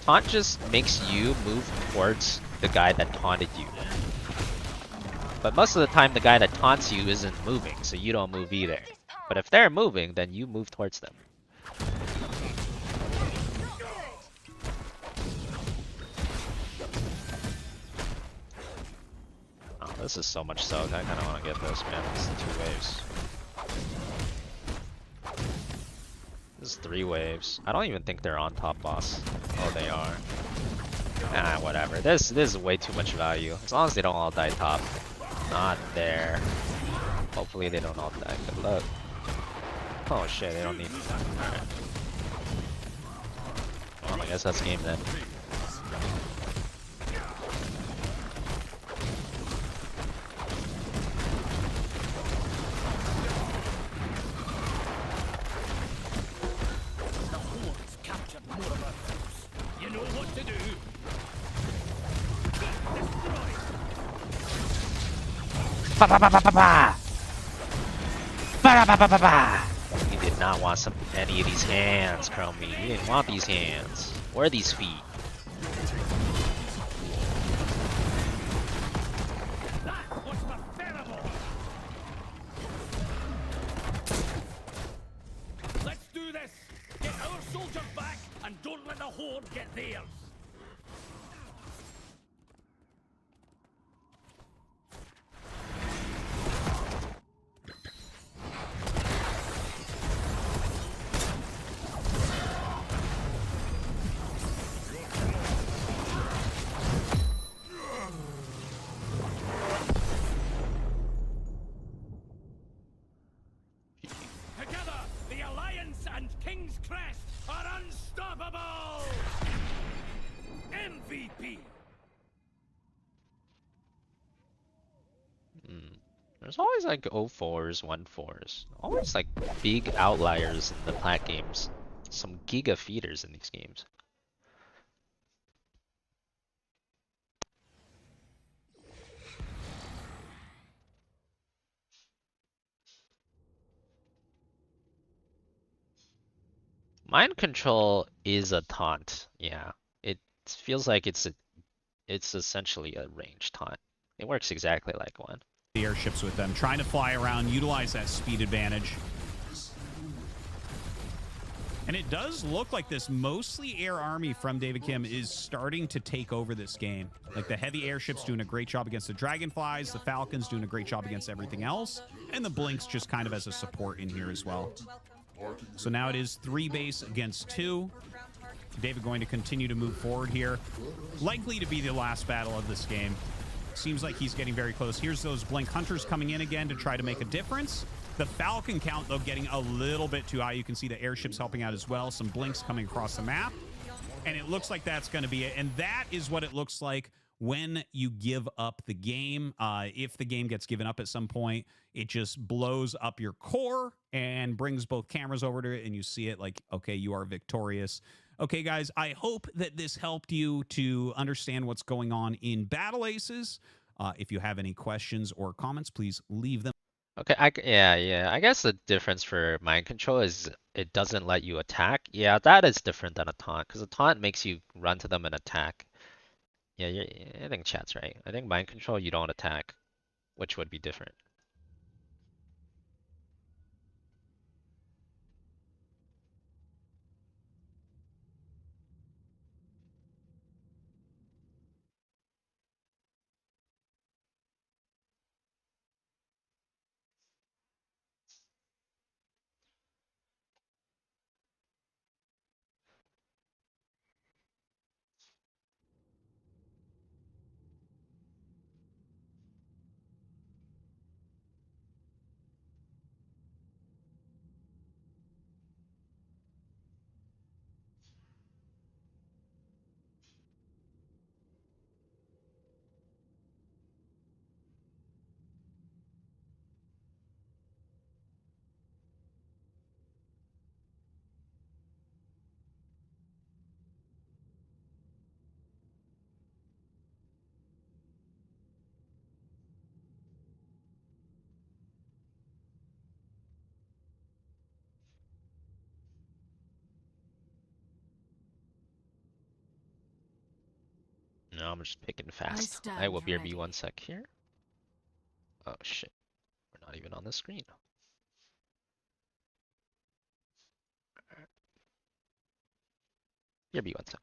Taunt just makes you move towards the guy that taunted you. But most of the time the guy that taunts you isn't moving, so you don't move either. But if they're moving, then you move towards them. Oh, this is so much soak. I kinda wanna get this, man. This is 2 waves. This is 3 waves. I don't even think they're on top boss. Oh, they are. Ah, whatever. This is way too much value. As long as they don't all die top. Not there. Hopefully they don't all die. Good luck. Oh shit, they don't need. Alright. Well, I guess that's game then. The hordes captured more of our troops. You know Ba ba ba ba ba ba. Ba ba ba ba ba. You did not want any of these hands, Chromie. You didn't want these hands. Where are these feet? That was the pheromone! Let's do this! Get our soldiers back and don't let the horde get theirs! Together, the Alliance and King's Crest are unstoppable! MVP! There's always like 0-4s, 1-4s. Always like big outliers in the plat games. Some giga feeders in these games. Mind control is a taunt. Yeah, it feels like it's essentially a range taunt. It works exactly like one. The airships with them, trying to fly around, utilize that speed advantage. And it does look like this mostly air army from David Kim is starting to take over this game. Like the heavy airships doing a great job against the Dragonflies, the Falcons doing a great job against everything else, and the Blinks just kind of as a support in here as well. So now it is 3 base against 2. David going to continue to move forward here. Likely to be the last battle of this game. Seems like he's getting very close. Here's those Blink Hunters coming in again to try to make a difference. The Falcon count, though, getting a little bit too high. You can see the airships helping out as well. Some Blinks coming across the map. And it looks like that's going to be it. And that is what it looks like when you give up the game. If the game gets given up at some point, it just blows up your core and brings both cameras over to it. And you see it like, okay, you are victorious. Okay, guys, I hope that this helped you to understand what's going on in Battle Aces. If you have any questions or comments, please leave them. Okay, yeah. I guess the difference for mind control is it doesn't let you attack. Yeah, that is different than a taunt, because a taunt makes you run to them and attack. Yeah, I think chat's right. I think mind control you don't attack, which would be different. No, I'm just picking fast. I will BRB 1 sec here. Oh shit, we're not even on the screen. BRB 1 sec.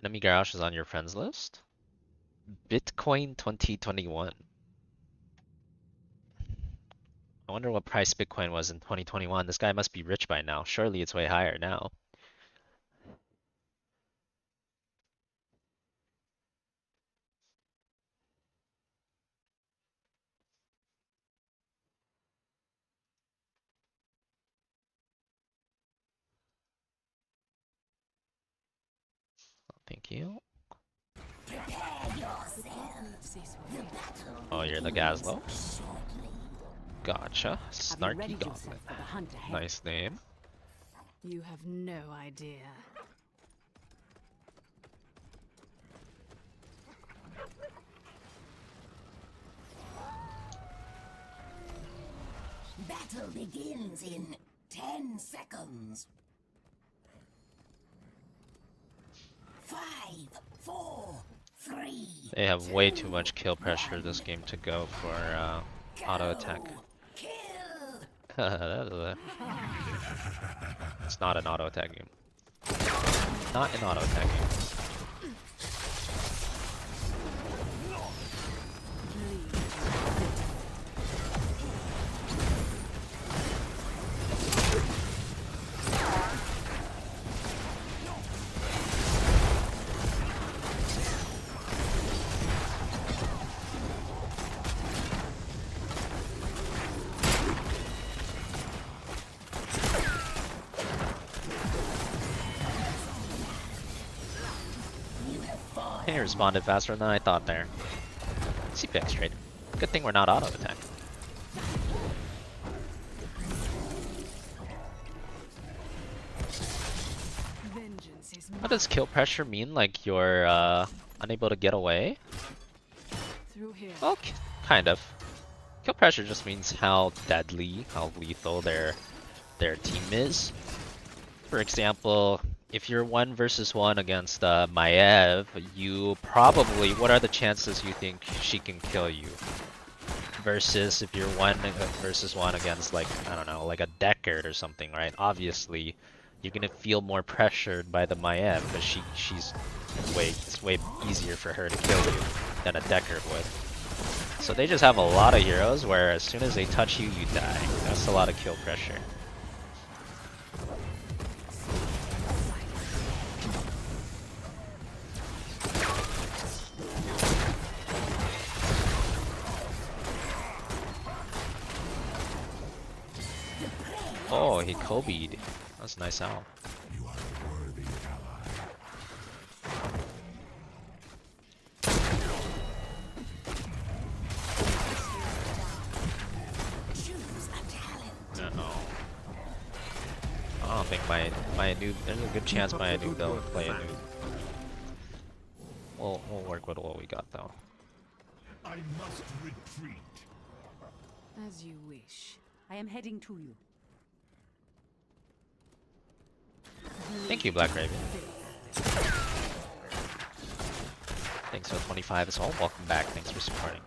Enemy Garage is on your friends list? Bitcoin 2021. I wonder what price Bitcoin was in 2021. This guy must be rich by now. Surely it's way higher now. Thank you. Oh, you're the Gazlo? Gotcha. Snarky Goblin. Nice name. You have no idea. Battle begins in 10 seconds. 5, 4, 3. They have way too much kill pressure this game to go for auto attack. It's not an auto attack game. Not an auto attack game. He responded faster than I thought there. CPX trade. Good thing we're not auto attack. What does kill pressure mean? Like you're unable to get away? Well, kind of. Kill pressure just means how deadly, how lethal their team is. For example, if you're 1 versus 1 against Maev, you probably, what are the chances you think she can kill you? Versus if you're 1 versus 1 against, like, I don't know, like a Deckard or something, right? Obviously, you're gonna feel more pressured by the Maev because she's it's way easier for her to kill you than a Deckard would. So they just have a lot of heroes where as soon as they touch you, you die. That's a lot of kill pressure. Oh, he Kobe'd. That's a nice owl. You are a worthy ally. Uh-oh. I don't think my noob, there's a good chance my noob will play a noob. We'll work with what we got though. I must retreat. As you wish. I am heading to you. Thank you, Black Raven. Thanks for 25 as well. Welcome back. Thanks for supporting.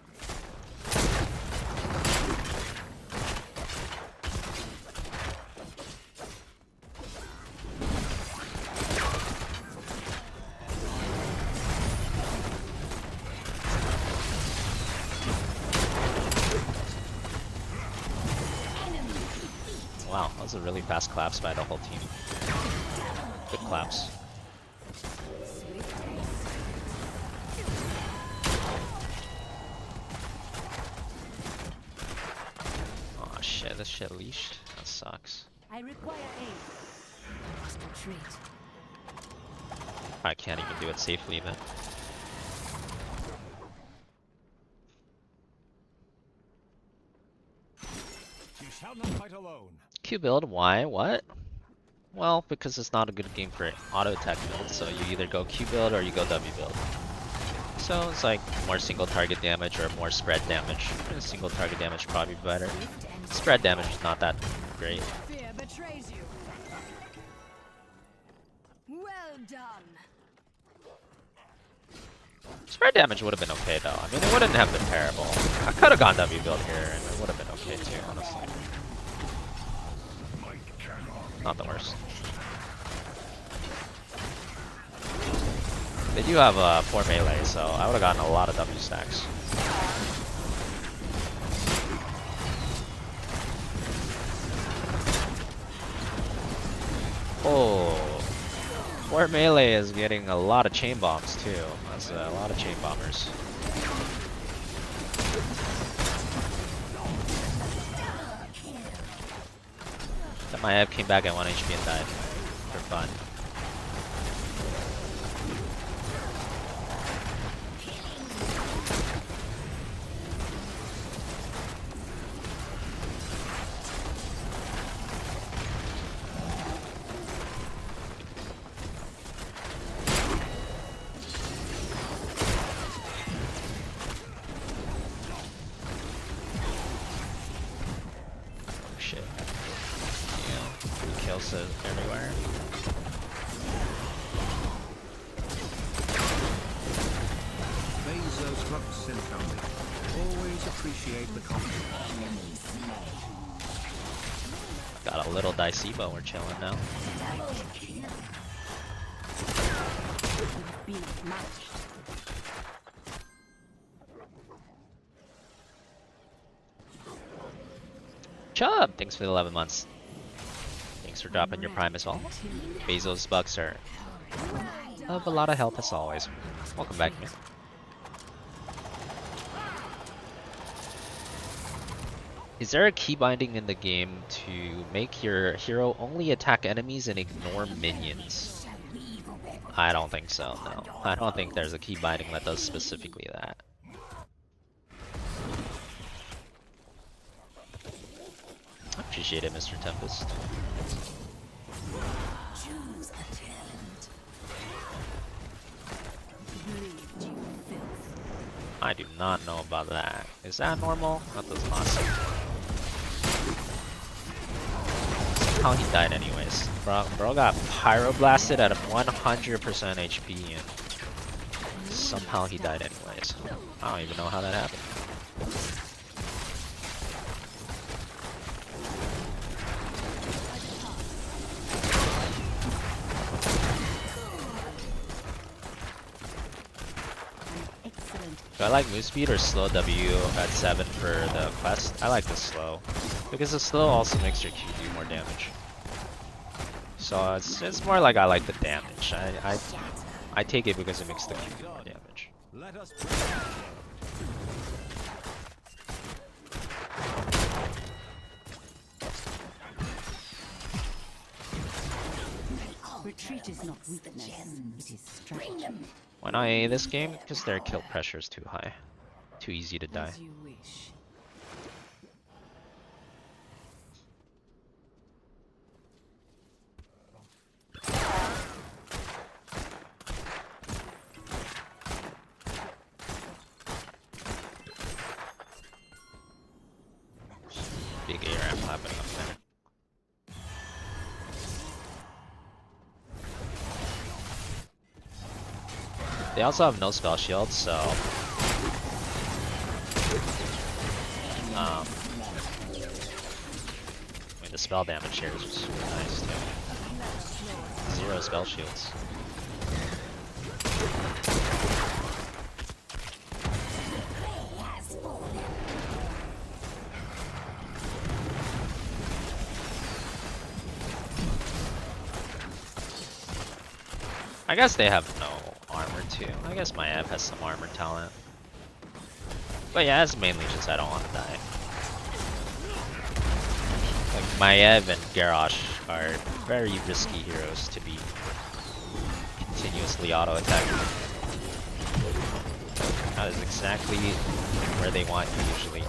Wow, that was a really fast collapse by the whole team. Good collapse. Oh shit, this shit leashed. That sucks. I require aid. Must retreat. I can't even do it safely then. You shall not fight alone. Q build, why? What? Well, because it's not a good game for auto attack build, so you either go Q build or you go W build. So it's like more single target damage or more spread damage. Single target damage probably better. Spread damage is not that great. Fear betrays you. Well done. Spread damage would have been okay though. I mean, it wouldn't have been terrible. I could have gone W build here and it would have been okay too, honestly. Not the worst. They do have 4 melee, so I would have gotten a lot of W stacks. Oh, 4 melee is getting a lot of chain bombs too. That's a lot of chain bombers. That my Ev came back at 1 HP and died for fun. Shit. Yeah, kills everywhere. Bezos Rux incoming. Always appreciate the compliment. Got a little dicey, but we're chilling now. Chubb, thanks for the 11 months. Thanks for dropping your prime as well. Bezos Bucks are of a lot of health as always. Welcome back, man. Is there a key binding in the game to make your hero only attack enemies and ignore minions? I don't think so, no. I don't think there's a key binding that does specifically that. I appreciate it, Mr. Tempest. Choose a talent. I do not know about that. Is that normal? That does not seem. Somehow he died anyways. Bro got pyroblasted at 100% HP and somehow he died anyways. I don't even know how that happened. Do I like move speed or slow W at 7 for the quest? I like the slow. Because the slow also makes your Q do more damage. So it's more like I like the damage. I take it because it makes the Q do more damage. Retreat is not weakness, it is strategy. Why not A this game? Because their kill pressure is too high. Too easy to die. As you wish. Big A ramp happening up there. They also have no spell shield, so I mean, the spell damage here is super nice too. 0 spell shields. I guess they have no armor too. I guess my Ev has some armor talent. But yeah, it's mainly just I don't want to die. Like my Ev and Garrosh are very risky heroes to be continuously auto attacking. That is exactly where they want you usually.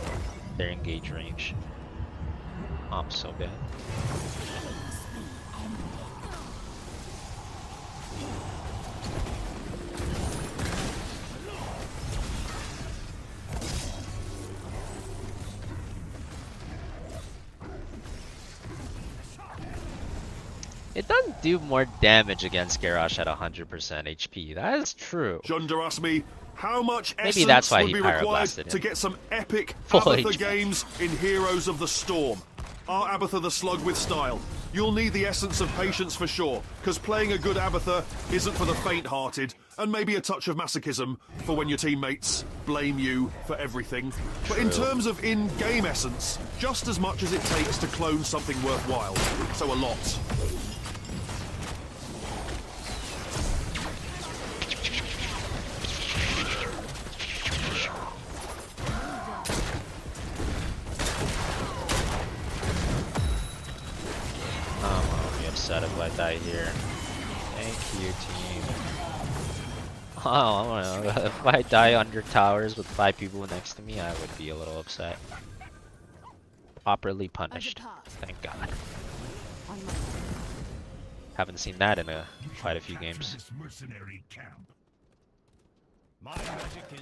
Their engage range. Oh, I'm so bad. It does do more damage against Garrosh at 100% HP. That is true. Junder asked me, how much Maybe essence that's why would he be required pyroblasted to him. get some epic Full Abatha HP. games in Heroes of the Storm? Are Abatha the slug with style? You'll need the essence of patience for sure, because playing a good Abatha isn't for the faint-hearted, and maybe a touch of masochism for when your teammates blame you for everything. But in terms of in-game essence, just as much as it takes to clone something worthwhile. So a lot. If I die here. Thank you, team. Oh, I don't know. If I die under towers with 5 people next to me, I would be a little upset. Properly punished. Thank God. Haven't seen that in quite a few games. This mercenary camp. My magic is.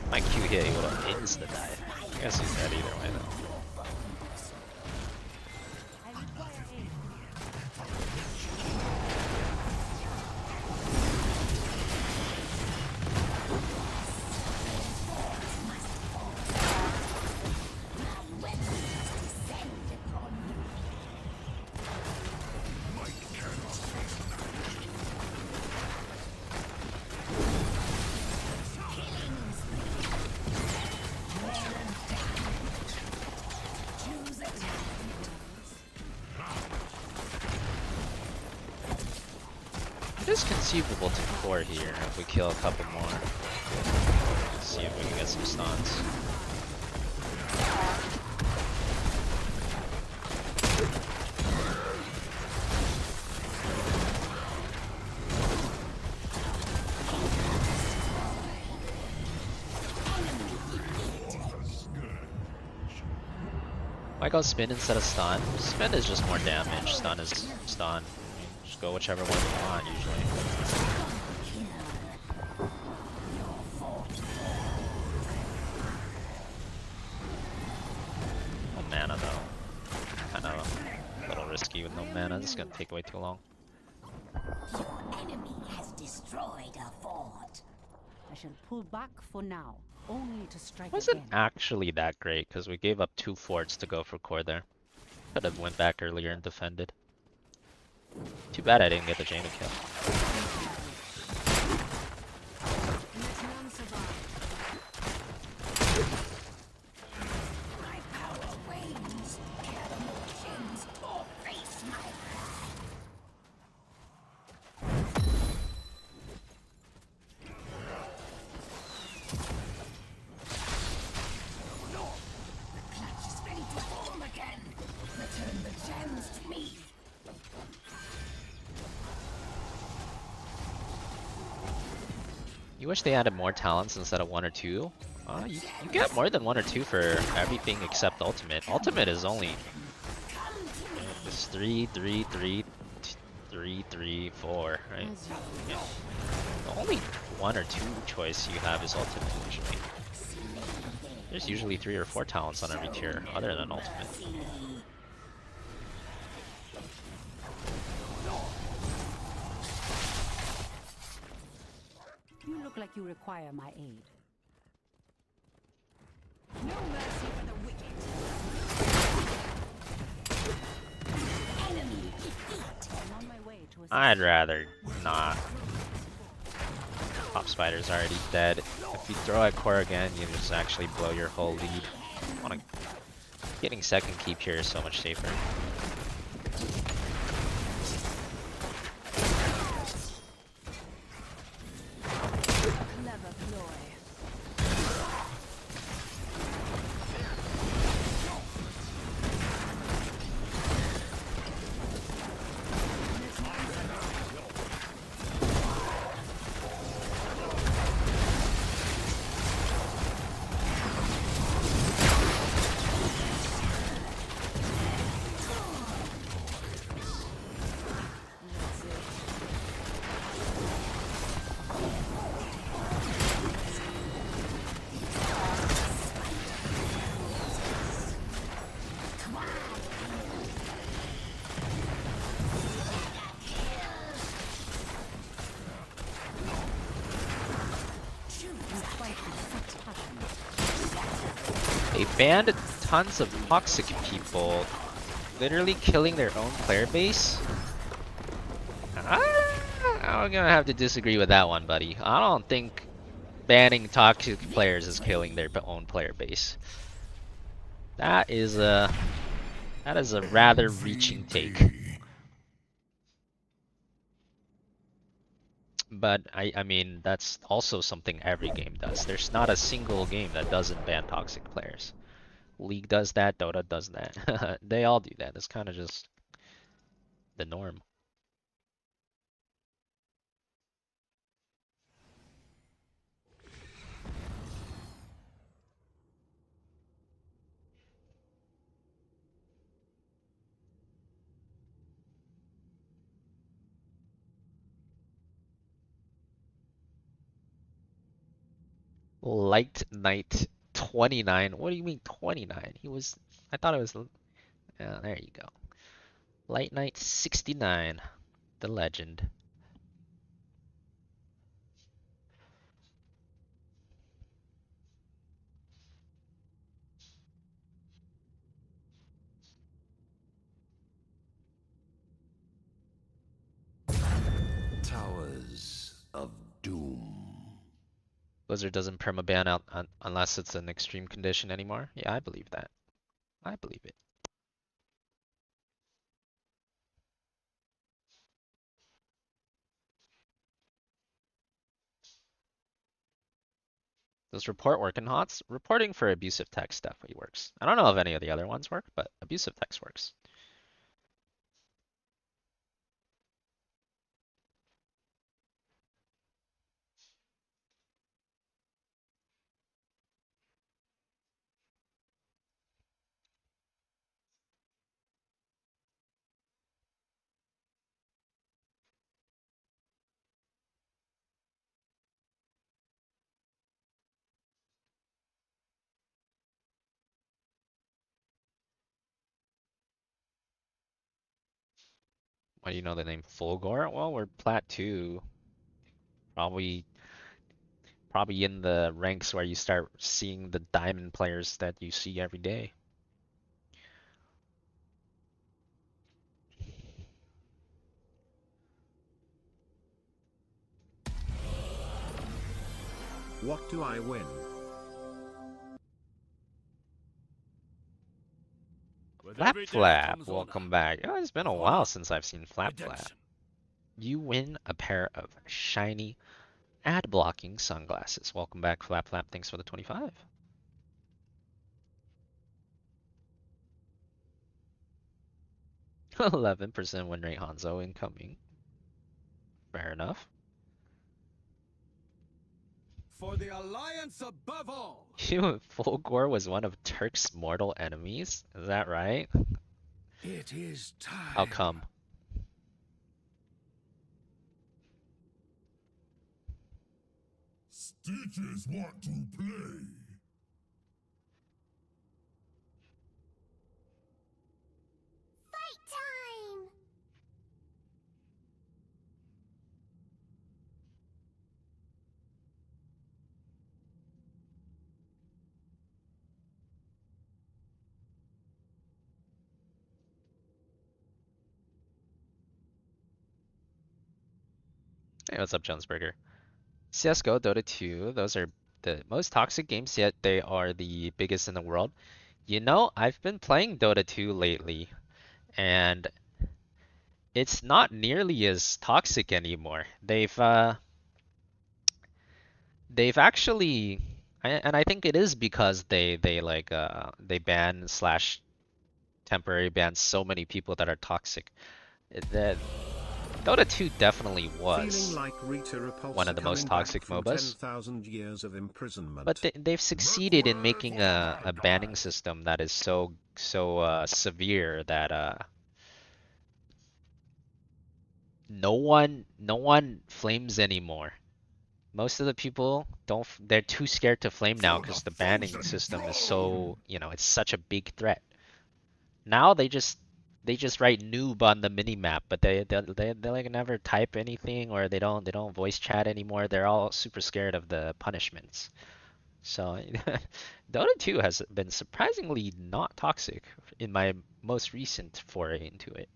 My Q hit, he would have insta-died. I guess he's dead either way though. It is conceivable to core here if we kill a couple more. Let's see if we can get some stuns. Why go spin instead of stun? Spin is just more damage, stun is stun. Just go whichever one you want usually. No mana though. Kinda a little risky with no mana, this is gonna take way too long. Your enemy has destroyed a fort. I shall pull back for now, only to strike Wasn't again. actually that great because we gave up 2 forts to go for core there. Could have went back earlier and defended. Too bad I didn't get the Jaina kill. My power wanes. Gather more chins or face my wrath. The clutch is ready to form again. Return the gems to me. You wish they added more talents instead of 1 or 2? You get more than 1 or 2 for everything except ultimate. Ultimate is only it's 3, 3, 3, 3, 3, 4, right? Yeah. The only 1 or 2 choice you have is ultimate usually. There's usually 3 or 4 talents on every tier other than ultimate. You look like you require my aid. No mercy for the wicked. Enemy defeat. I'm on my way to a I'd rather not. Top Spider's already dead. If you throw at core again, you just actually blow your whole lead. Getting second keep here is so much safer. clever ploy. They banned tons of toxic people, literally killing their own player base. I'm gonna have to disagree with that one, buddy. I don't think banning toxic players is killing their own player base. That is a rather reaching take. But I mean, that's also something every game does. There's not a single game that doesn't ban toxic players. League does that, Dota does that. They all do that. It's kind of just the norm. Light Knight 29. What do you mean 29? I thought it was, there you go. Light Knight 69, the legend. Towers of Doom. Blizzard doesn't permaban out unless it's an extreme condition anymore. Yeah, I believe that. I believe it. Does report work in HOTS? Reporting for abusive text definitely works. I don't know if any of the other ones work, but abusive text works. Why do you know the name Fulgor? Well, we're Plat 2. Probably in the ranks where you start seeing the diamond players that you see every day. What do I win? Flap Flap, welcome back. Oh, it's been a while since I've seen Flap Flap. You win a pair of shiny ad blocking sunglasses. Welcome back, Flap Flap. Thanks for the 25. %win rate Hanzo incoming. Fair enough. For the alliance above all. Fulgor was one of Turk's mortal enemies. Is that right? It is time. How come? Stitches want to play. Fight time! Hey, what's up, Jonesburger? CSGO, Dota 2, those are the most toxic games, yet they are the biggest in the world. You know, I've been playing Dota 2 lately, and it's not nearly as toxic anymore. They've actually, and I think it is because they ban slash temporary ban so many people that are toxic. The Dota 2 definitely was Like one of the most toxic MOBAs. 10,000 years of imprisonment. But they've succeeded in making a banning system that is so severe that no one flames anymore. Most of the people they're too scared to flame now because the banning system is so, it's such a big threat. Now they just write noob on the minimap, but they like never type anything, or they don't voice chat anymore. They're all super scared of the punishments. So Dota 2 has been surprisingly not toxic in my most recent foray into it.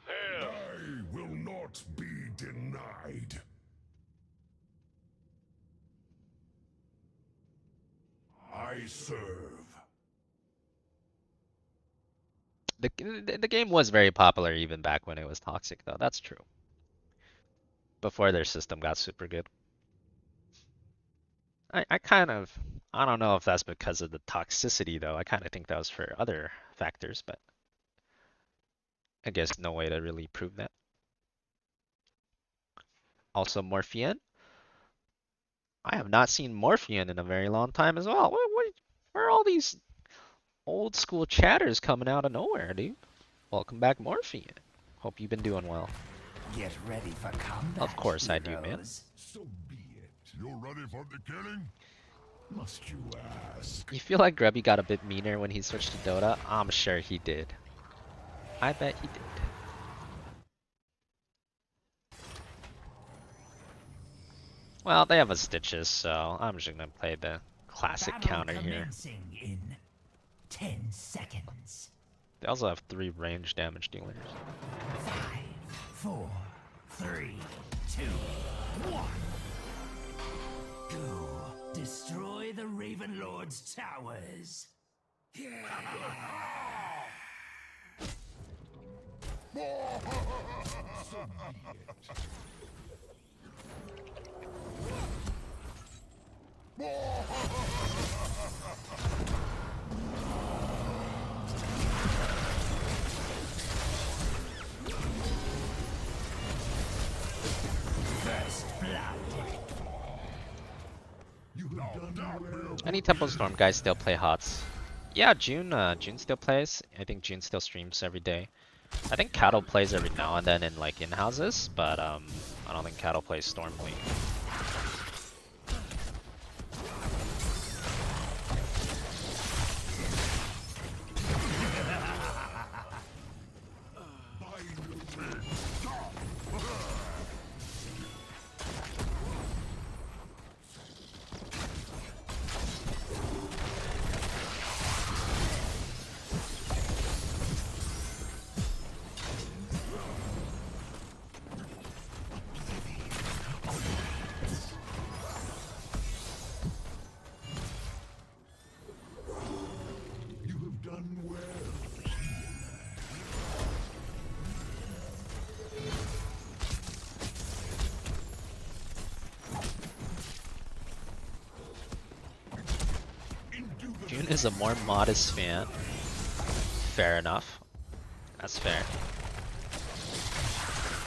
I will not be denied. I serve. The game was very popular even back when it was toxic, though. That's true. Before their system got super good. I don't know if that's because of the toxicity, though. I kind of think that was for other factors, but I guess no way to really prove that. Also, Morphian. I have not seen Morphian in a very long time as well. Where are all these old school chatters coming out of nowhere, dude? Welcome back, Morphian. Hope you've been doing well. Get ready for combat. Of course I do, man. So be it. You're ready for the killing? Must you ask? You feel like Grubby got a bit meaner when he switched to Dota? I'm sure he did. I bet he did. Well, they have a Stitches, so I'm just gonna play the classic counter here. In 10 seconds. They also have 3 range damage dealers. 5, 4, 3, 2, 1. Go destroy the Raven Lord's towers. So be it. First blood. Any Temple Storm guys still play HOTS? Yeah, June still plays. I think June still streams every day. I think Cattle plays every now and then in like in-houses, but I don't think Cattle plays Storm League. June is a more modest fan. Fair enough. That's fair.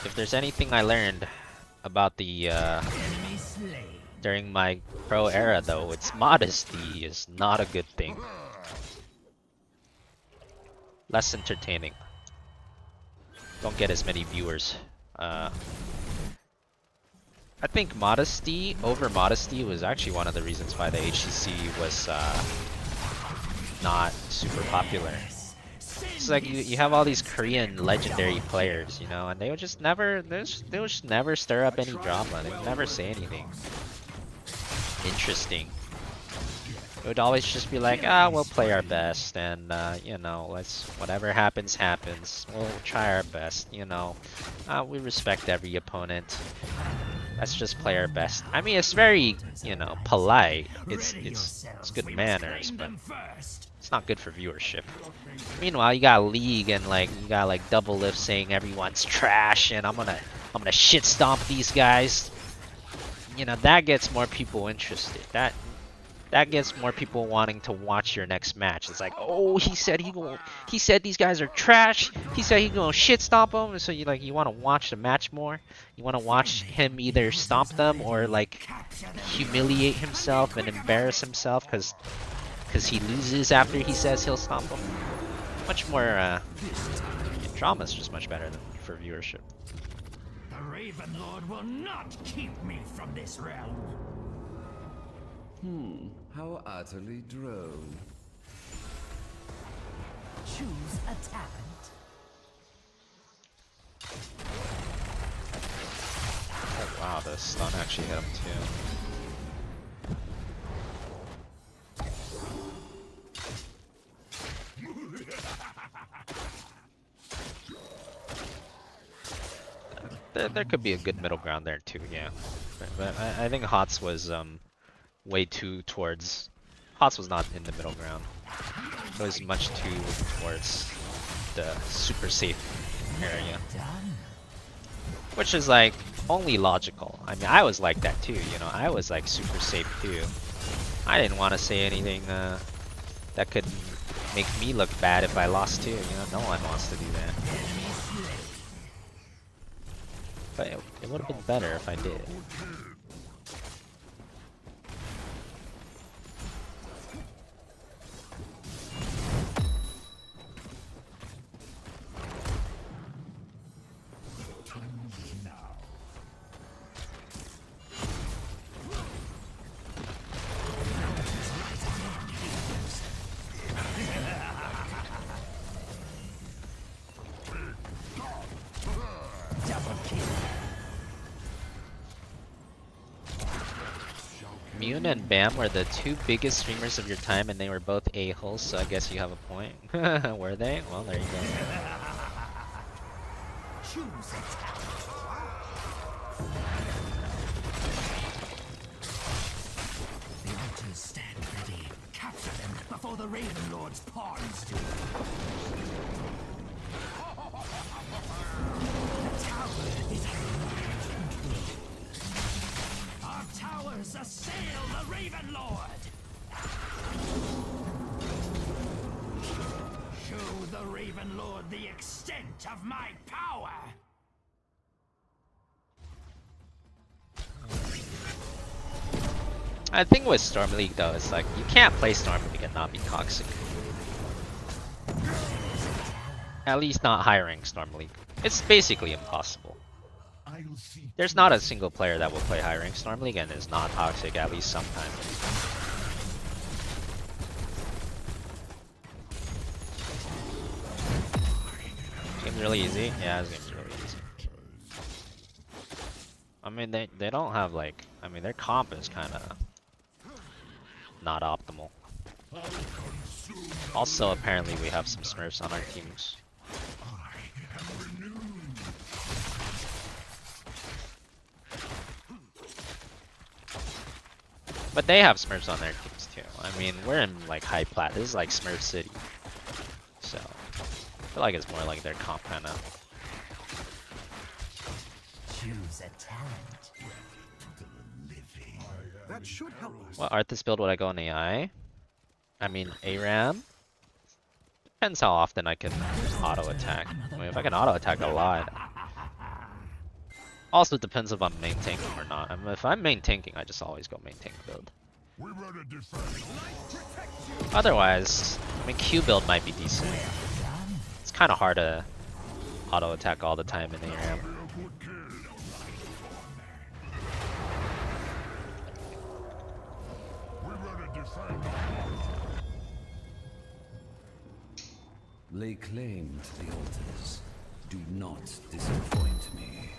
If there's anything I learned about the during my pro era, though, it's modesty is not a good thing. Less entertaining. Don't get as many viewers. I think modesty over modesty was actually one of the reasons why the HCC was not super popular. It's like you have all these Korean legendary players, you know, and they would just never stir up any drama. They would never say anything interesting. It would always just be like, we'll play our best, and you know, whatever happens happens. We'll try our best, you know. We respect every opponent. Let's just play our best. I mean, it's very, you know, polite. It's good manners, but it's not good for viewership. Meanwhile, you got League and you got Double Lift saying everyone's trash and I'm gonna shit stomp these guys. You know, that gets more people interested. That gets more people wanting to watch your next match. It's like, oh, he said these guys are trash. He said he's gonna shit stomp them. So you want to watch the match more. You want to watch him either stomp them or humiliate himself and embarrass himself because he loses after he says he'll stomp them. Much more drama is just much better for viewership. The Raven Lord will not keep me from this realm. How utterly droll. Choose a talent. Oh wow, the stun actually hit him too. There could be a good middle ground there too, yeah. But I think HOTS was way too towards. HOTS was not in the middle ground. It was much too towards the super safe area. Which is like only logical. I mean, I was like that too, you know. I was like super safe too. I didn't want to say anything that could make me look bad if I lost too, you know. No one wants to do that. But it would have been better if I did. Mune and Bam were the two biggest streamers of your time, and they were both a-holes, so I guess you have a point. Were they? Well, there you go. The altars stand ready. Capture them before the Raven Lord's pawns do. The tower is our towers assail the Raven Lord! Show the Raven Lord the extent of my power! I think with Storm League though, it's like you can't play Storm League and not be toxic. At least not hiring Storm League. It's basically impossible. There's not a single player that will play high rank Storm League and is not toxic at least sometimes. This game's really easy. Yeah, this game's really easy. I mean, they don't have like, I mean, their comp is kind of not optimal. Also, apparently, we have some Smurfs on our teams. But they have Smurfs on their teams too. I mean, we're in like high plat. This is like Smurf City. So, I feel like it's more like their comp kind of. Choose a talent. That should help us. What Arthas build would I go on AI? I mean, ARAM? Depends how often I can auto attack. I mean, if I can auto attack a lot. Also depends if I'm main tanking or not. I mean, if I'm main tanking, I just always go main tank build. Otherwise, I mean, Q build might be decent. It's kind of hard to auto attack all the time in ARAM. Lay claim to the altars. Do not disappoint me.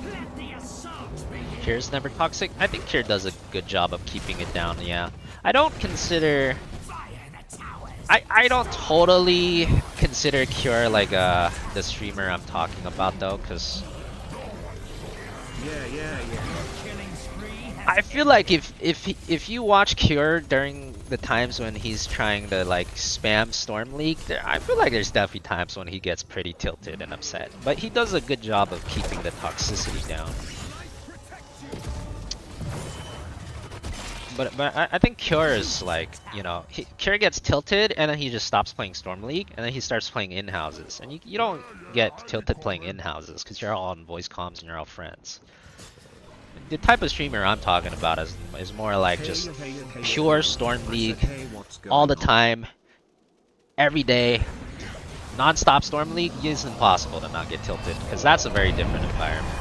Let the assault begin. Kyr's never toxic. I think Kyr does a good job of keeping it down, yeah. I don't consider... I don't totally consider Kyr like the streamer I'm talking about though, because... Yeah. I feel like if you watch Kyr during the times when he's trying to like spam Storm League, I feel like there's definitely times when he gets pretty tilted and upset. But he does a good job of keeping the toxicity down. But I think Kyr is like, you know, Kyr gets tilted and then he just stops playing Storm League and then he starts playing in-houses. And you don't get tilted playing in-houses because you're all on voice comms and you're all friends. The type of streamer I'm talking about is more like just pure Storm League all the time, every day, non-stop Storm League. It's impossible to not get tilted because that's a very different environment.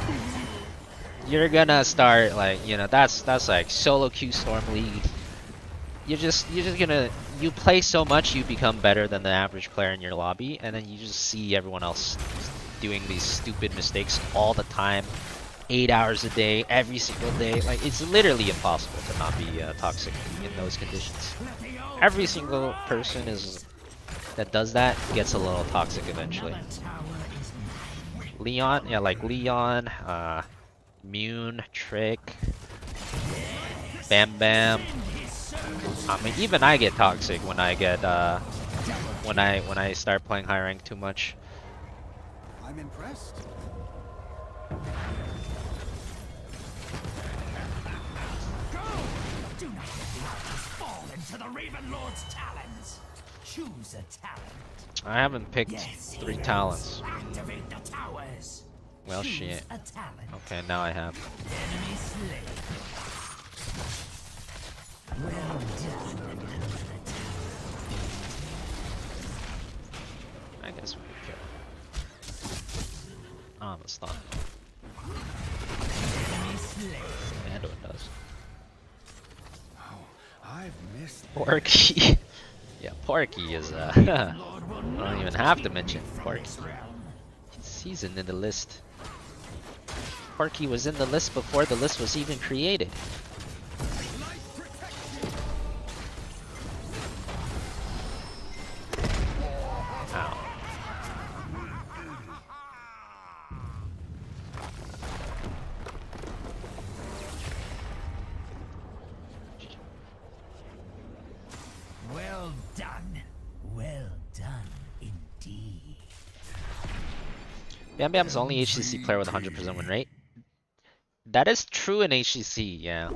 You're gonna start like, you know, that's like solo queue Storm League. You're just gonna, you play so much you become better than the average player in your lobby, and then you just see everyone else doing these stupid mistakes all the time. 8 hours a day, every single day. Like, it's literally impossible to not be toxic in those conditions. every single person that does that gets a little toxic eventually. Leon, yeah, like Leon, Mune, Trick, Bam Bam. I mean, even I get toxic when I get when I start playing high rank too much. I'm impressed. Do not let the others fall into the Raven Lord's talons. Choose a talent. I haven't picked Yes, 3 heroes. talents. Activate the towers. Well, Choose shit. a talent. Okay, now I have. Enemy slain. Well done. I guess we could kill. Oh, I'm a stun. Enemy slain. And it does. I've missed Porky. Yeah, Porky is I don't even have to mention Porky. He's in the list. Porky was in the list before the list was even created. Ow. Well done. Well done indeed. Bam Bam's the only HCC player with 100% win rate. That is true in HCC, yeah.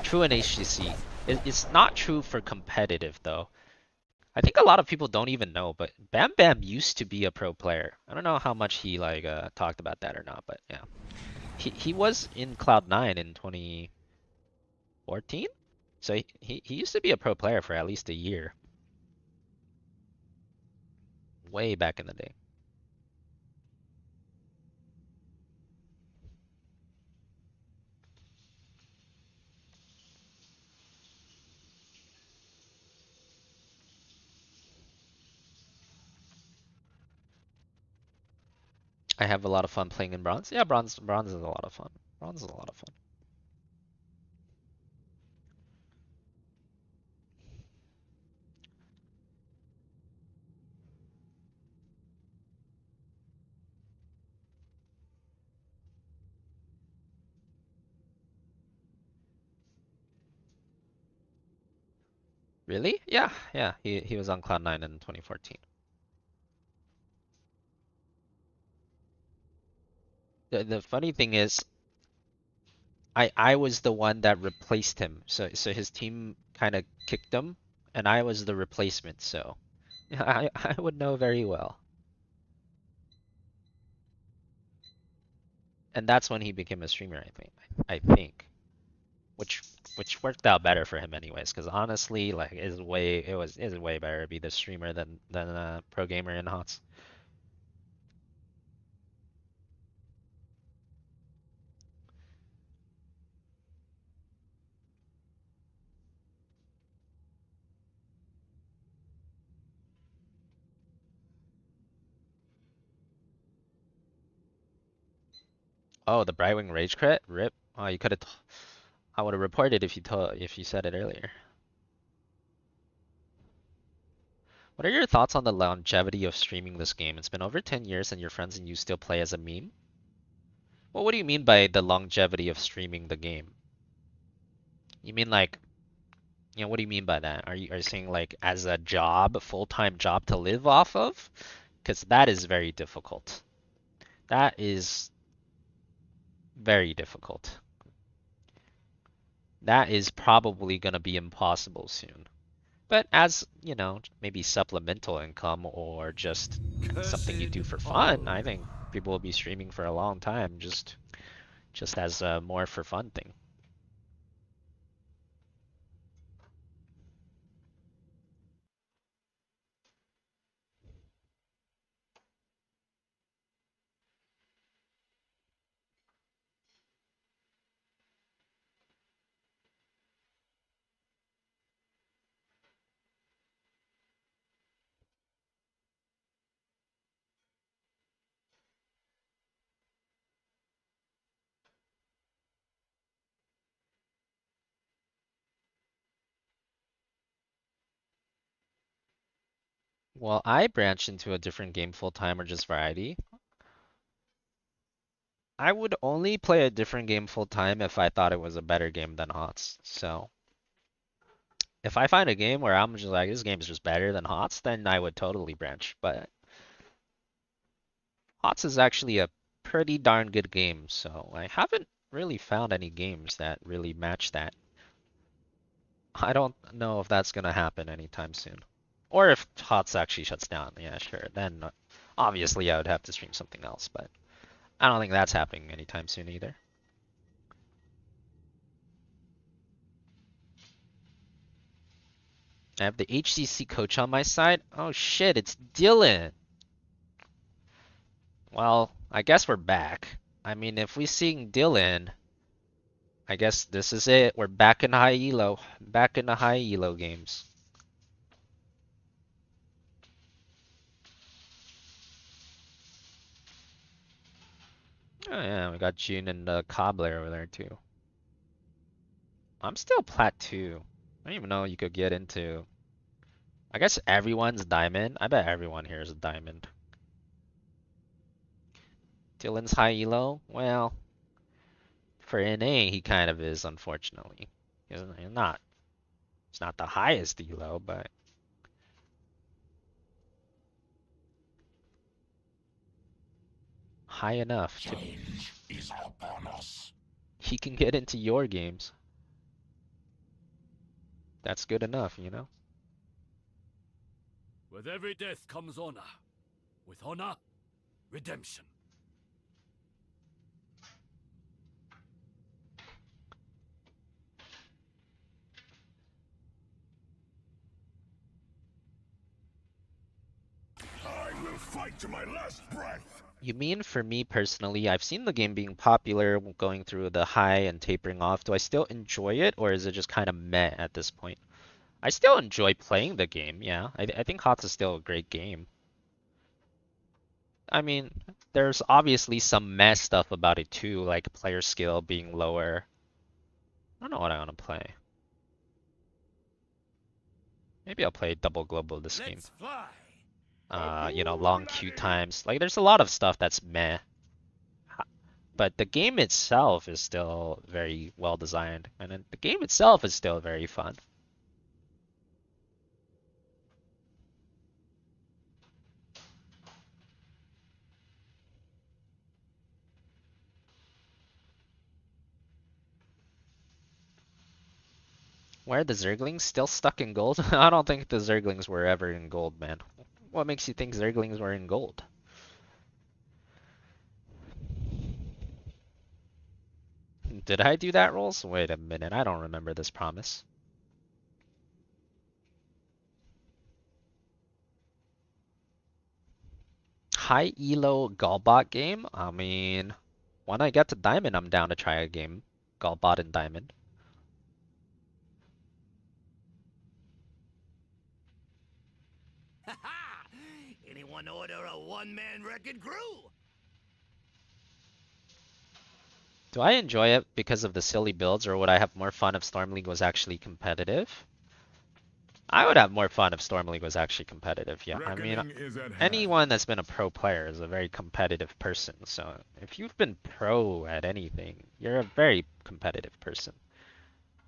True in HCC. It's not true for competitive though. I think a lot of people don't even know, but Bam Bam used to be a pro player. I don't know how much he like talked about that or not, but yeah. He was in Cloud9 in 2014? So he used to be a pro player for at least a year. Way back in the day. I have a lot of fun playing in bronze. Yeah, bronze is a lot of fun. Bronze is a lot of fun. Really? Yeah, yeah. He was on Cloud9 in 2014. The funny thing is, I was the one that replaced him. So his team kind of kicked him, and I was the replacement. So I would know very well. And that's when he became a streamer, I think. I think, which worked out better for him anyways. Because honestly, like, it was way better to be the streamer than a pro gamer in HOTS. Oh, the Brightwing Rage crit? Rip. Oh, you could have. I would have reported if you said it earlier. What are your thoughts on the longevity of streaming this game? It's been over 10 years and your friends and you still play as a meme? Well, what do you mean by the longevity of streaming the game? You mean like, what do you mean by that? Are you saying like as a job, a full-time job to live off of? Because that is very difficult. That is very difficult. That is probably going to be impossible soon. But as, maybe supplemental income or just something you do for fun, I think people will be streaming for a long time just as a more for fun thing. Well, I branch into a different game full time or just variety. I would only play a different game full time if I thought it was a better game than HOTS. So if I find a game where I'm just like, this game is just better than HOTS, then I would totally branch. But HOTS is actually a pretty darn good game, so I haven't really found any games that really match that. I don't know if that's gonna happen anytime soon. Or if HOTS actually shuts down, yeah, sure. Then obviously I would have to stream something else, but I don't think that's happening anytime soon either. I have the HCC coach on my side. Oh shit, it's Dylan. Well, I guess we're back. I mean, if we sing Dylan, I guess this is it. We're back in high elo. Back in the high elo games. Oh yeah, we got June and Cobbler over there too. I'm still plat 2. I didn't even know you could get into. I guess everyone's diamond. I bet everyone here is a diamond. Dylan's high elo? Well, for NA he kind of is, unfortunately. He's not. It's not the highest elo, but high enough to. Change is upon us. He can get into your games. That's good enough, you know? With every death comes honor. With honor, redemption. I will fight to my last breath. You mean for me personally, I've seen the game being popular, going through the high and tapering off. Do I still enjoy it, or is it just kind of meh at this point? I still enjoy playing the game, yeah. I think HOTS is still a great game. I mean, there's obviously some meh stuff about it too, like player skill being lower. I don't know what I want to play. Maybe I'll play double global this game. Let's fly. You know, long queue times. Like, there's a lot of stuff that's meh. But the game itself is still very well designed, and then the game itself is still very fun. Why are the Zerglings still stuck in gold? I don't think the Zerglings were ever in gold, man. What makes you think Zerglings were in gold? Did I do that, Rolls? Wait a minute, I don't remember this promise. High elo Galbot game? I mean, when I get to Diamond, I'm down to try a game. Galbot and Diamond. Ha ha! Anyone order a one-man wrecking crew? Do I enjoy it because of the silly builds, or would I have more fun if Storm League was actually competitive? I would have more fun if Storm League was actually competitive, yeah. I mean, Reckoning is at hand. anyone that's been a pro player is a very competitive person, so if you've been pro at anything, you're a very competitive person.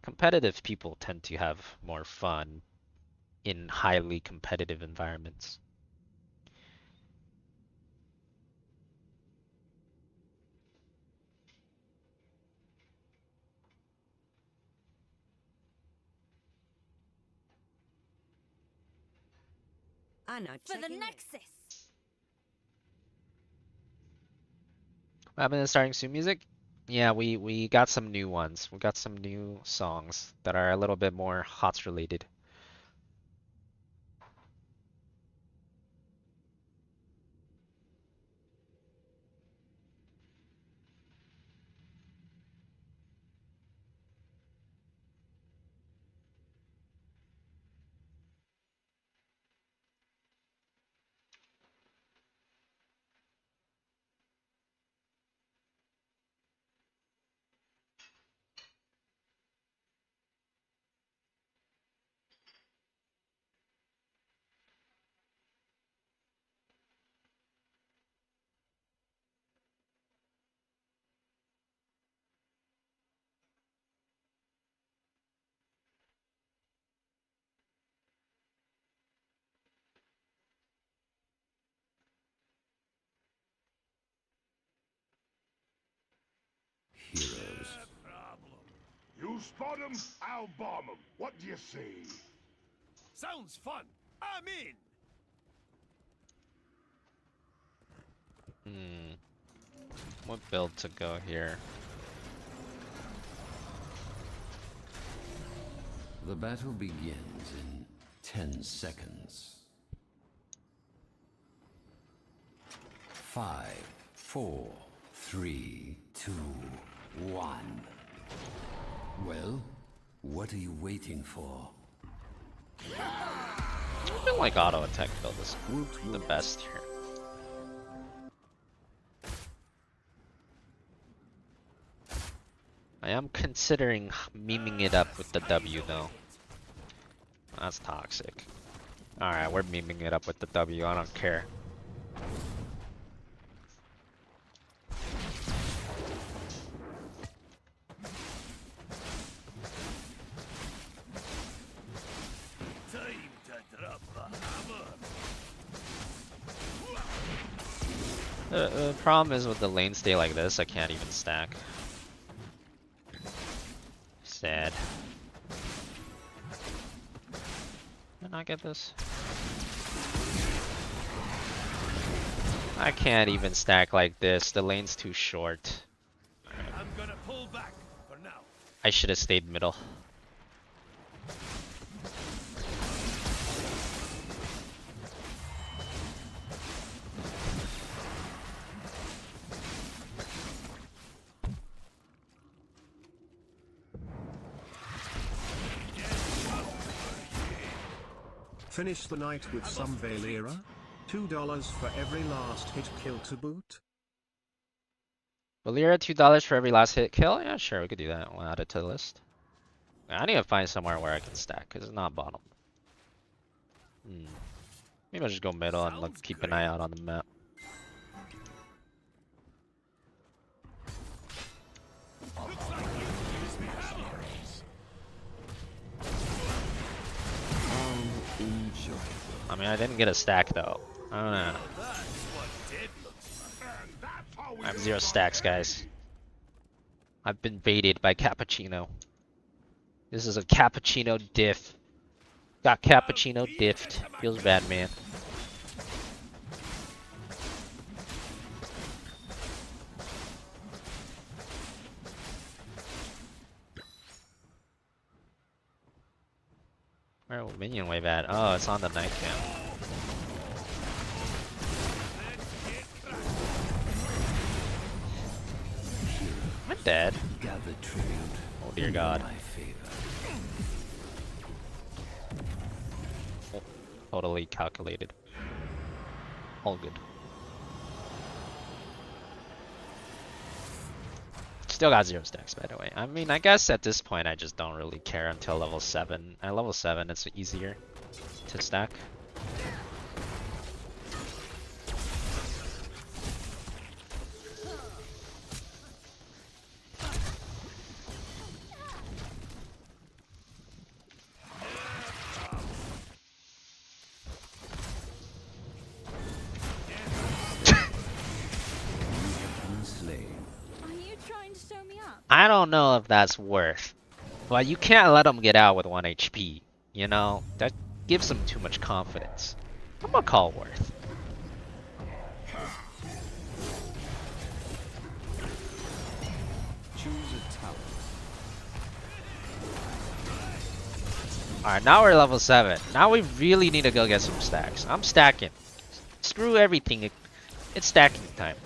Competitive people tend to have more fun in highly competitive environments. I'm not For the checking in. Nexus. What happened to starting soon music? Yeah, we got some new ones. We got some new songs that are a little bit more HOTS related. spot 'em, I'll bomb 'em. What do you say? Sounds fun. I'm in. What build to go here? The battle begins in 10 seconds. 5, 4, 3, 2, 1. Well, what are you waiting for? I feel like auto attack build is the best here. I am considering memeing it up with the W though. That's toxic. Alright, we're memeing it up with the W, I don't care. Time to drop the hammer. The problem is with the lane stay like this, I can't even stack. Sad. Did I not get this? I can't even stack like this. The lane's too short. I'm gonna pull back for now. I should have stayed middle. Finish the night with some Valera? $2 for every last hit kill to boot? Valera, $2 for every last hit kill? Yeah, sure, we could do that. We'll add it to the list. I need to find somewhere where I can stack, because it's not bottom. Maybe I'll just go middle and look, keep an eye out on the map. I mean, I didn't get a stack though. I don't know. I have 0 stacks, guys. I've been baited by Cappuccino. This is a Cappuccino diff. Got Cappuccino diffed. Feels bad, man. Where will minion wave at? Oh, it's on the night cam. I'm dead. Oh dear God. Oh, totally calculated. All good. Still got 0 stacks, by the way. I mean, I guess at this point I just don't really care until level 7. At level 7 it's easier to stack. I don't know if that's worth, but you can't let them get out with 1 HP, you know? That gives them too much confidence. I'm gonna call worth. Alright, now we're level 7. Now we really need to go get some stacks. I'm stacking. Screw everything. It's stacking time.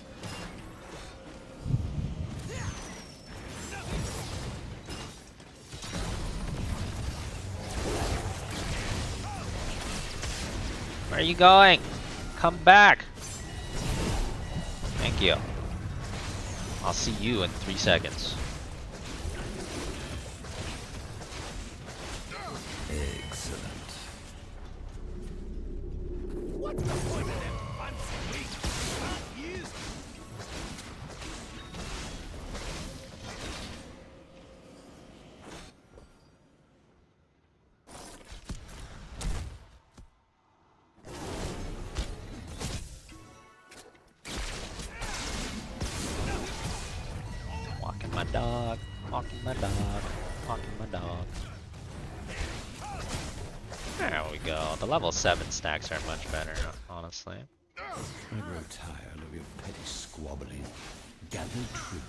Where are you going? Come back. Thank you. I'll see you in 3 seconds. Excellent. What's the point of them fancy weeks? Walking my dog. Walking my dog. Walking my dog. There we go. The level 7 stacks are much better, honestly. I grow tired of your petty squabbling. Gather tribute.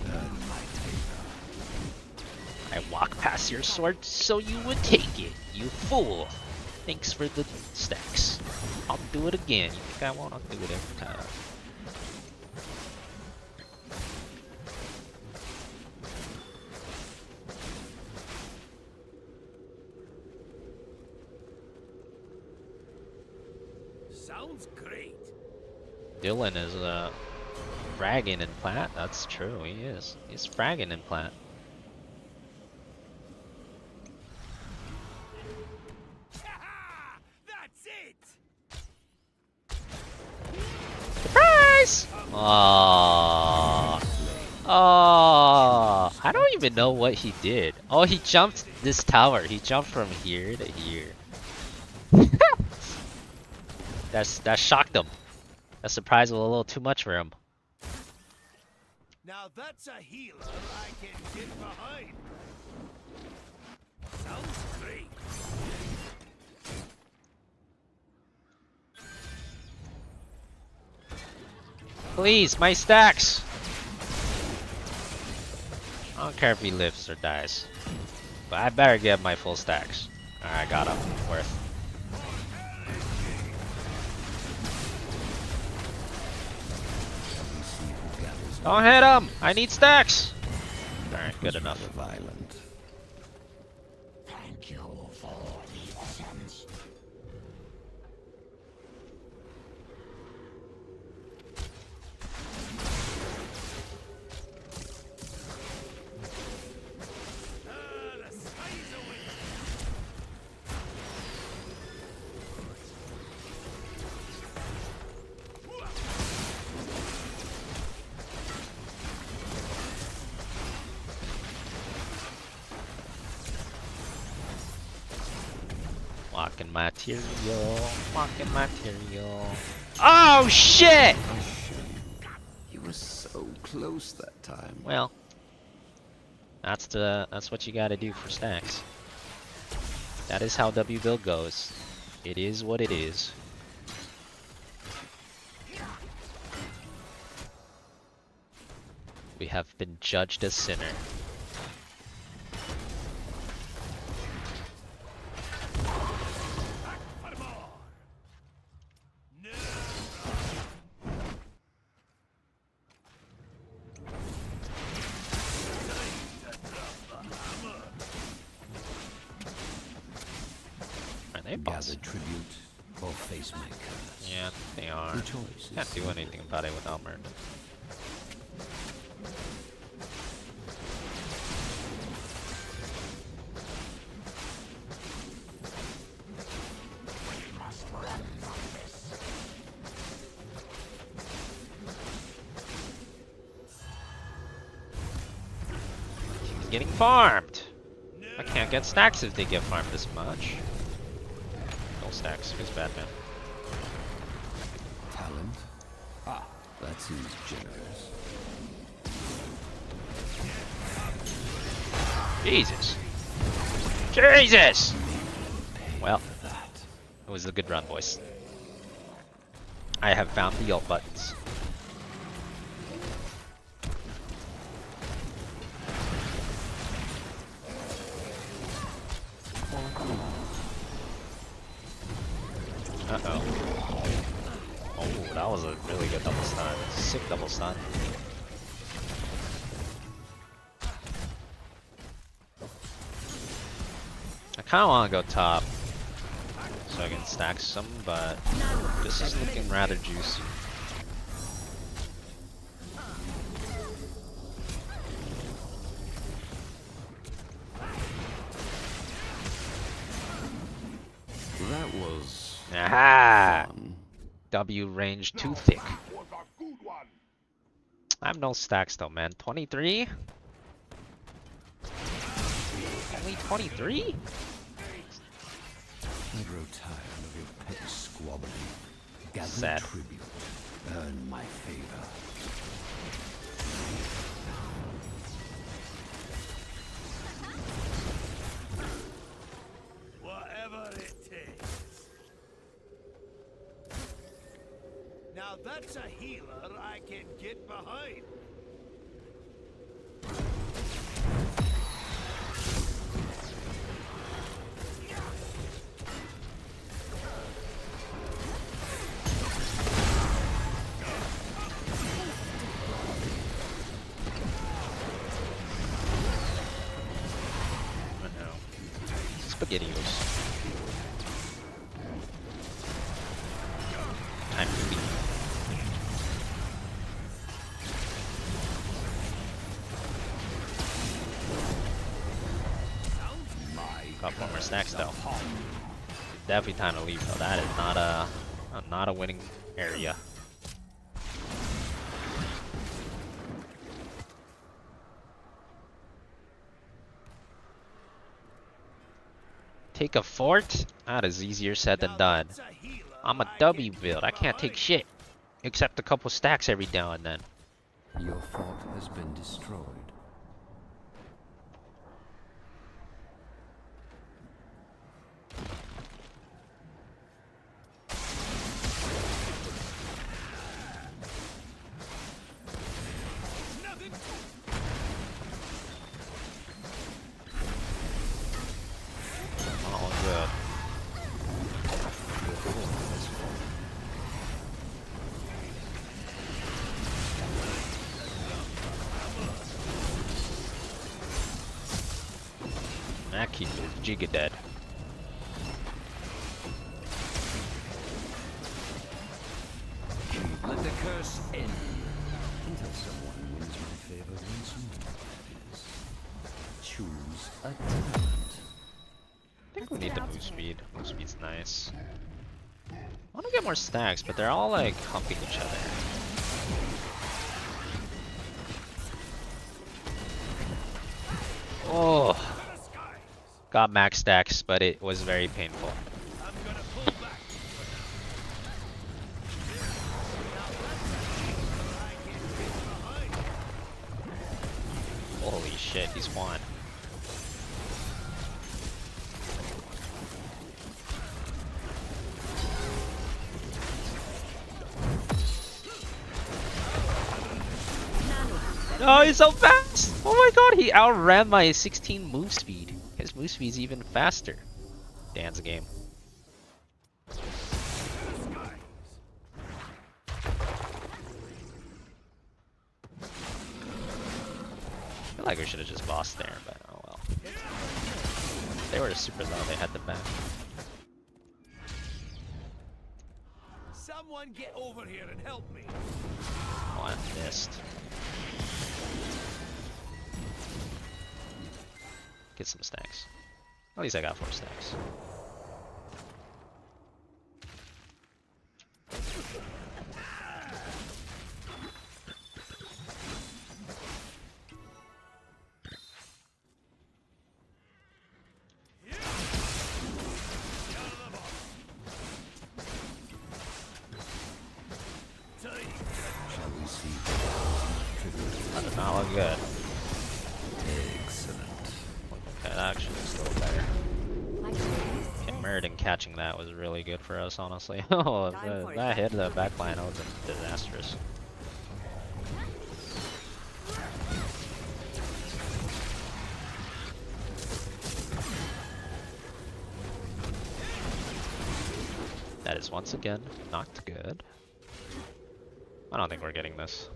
Earn my favor. I walk past your sword so you would take it, you fool. Thanks for the stacks. I'll do it again. You think I won't? I'll do it every time. Sounds great. Dylan is fragging in plat. That's true. He is. He's fragging in plat. That's it. Surprise! Oh. Oh. I don't even know what he did. Oh, he jumped this tower. He jumped from here to here. That shocked him. That surprise was a little too much for him. Now that's a healer I can get behind. Sounds great. Please, my stacks! I don't care if he lives or dies. But I better get my full stacks. Alright, got him. Worth. Don't hit him! I need stacks! Alright, good enough. Violent. Thank you for the essence. Walking material, walking material. Oh shit! You were so close that time. Well, that's what you gotta do for stacks. That is how W build goes. It is what it is. We have been judged as sinner. Gather tribute or face my curse. Yeah, they are. The choice Can't do anything about it without murder. He's getting farmed. I can't get stacks if they get farmed this much. No stacks, because Batman. Talent? Ah, that seems generous. Jesus. Jesus! Well, it was a good run, boys. I have found the ult buttons. Uh-oh. Oh, that was a really good double stun. Sick double stun. I kinda wanna go top so I can stack some, but this is looking rather juicy. That was... Aha! W range too thick. I have no stacks though, man. 23? Only 23? I grow tired of your petty squabbling. Gather Sad. tribute. Earn my favor. Now that's a healer I can get behind. SpaghettiOs. Time to leave. Got 4 more stacks though. Definitely time to leave though. That is not a winning area. Take a fort? That is easier said than done. I'm a W build. I can't take shit. Except a couple stacks every now and then. Your fort has been destroyed. Oh, good. That keep is giga dead. Let the curse end until someone wins my favor once more. That is, choose a talent. I think we need the move speed. Move speed's nice. I want to get more stacks, but they're all like humping each other. Oh, got max stacks, but it was very painful. Holy shit, he's won. Oh, he's so fast! Oh my god, he outran my 16 move speed. His move speed's even faster. Dan's game. I feel like we should have just bossed there, but oh well. They were super low, they had the back. Someone get over here and help me. Oh, I missed. Get some stacks. At least I got 4 stacks. Shall we see? That does not look good. Excellent. Okay, that actually is a little better. Getting murdered and catching that was really good for us, honestly. Oh, that hit the backline was disastrous. That is once again not good. I don't think we're getting this.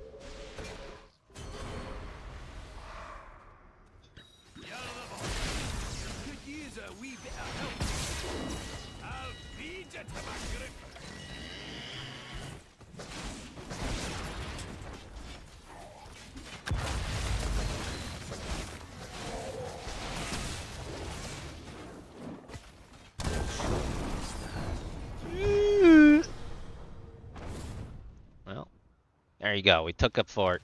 Could use a wee bit of help. I'll feed you to my grip. Well, there you go. We took up fort.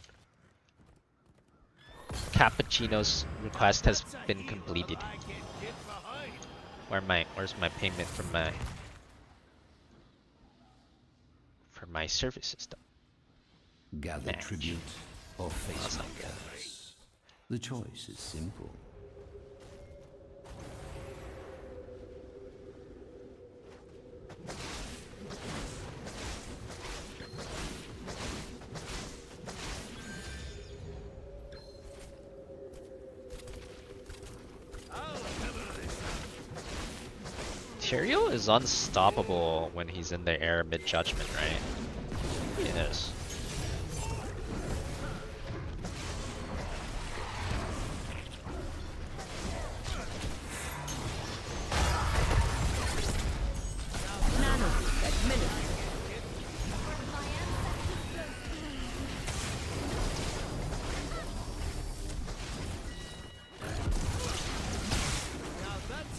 Cappuccino's request has been completed. Where's my payment from my service system? Gather Match. tribute or face That's my not good. curse. The choice is simple. Tyrael is unstoppable when he's in the air mid-judgment, right? He is.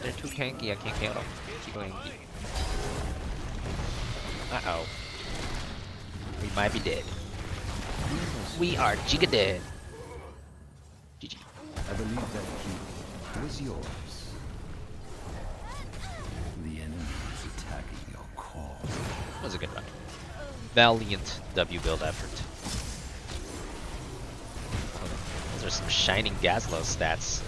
They're too tanky, I can't kill them. Too tanky. Uh-oh. We might be dead. We are giga dead. GG. I believe that key was yours. The enemy is attacking your core. That was a good run. Valiant W build effort. Those are some shining Gazlo stats.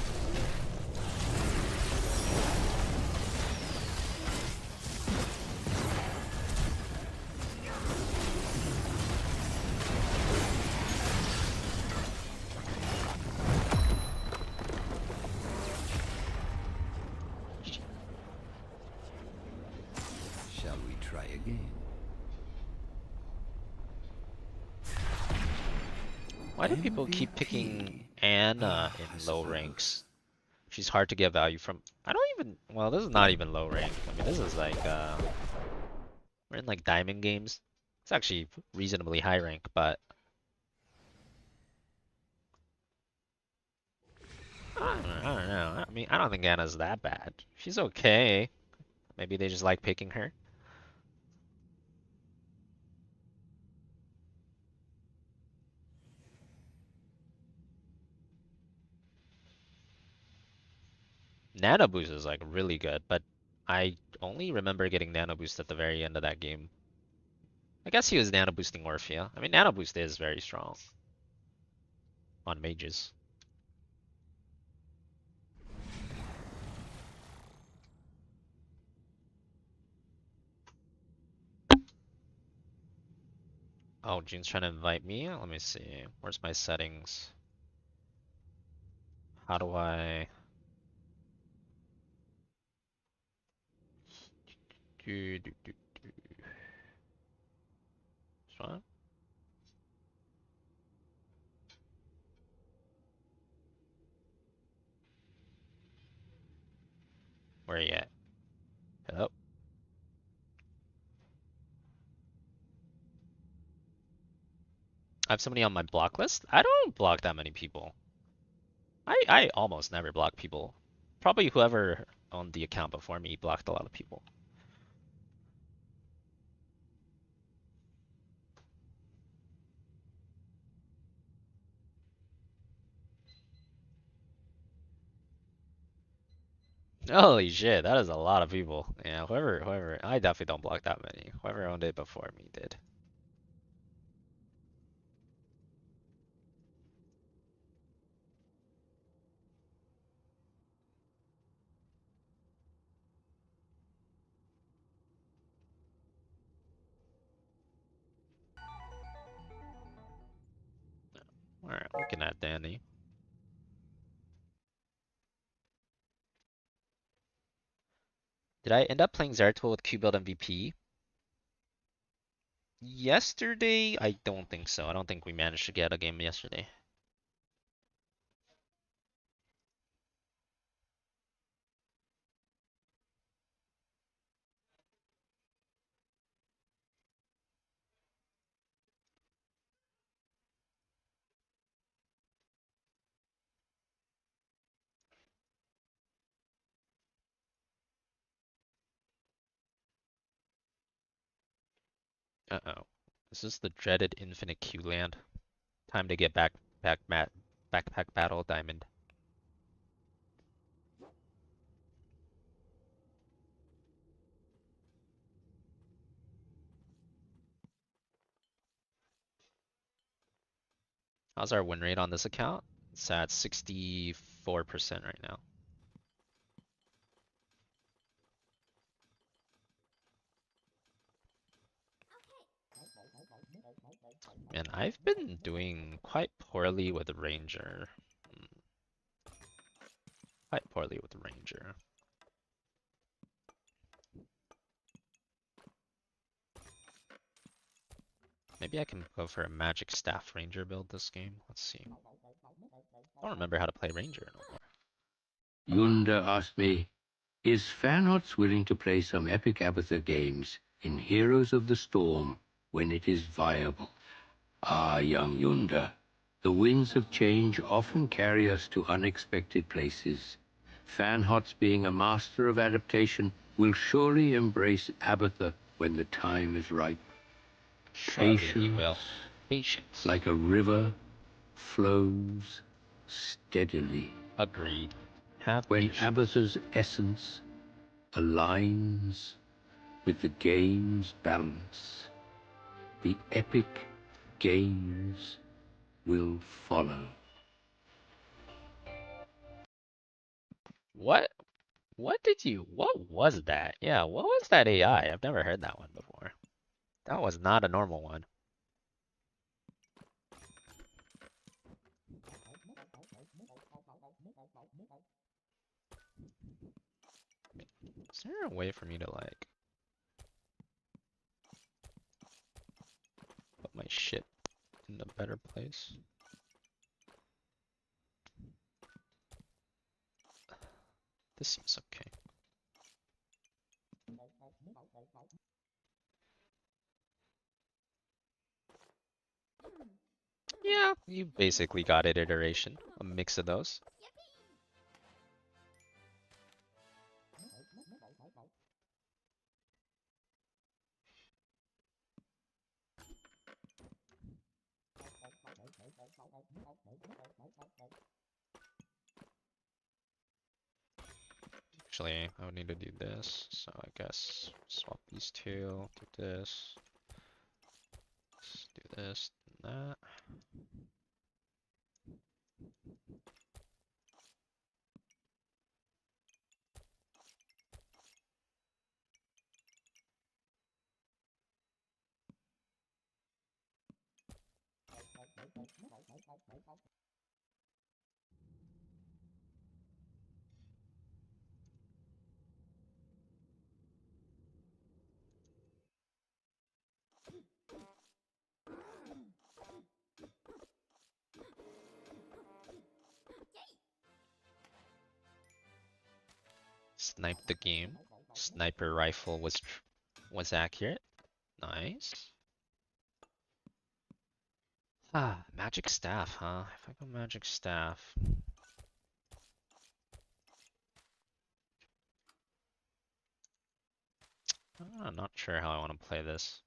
Shall we try again? Why do people keep picking Anna in low ranks? She's hard to get value from. I don't even. Well, this is not even low rank. I mean, this is like we're in like diamond games. It's actually reasonably high rank, but I don't know. I mean, I don't think Anna's that bad. She's okay. Maybe they just like picking her. Nano Boost is like really good, but I only remember getting Nano Boost at the very end of that game. I guess he was Nano Boosting Orphea. I mean, Nano Boost is very strong on mages. Oh, June's trying to invite me? Let me see. Where's my settings? How do I... This one? Where are you at? Hello? I have somebody on my block list? I don't block that many people. I almost never block people. Probably whoever owned the account before me blocked a lot of people. Holy shit, that is a lot of people. Yeah, whoever, I definitely don't block that many. Whoever owned it before me did. Alright, looking at Danny. Did I end up playing Zeratul with Q-Build MVP? Yesterday? I don't think so. I don't think we managed to get a game yesterday. Uh-oh. This is the dreaded infinite Q land. Time to get backpack battle diamond. How's our win rate on this account? It's at 64% right now. And I've been doing quite poorly with the Ranger. Quite poorly with the Ranger. Maybe I can go for a magic staff ranger build this game. Let's see. I don't remember how to play ranger no more. Yunda asked me, is FanHOTS willing to play some epic Abathur games in Heroes of the Storm when it is viable? Ah, young Yunda, the winds of change often carry us to unexpected places. FanHOTS, being a master of adaptation, will surely embrace Abathur when the time is right. Patience. Like a river, flows steadily. Agreed. When Abathur's essence aligns with the game's balance, the epic games will follow. What? What was that? Yeah, what was that AI? I've never heard that one before. That was not a normal one. Is there a way for me to like put my shit in a better place? This seems okay. Yeah, you basically got it iteration. A mix of those. Actually, I would need to do this, so I guess swap these two, do this, do this, and that. Snipe the game. Sniper rifle was accurate. Nice. Ah, magic staff, huh? If I go magic staff. I'm not sure how I want to play this.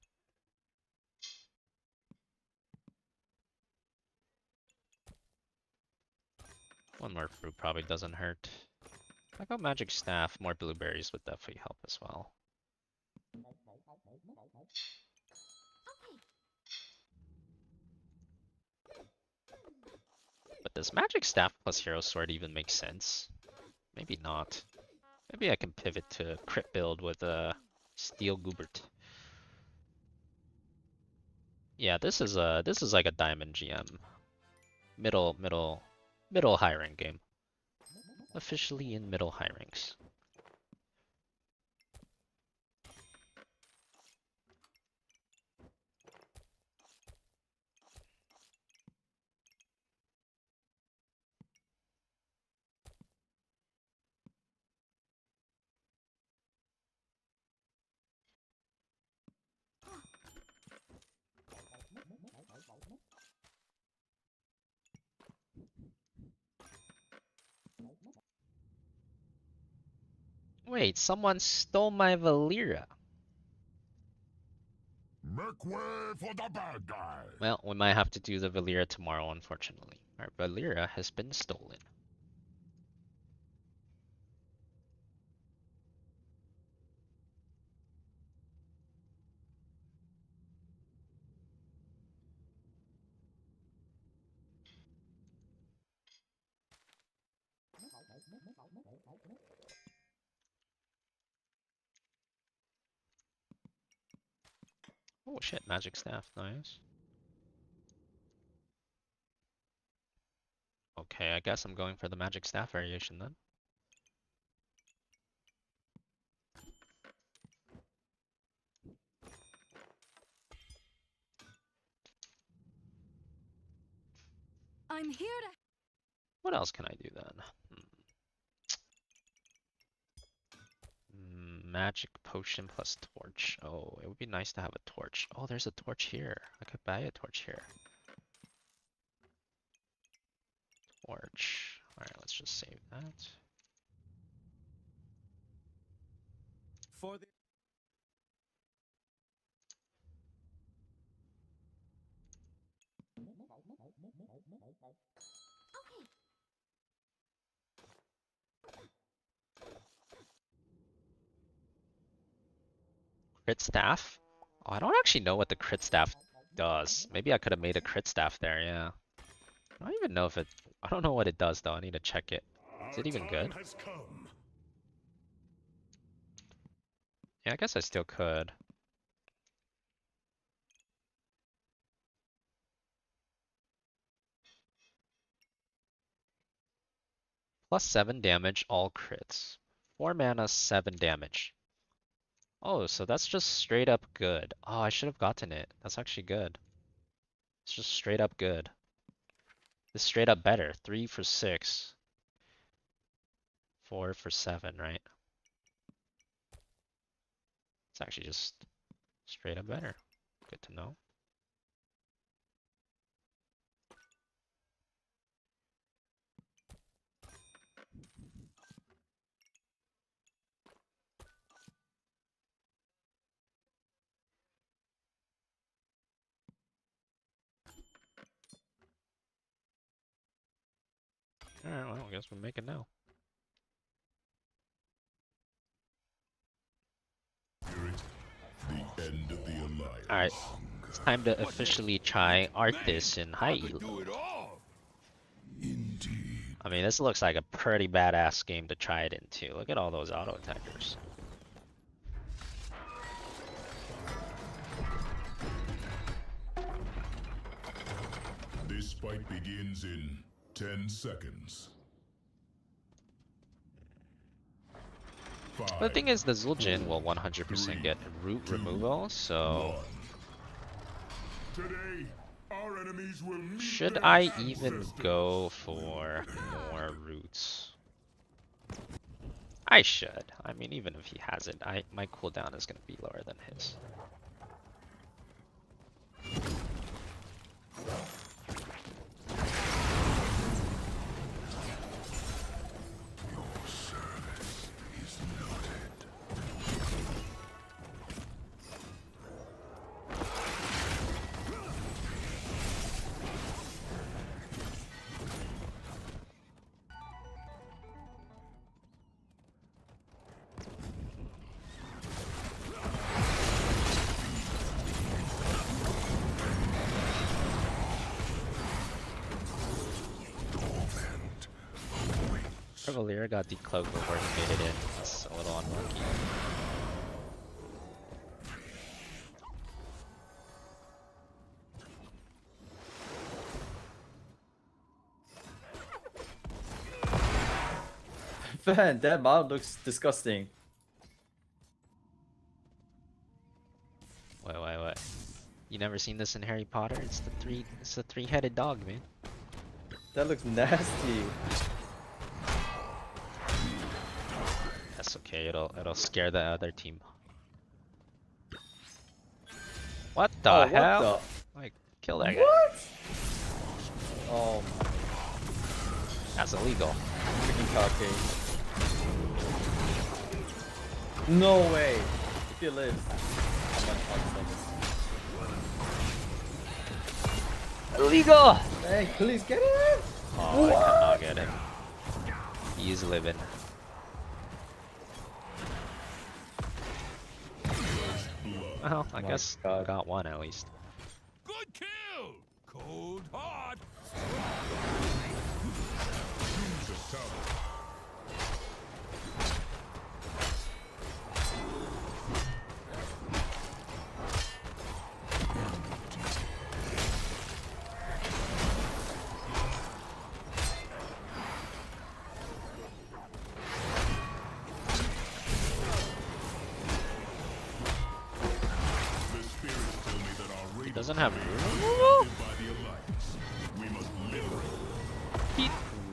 One more fruit probably doesn't hurt. If I go magic staff, more blueberries would definitely help as well. But does magic staff plus hero sword even make sense? Maybe not. Maybe I can pivot to crit build with a steel goobert. Yeah, this is like a diamond GM. Middle high rank game. Officially in middle high ranks. Wait, someone stole my Valera. Make way for the bad guy. Well, we might have to do the Valera tomorrow, unfortunately. Our Valera has been stolen. Oh shit, magic staff, nice. Okay, I guess I'm going for the magic staff variation then. I'm here to. What else can I do then? Magic potion plus torch. Oh, it would be nice to have a torch. Oh, there's a torch here. I could buy a torch here. Torch. Alright, let's just save that. For the Crit staff? Oh, I don't actually know what the crit staff does. Maybe I could have made a crit staff there, yeah. I don't even know if it... I don't know what it does though, I need to check it. Is it even good? Yeah, I guess I still could. Plus 7 damage, all crits. 4 mana, 7 damage. Oh, so that's just straight up good. Oh, I should have gotten it. That's actually good. It's just straight up good. It's straight up better. 3 for 6. 4 for 7, right? It's actually just straight up better. Good to know. Alright, well, I guess we'll make it now. The end of the alliance. Alright, it's time to officially try Arthas in high elo. I mean, this looks like a pretty badass game to try it into. Look at all those auto attackers. This fight begins in 10 seconds. The thing is, the Zul'jin will 100% get root removal, so... Today, our enemies will meet should their I even ancestors. go for more roots? I should. I mean, even if he has it, my cooldown is going to be lower than his. Cavalier got decloaked before he made it in. It's a little unlucky. Man, that mount looks disgusting. Wait. You never seen this in Harry Potter? It's the three-headed dog, man. That looks nasty. That's okay, it'll scare the other team. What the hell? Like, kill that guy. What? Oh, that's illegal. freaking cocky. No way. If he lives, I'm gonna punch this. Illegal! Hey, please get him! Oh, I cannot get him. He's living. Well, I guess I got one at least. Good kill! Cold hard! He doesn't have room. We must liberate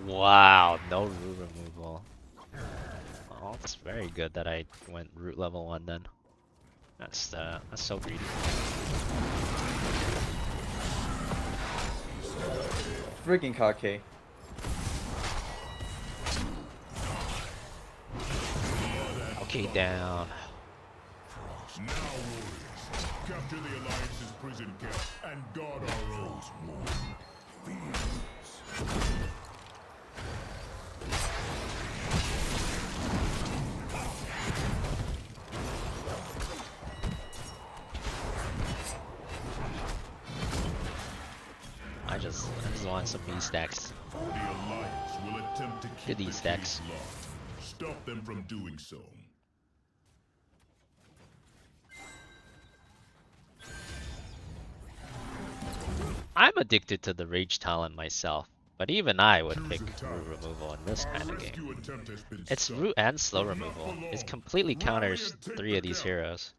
Wow, no root removal. Oh, it's very good that I went root level 1 then. That's so greedy. Freaking cocky. Okay, down. Now, warriors, capture the Alliance's prison camp and guard our own. I just want some B stacks. The Alliance will attempt to Get keep these the stacks. gates locked. Stop them from doing so. I'm addicted to the rage talent myself, but even I would pick root removal in this kind of game. It's root and slow removal. It completely counters 3 of these heroes.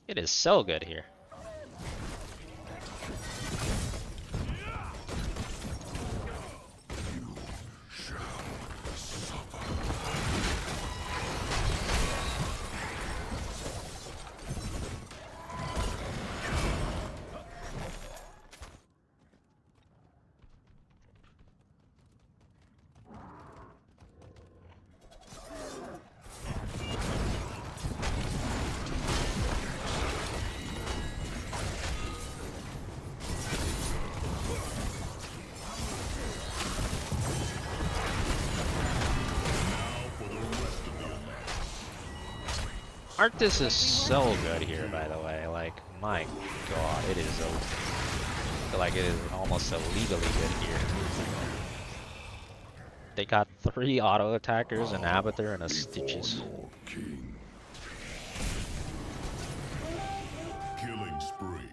It is so good here. Arctis is so good here, by the way. Like, my god, it is I feel like it is almost illegally good here. They got 3 auto attackers, an Abathur, and a Stitches. Killing spree.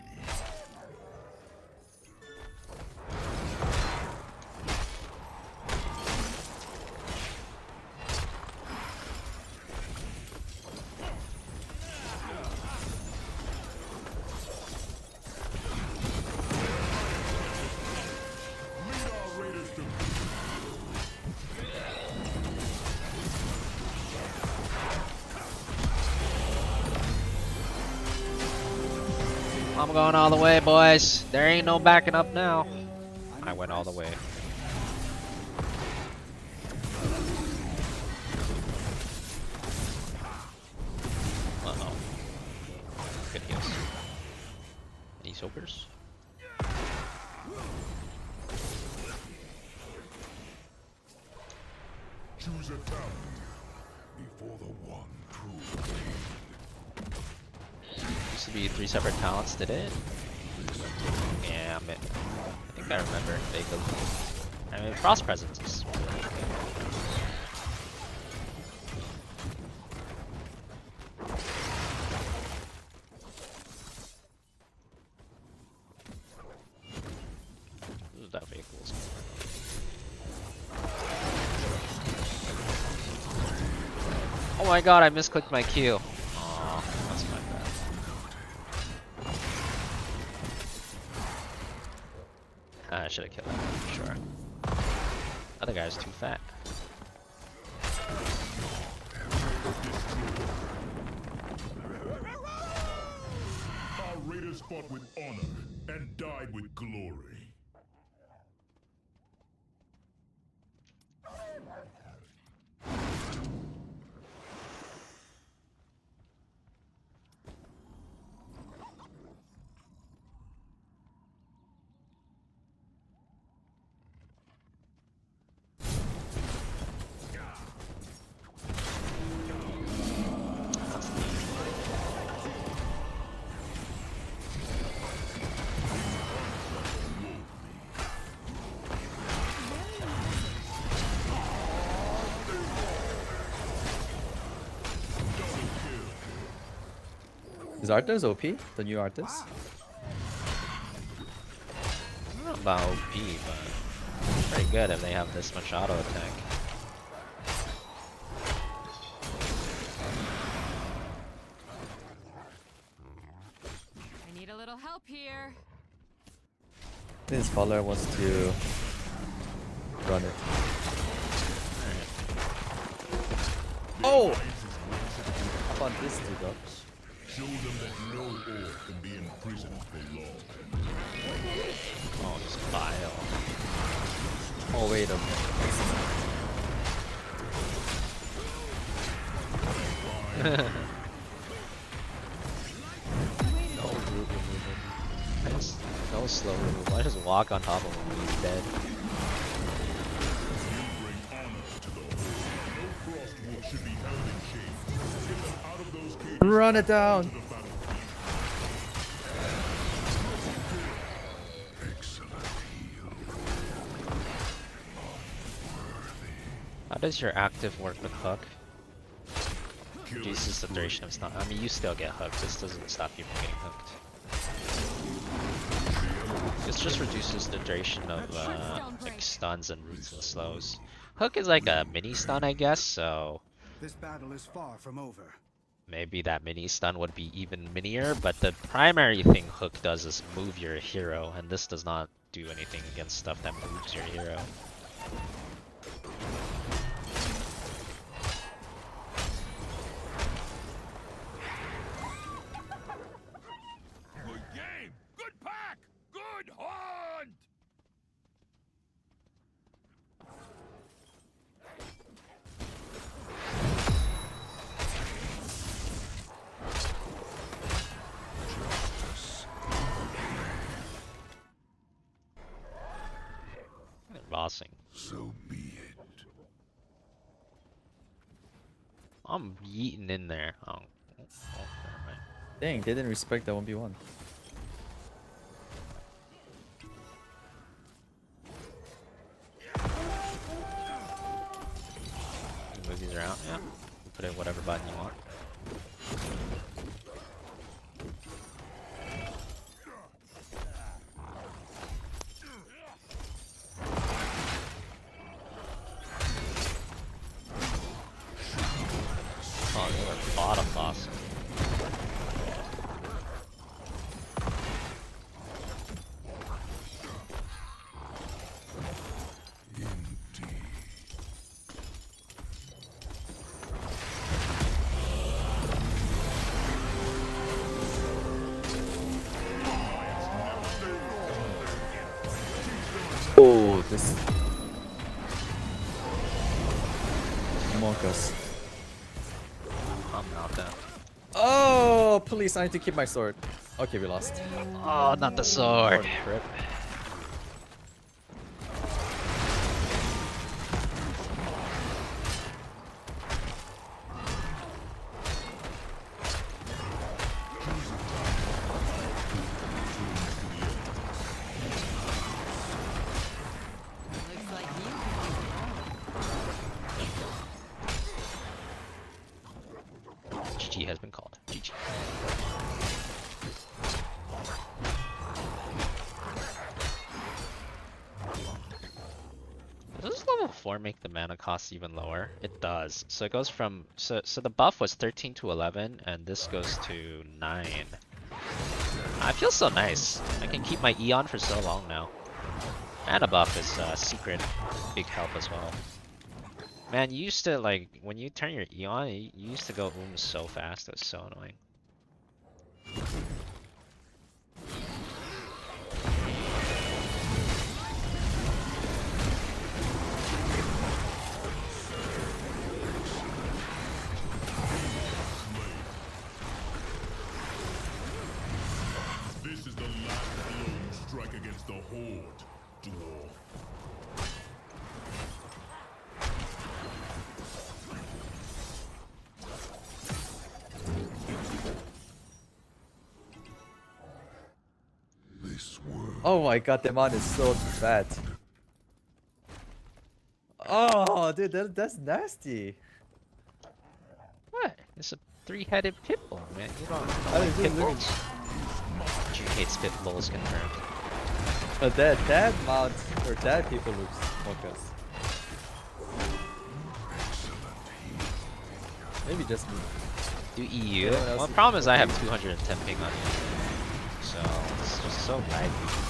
I'm going all the way, boys. There ain't no backing up now. I went all the way. Uh-oh. Good heals. Any soakers? Choose a talent before the one true. Used to be 3 separate talents, did it? Yeah, I think I remember vaguely. I mean, Frost Presence is really good. Ooh, that vehicle's Oh my god, I misclicked my Q. Aw, that's my bad. I should have killed that for sure. Other guy's too fat. Our raiders fought with honor and died with glory. Is Arthas OP? The new Arthas? I don't know about OP, but it's pretty good if they have this much auto attack. I need a little help here. This follower wants to run it. Oh! How about this dude up? Show them that no orc can be imprisoned for long. Oh, just file. Oh, wait a minute. No root removal. No slow removal. I just walk on top of him and he's dead. Run it down! How does your active work with hook? Reduces the duration of stun. I mean, you still get hooked. This doesn't stop you from getting hooked. This just reduces the duration of like stuns and roots and slows. Hook is like a mini stun, I guess. So This battle is far from over. maybe that mini stun would be even minier. But the primary thing hook does is move your hero, and this does not do anything against stuff that moves your hero. Good game! Good pack! Good hunt! They're bossing. So be it. I'm yeeting in there. Oh, never mind. Dang, they didn't respect that 1v1. You move these around, yeah. You put it whatever button you want. Oh, they were bottom boss. Oh, this. Monkas. I'm out there. Oh, please, I need to keep my sword. Okay, we lost. Oh, not the sword. Rip. Looks like you. GG has been called. GG. Does level 4 make the mana cost even lower? It does. So it goes from so the buff was 13 to 11 and this goes to 9. I feel so nice. I can keep my Eon for so long now. Mana buff is secret big help as well. Man, you used to like when you turn your Eon, you used to go so fast. It was so annoying. This is the last blow you strike against the Horde, dwarf. Oh my god, the mod is so fat. Oh, dude, that's nasty. What? It's a 3-headed pit bull, man. You don't I like didn't pit look at- bulls? You hate pit bulls confirmed. But that mod or that people looks focus. Maybe just me. Do EU? Anyone else Well, the see- problem is I have 210 ping on EU. So it's just so laggy.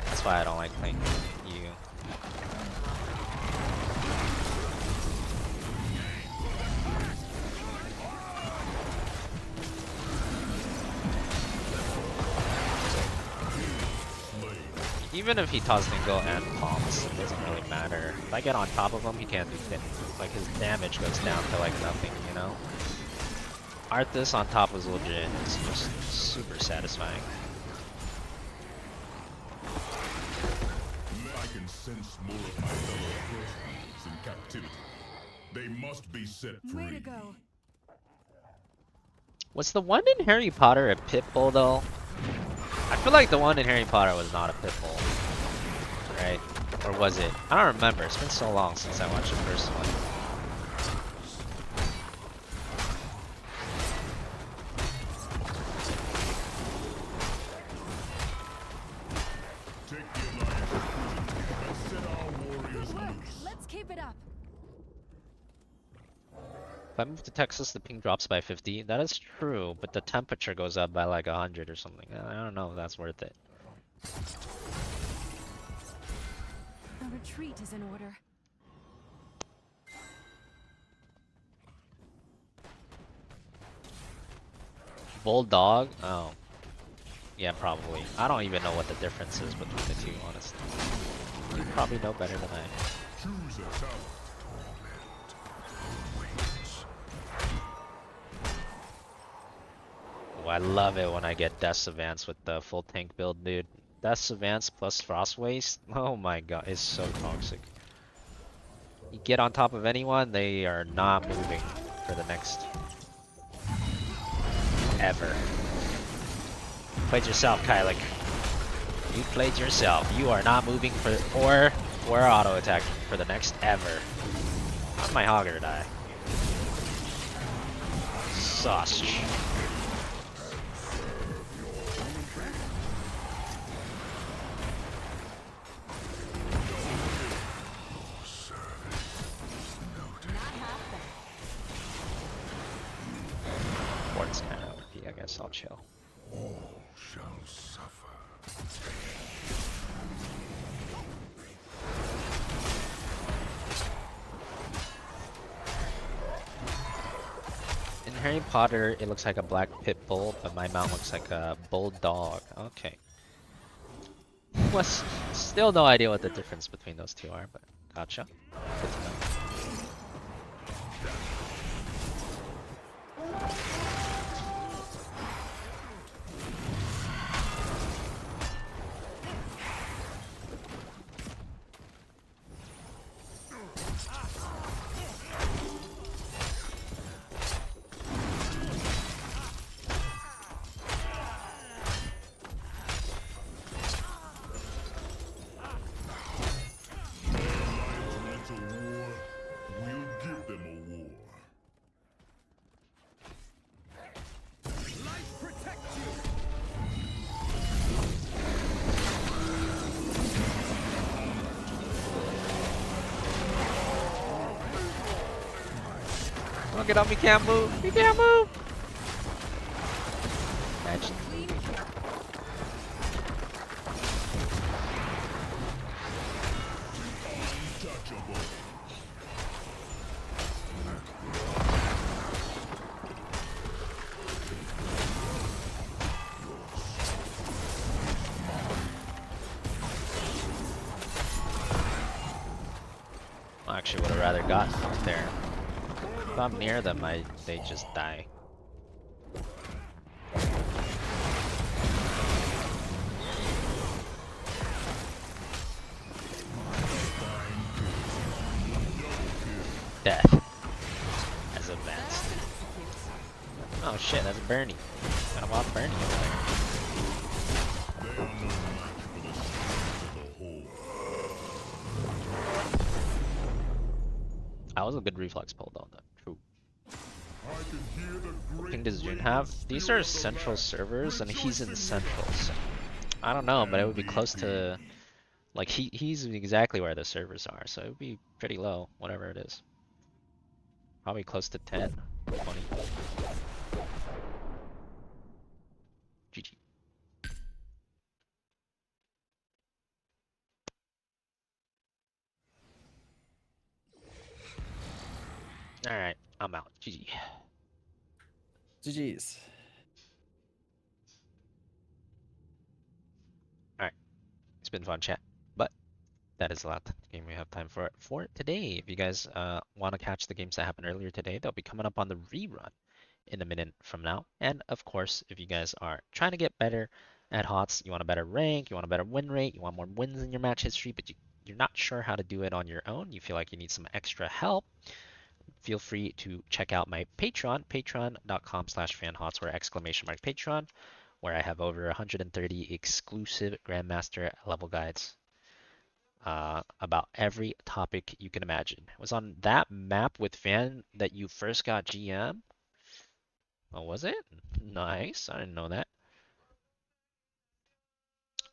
That's why I don't like playing EU. Even if he tosses Dingle and palms, it doesn't really matter. If I get on top of him, he can't do anything. Like his damage goes down to like nothing, you know? Arthas on top of Zul'jin is just super satisfying. I can sense more of my fellow earthlings in captivity. They must be set free. Way to go. Was the one in Harry Potter a pit bull though? I feel like the one in Harry Potter was not a pit bull, right? Or was it? I don't remember. It's been so long since I watched the first one. Take the alliance prison and set our warriors loose. Let's keep it up. If I move to Texas, the ping drops by 50. That is true, but the temperature goes up by like 100 or something. I don't know if that's worth it. A retreat is in order. Bulldog? Oh. Yeah, probably. I don't even know what the difference is between the two, honestly. You probably know better than I. Choose a talent. Oh, I love it when I get Death's Advance with the full tank build, dude. Death's Advance plus Frost Waste? Oh my god, it's so toxic. You get on top of anyone, they are not moving for the next... ever. Played yourself, Kylik. You played yourself. You are not moving for... or auto attack for the next ever. How'd my Hogger die? Sausage. Ward's kind of OP, I guess I'll chill. All shall suffer. In Harry Potter, it looks like a black pit bull, but my mount looks like a bulldog. Okay. Was still no idea what the difference between those two are, but gotcha. Good to know. Wants a war, we'll give them a war. Light protect you! Don't get up, he can't move! He can't move! Imagine. Untouchable. I actually would have rather gotten up there. If I'm near them, they just die. Death. As advanced. Oh shit, that's Bernie. Got a wild Bernie over there. They are no match for the strength of the whole. That was a good reflex pull though. True. I can hear the What great ping does June raving have? These are spirit of the central land servers and he's in rejoicing central. So I don't know, but it would be close to like he's exactly where the servers are, so it would be pretty low, whatever it is. Probably close to 10, 20. GG. Alright, I'm out. GG. GG's. Alright. Peace, been fun chat. But that is a lot of game we have time for today. If you guys want to catch the games that happened earlier today, they'll be coming up on the rerun in a minute from now. And of course, if you guys are trying to get better at HOTS, you want a better rank, you want a better win rate, you want more wins in your match history, but you're not sure how to do it on your own, you feel like you need some extra help, feel free to check out my Patreon, patreon.com/fanhots or !Patreon, where I have over 130 exclusive Grandmaster level guides about every topic you can imagine. It was on that map with Fan that you first got GM. Oh, was it? Nice. I didn't know that.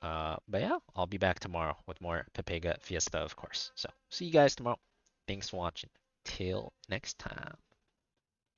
But yeah, I'll be back tomorrow with more Pepega Fiesta, of course. So see you guys tomorrow. Thanks for watching. Till next time.